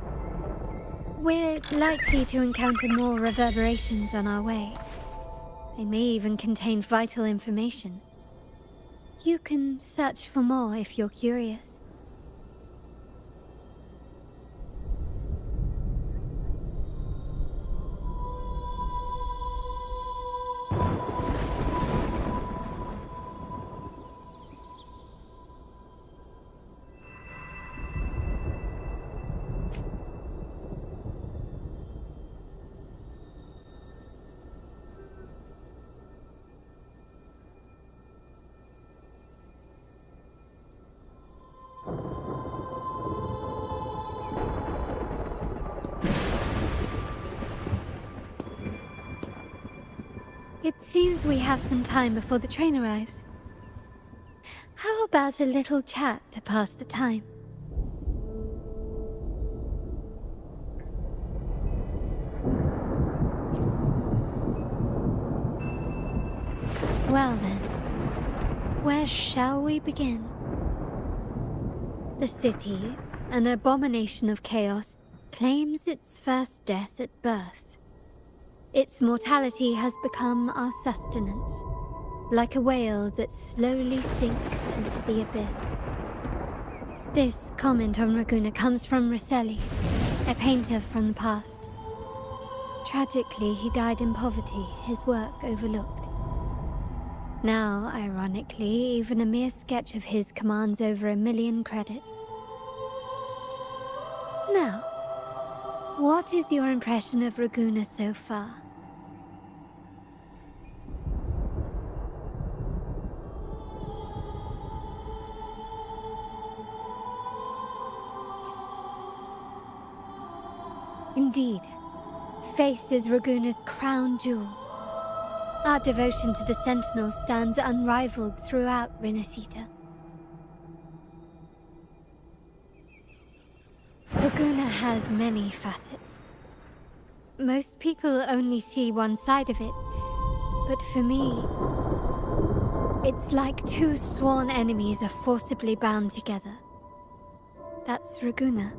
We're likely to encounter more reverberations on our way. They may even contain vital information. You can search for more if you're curious. It seems we have some time before the train arrives. How about a little chat to pass the time? Well then, where shall we begin? The city, an abomination of chaos, claims its first death at birth. Its mortality has become our sustenance, like a whale that slowly sinks into the abyss. This comment on Raguna comes from Rosselli, a painter from the past. Tragically, he died in poverty, his work overlooked. Now, ironically, even a mere sketch of his commands over 1 million credits. Now, what is your impression of Raguna so far? Indeed, faith is Raguna's crown jewel. Our devotion to the Sentinel stands unrivaled throughout Renacita. Raguna has many facets. Most people only see one side of it, but for me, it's like two sworn enemies are forcibly bound together. That's Raguna.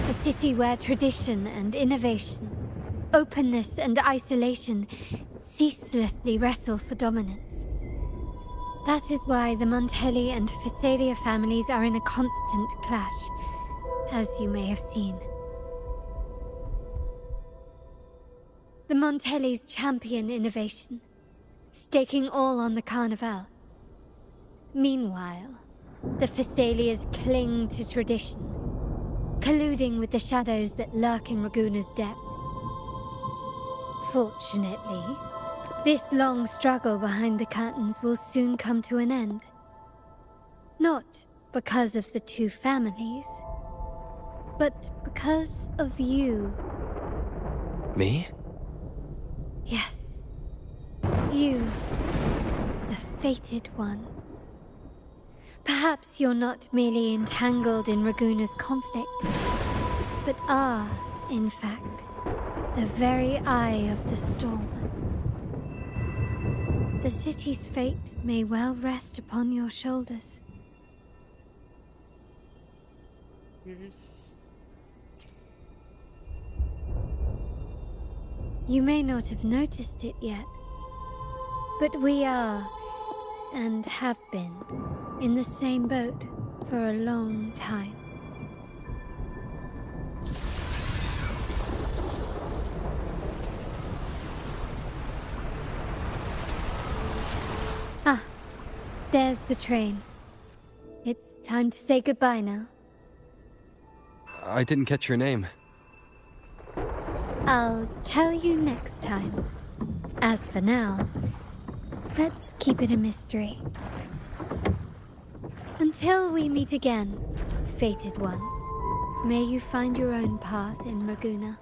A city where tradition and innovation, openness and isolation ceaselessly wrestle for dominance. That is why the Montelli and Phasalia families are in a constant clash, as you may have seen. The Montellis champion innovation, staking all on the Carnival. Meanwhile, the Phasalias cling to tradition, colluding with the shadows that lurk in Raguna's depths. Fortunately, this long struggle behind the curtains will soon come to an end. Not because of the two families, but because of you. Me? Yes. You, the fated one. Perhaps you're not merely entangled in Raguna's conflict, but are, in fact, the very eye of the storm. The city's fate may well rest upon your shoulders. You may not have noticed it yet, but we are, and have been, in the same boat for a long time. Ah, there's the train. It's time to say goodbye now. I didn't catch your name. I'll tell you next time. As for now, let's keep it a mystery. Until we meet again, fated one, may you find your own path in Raguna.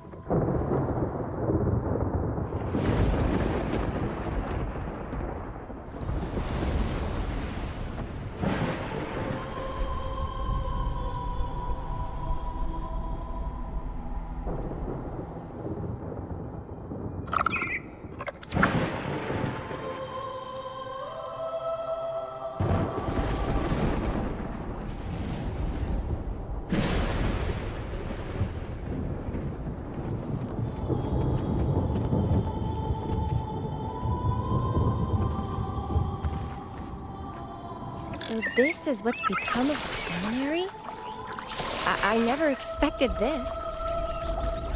So this is what's become of the seminary? I never expected this.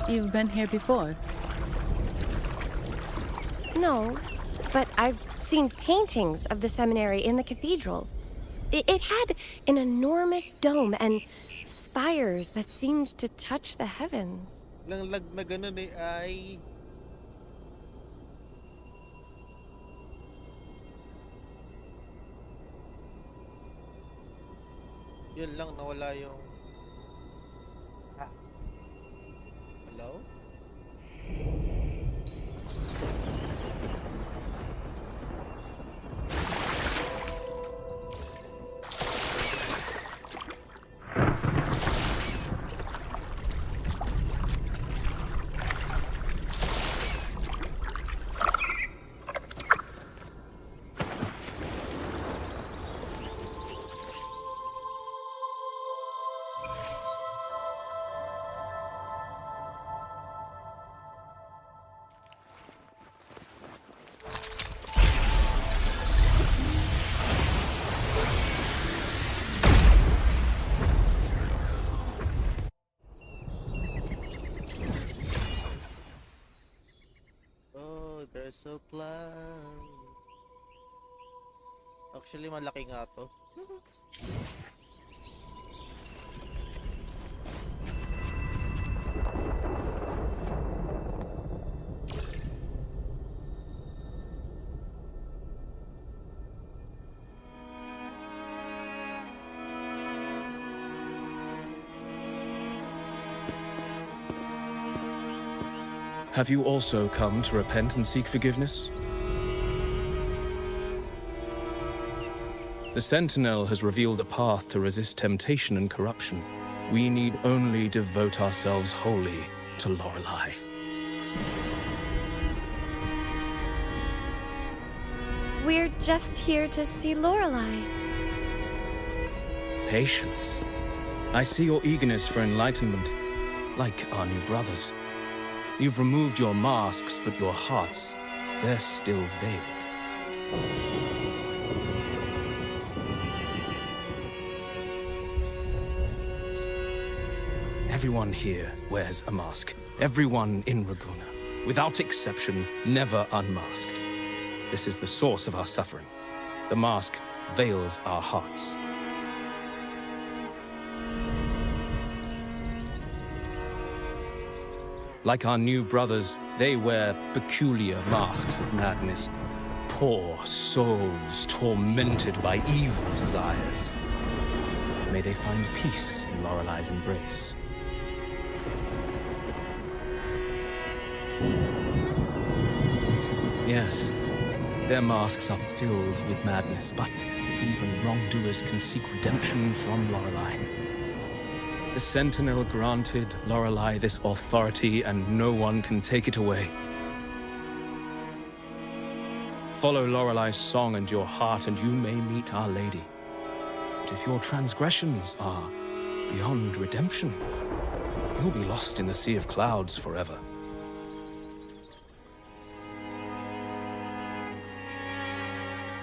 You've been here before? No, but I've seen paintings of the seminary in the cathedral. It had an enormous dome and spires that seemed to touch the heavens. Lang lag na ganun eh ay... Yun lang, nawala yung... Ah. Hello? They're so cloudy. Actually, malaki nga to. Have you also come to repent and seek forgiveness? The Sentinel has revealed a path to resist temptation and corruption. We need only devote ourselves wholly to Lorelei. We're just here to see Lorelei. Patience. I see your eagerness for enlightenment, like our new brothers. You've removed your masks, but your hearts, they're still veiled. Everyone here wears a mask. Everyone in Raguna, without exception, never unmasked. This is the source of our suffering. The mask veils our hearts. Like our new brothers, they wear peculiar masks of madness. Poor souls tormented by evil desires. May they find peace in Lorelei's embrace. Yes, their masks are filled with madness, but even wrongdoers can seek redemption from Lorelei. The Sentinel granted Lorelei this authority, and no one can take it away. Follow Lorelei's song and your heart, and you may meet Our Lady. But if your transgressions are beyond redemption, you'll be lost in the sea of clouds forever.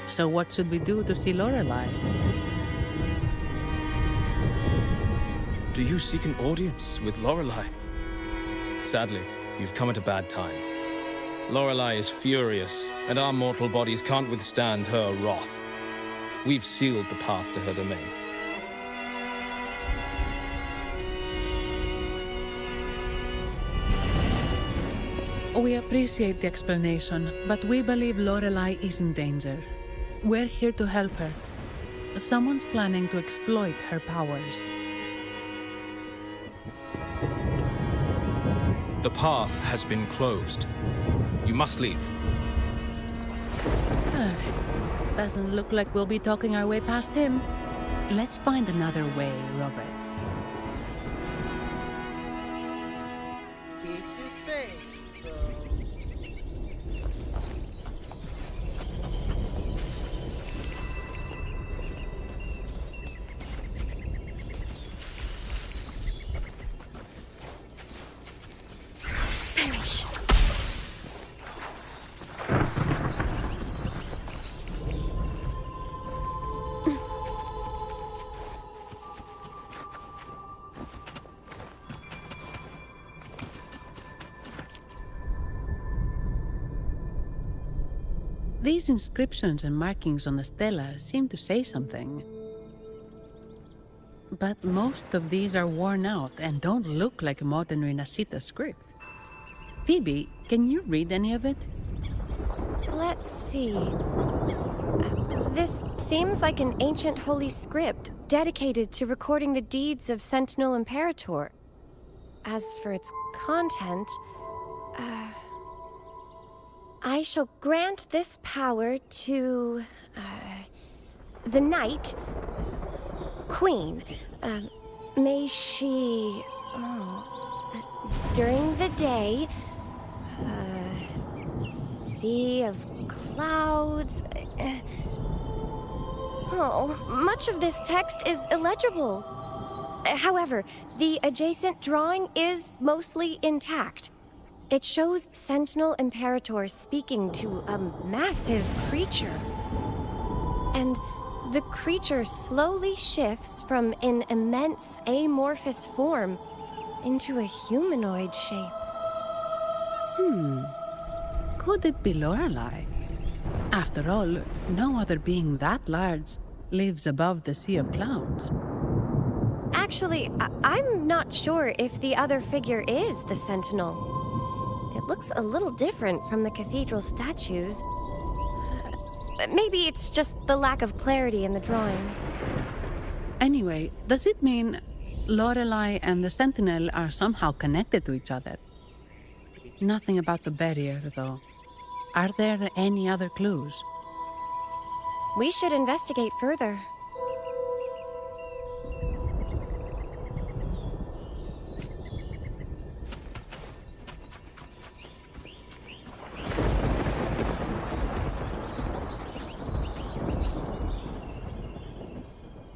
So what should we do to see Lorelei? Do you seek an audience with Lorelei? Sadly, you've come at a bad time. Lorelei is furious, and our mortal bodies can't withstand her wrath. We've sealed the path to her domain. We appreciate the explanation, but we believe Lorelei is in danger. We're here to help her. Someone's planning to exploit her powers. The path has been closed. You must leave. Doesn't look like we'll be talking our way past him. Let's find another way, Robert. These inscriptions and markings on the stela seem to say something. But most of these are worn out and don't look like modern Renacita script. Phoebe, can you read any of it? Let's see. This seems like an ancient holy script dedicated to recording the deeds of Sentinel Imperator. As for its content, I shall grant this power to, the Knight, Queen. May she, during the day, sea of clouds. Much of this text is illegible. However, the adjacent drawing is mostly intact. It shows Sentinel Imperator speaking to a massive creature. And the creature slowly shifts from an immense amorphous form into a humanoid shape. Could it be Lorelei? After all, no other being that large lives above the sea of clouds. Actually, I'm not sure if the other figure is the Sentinel. It looks a little different from the cathedral statues. Maybe it's just the lack of clarity in the drawing. Anyway, does it mean Lorelei and the Sentinel are somehow connected to each other? Nothing about the barrier, though. Are there any other clues? We should investigate further.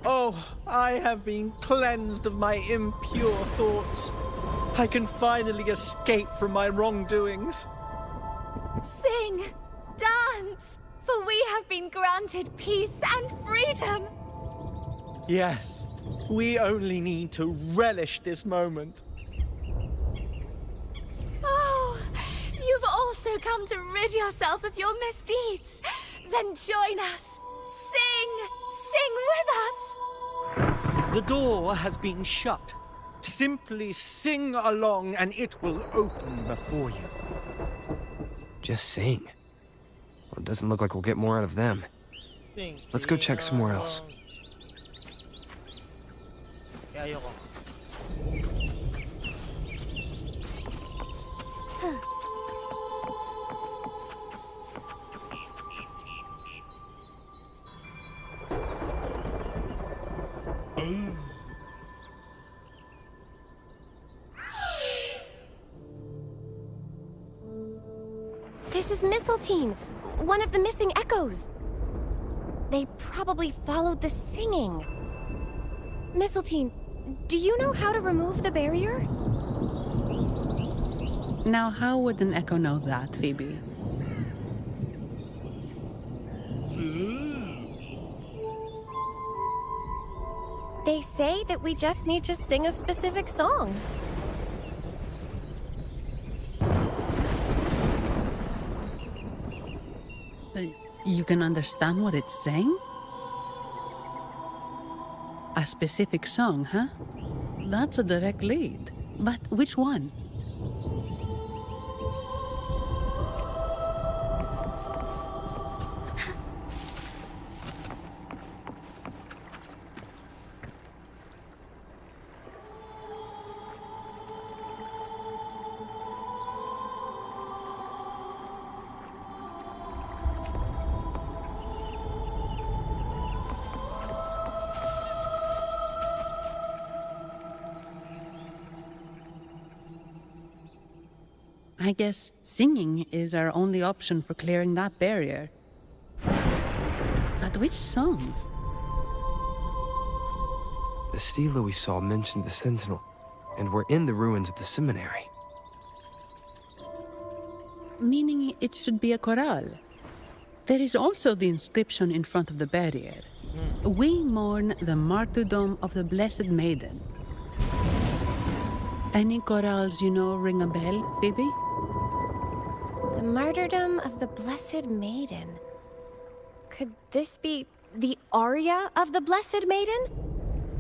Oh, I have been cleansed of my impure thoughts. I can finally escape from my wrongdoings. Sing! Dance! For we have been granted peace and freedom! Yes, we only need to relish this moment. Oh, you've also come to rid yourself of your misdeeds. Then join us. Sing! Sing with us! The door has been shut. Simply sing along and it will open before you. Just sing. Well, it doesn't look like we'll get more out of them. Let's go check somewhere else. Kaya ayoko. This is Mistletoe, one of the missing echoes. They probably followed the singing. Mistletoe, do you know how to remove the barrier? Now, how would an echo know that, Phoebe? They say that we just need to sing a specific song. You can understand what it's saying? A specific song, huh? That's a direct lead. But which one? I guess singing is our only option for clearing that barrier. But which song? The stela we saw mentioned the Sentinel, and we're in the ruins of the seminary. Meaning it should be a chorale. There is also the inscription in front of the barrier. We mourn the martyrdom of the Blessed Maiden. Any chorales you know ring a bell, Phoebe? The martyrdom of the Blessed Maiden. Could this be the aria of the Blessed Maiden?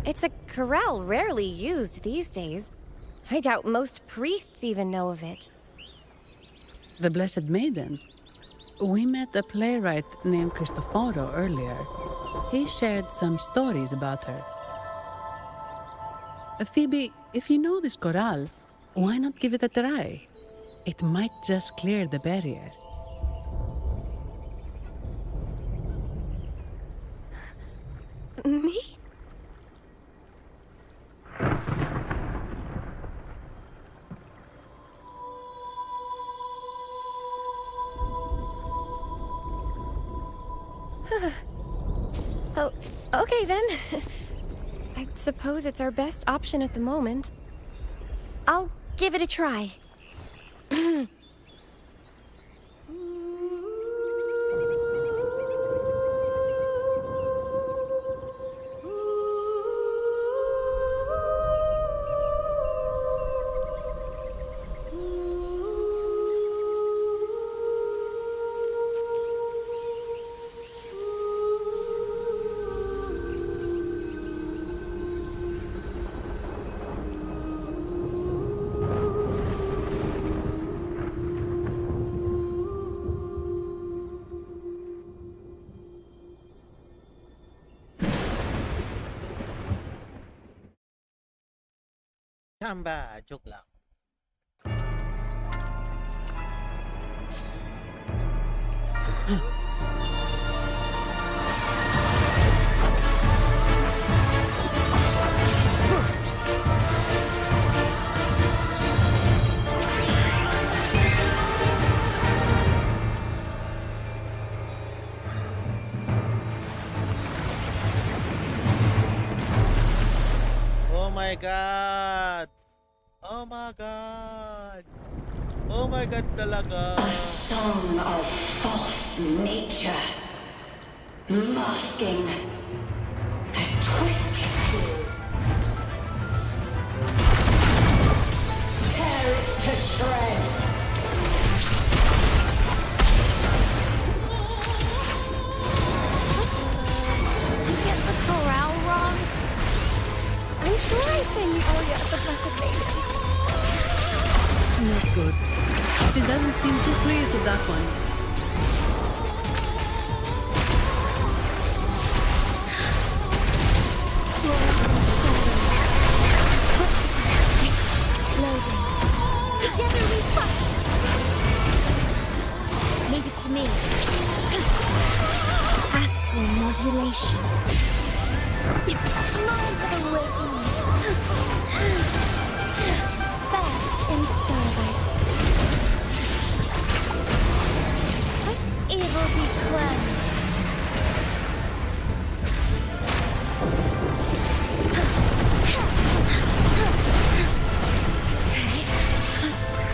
It's a chorale rarely used these days. I doubt most priests even know of it. The Blessed Maiden? We met a playwright named Cristoforo earlier. He shared some stories about her. Phoebe, if you know this chorale, why not give it a try? It might just clear the barrier. Me? Oh, okay then. I suppose it's our best option at the moment. I'll give it a try. Chamba, joke lang. Oh my god! Oh my god! Oh my god talaga! A song of false nature, masking a twisted clue. Tear it to shreds. You get the chorale wrong? I'm sure I sang the aria of the Blessed Maiden. Not good. She doesn't seem too pleased with that one. Loading. Together we fight. Leave it to me. Astral modulation. Moments of awakening. Bath in starlight. Let evil be cleansed.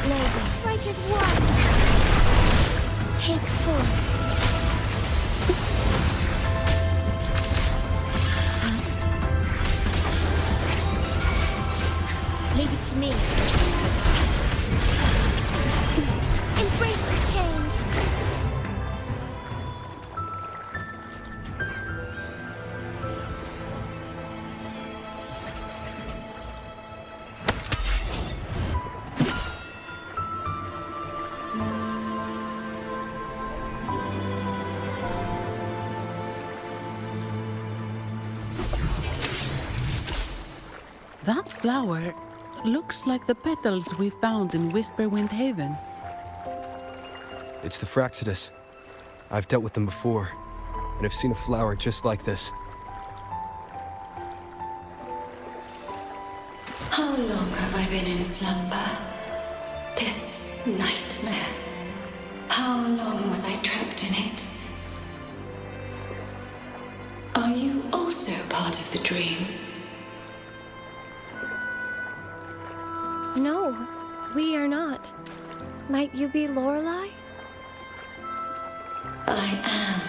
Loading. Strike is one. Take four. Leave it to me. Embrace the change. That flower looks like the petals we found in Whisperwind Haven. It's the Fraxidus. I've dealt with them before, and have seen a flower just like this. How long have I been in slumber? This nightmare. How long was I trapped in it? Are you also part of the dream? No, we are not. Might you be Lorelei? I am.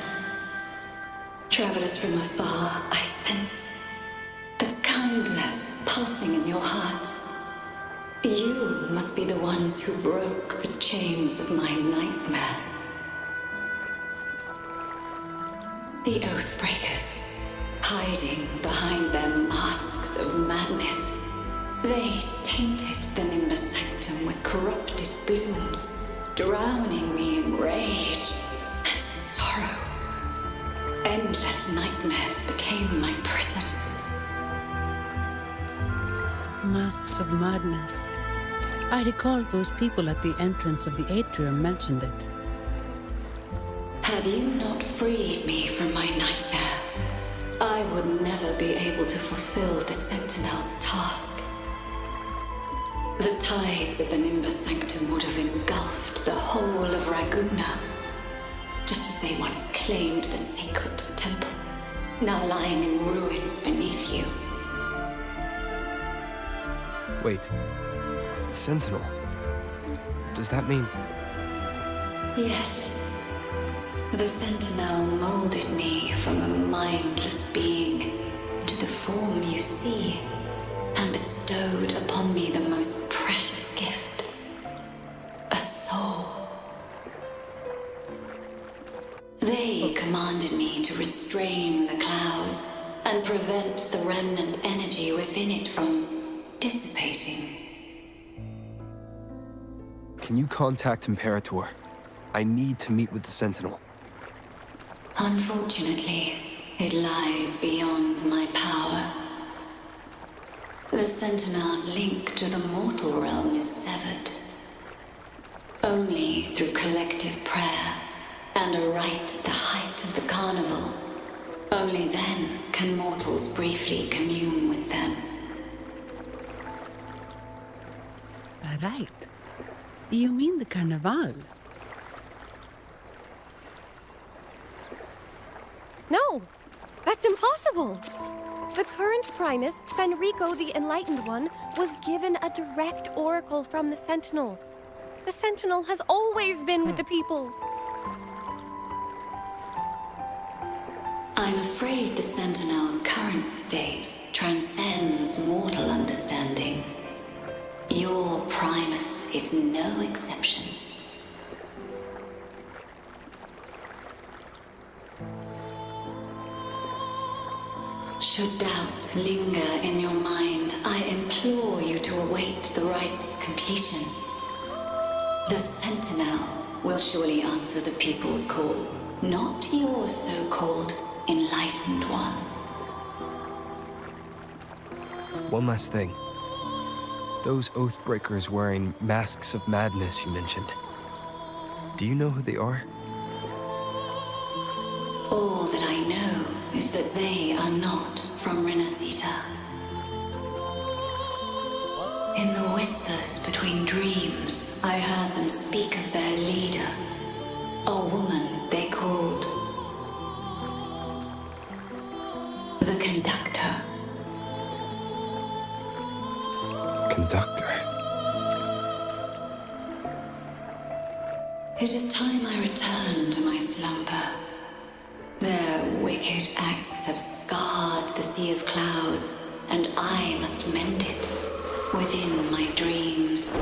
Travelers from afar, I sense the kindness pulsing in your hearts. You must be the ones who broke the chains of my nightmare. The Oathbreakers, hiding behind their masks of madness. They tainted the Nimbus Sanctum with corrupted blooms, drowning me in rage and sorrow. Endless nightmares became my prison. Masks of madness. I recall those people at the entrance of the atrium mentioned it. Had you not freed me from my nightmare, I would never be able to fulfill the Sentinel's task. The tides of the Nimbus Sanctum would have engulfed the whole of Raguna, just as they once claimed the sacred temple, now lying in ruins beneath you. Wait. The Sentinel. Does that mean... Yes. The Sentinel molded me from a mindless being into the form you see, and bestowed upon me the most precious gift, a soul. They commanded me to restrain the clouds and prevent the remnant energy within it from dissipating. Can you contact Imperator? I need to meet with the Sentinel. Unfortunately, it lies beyond my power. The Sentinel's link to the mortal realm is severed. Only through collective prayer and a rite at the height of the carnival. Only then can mortals briefly commune with them. A rite? You mean the carnival? No, that's impossible. The current Primus, Fenrico the Enlightened One, was given a direct oracle from the Sentinel. The Sentinel has always been with the people. I'm afraid the Sentinel's current state transcends mortal understanding. Your Primus is no exception. Should doubt linger in your mind, I implore you to await the rite's completion. The Sentinel will surely answer the people's call, not your so-called Enlightened One. One last thing. Those Oathbreakers wearing masks of madness you mentioned. Do you know who they are? All that I know is that they are not from Renacita. In the whispers between dreams, I heard them speak of their leader, a woman they called the Conductor. Conductor? It is time I return to my slumber. Their wicked acts have scarred the Sea of Clouds, and I must mend it within my dreams.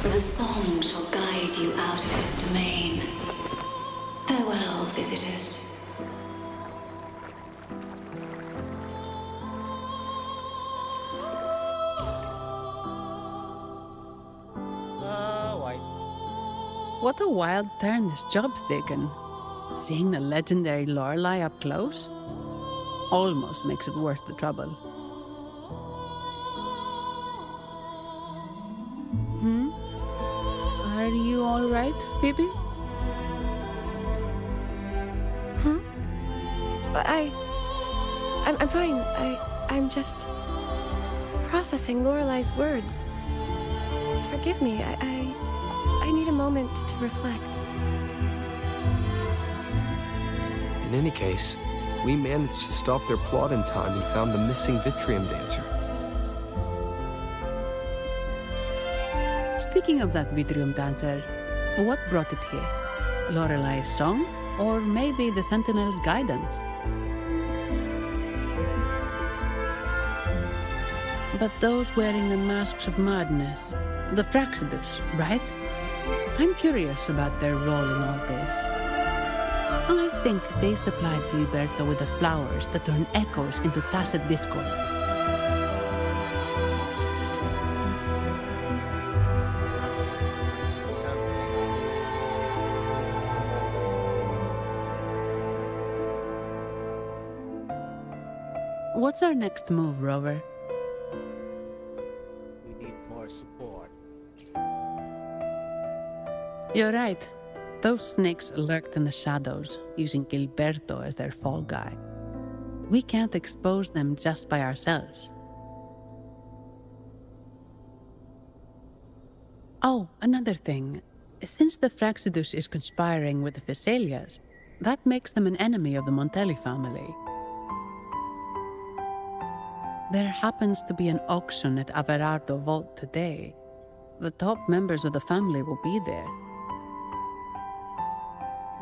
The song shall guide you out of this domain. Farewell, visitors. What a wild turn this job's taken. Seeing the legendary Lorelei up close almost makes it worth the trouble. Are you all right, Phoebe? I'm fine. I'm just processing Lorelei's words. Forgive me. I need a moment to reflect. In any case, we managed to stop their plot in time and found the missing Vitrium dancer. Speaking of that Vitrium dancer, what brought it here? Lorelei's song? Or maybe the Sentinel's guidance? But those wearing the masks of madness, the Fraxidus, right? I'm curious about their role in all this. I think they supplied Gilberto with the flowers that turn echoes into tacit discords. What's our next move, Rover? We need more support. You're right. Those snakes lurked in the shadows, using Gilberto as their fall guy. We can't expose them just by ourselves. Oh, another thing. Since the Fraxidus is conspiring with the Phassalias, that makes them an enemy of the Montelli family. There happens to be an auction at Averardo Vault today. The top members of the family will be there.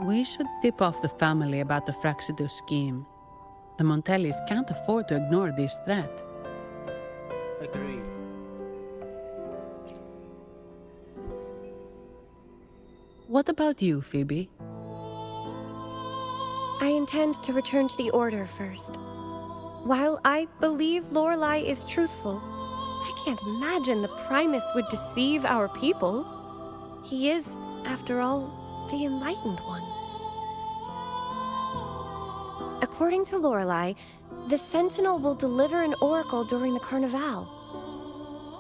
We should tip off the family about the Fraxidus scheme. The Montellis can't afford to ignore this threat. Agree. What about you, Phoebe? I intend to return to the Order first. While I believe Lorelei is truthful, I can't imagine the Primus would deceive our people. He is, after all, the Enlightened One. According to Lorelei, the Sentinel will deliver an oracle during the Carnival.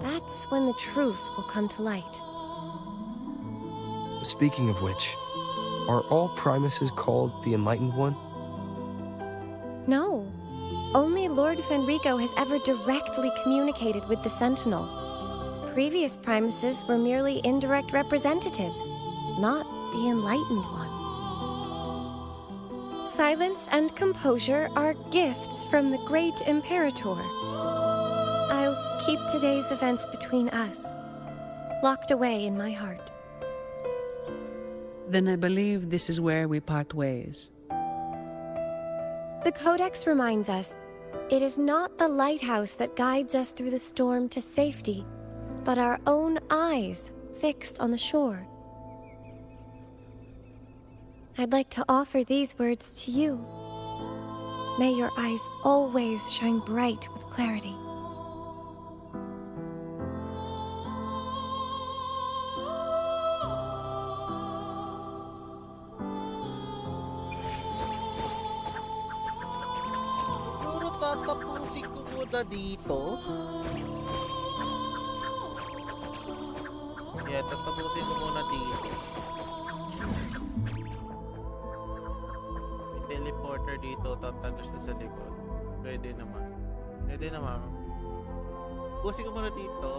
That's when the truth will come to light. Speaking of which, are all Primuses called the Enlightened One? No. Only Lord Fenrico has ever directly communicated with the Sentinel. Previous Primuses were merely indirect representatives, not the Enlightened One. Silence and composure are gifts from the great Imperator. I'll keep today's events between us, locked away in my heart. Then I believe this is where we part ways. The Codex reminds us, it is not the lighthouse that guides us through the storm to safety, but our own eyes fixed on the shore. I'd like to offer these words to you. May your eyes always shine bright with clarity. Siguro tatapusin ko muna dito. Yeah, tatapusin ko muna dito. May teleporter dito, tatagos na sa likod. Pwede naman. Pwede naman. Tapusin ko muna dito.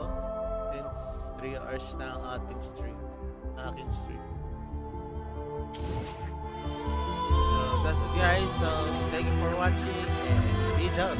Since 3 hours na ang ating stream. Aking stream. So, that's it guys. So, thank you for watching and peace out.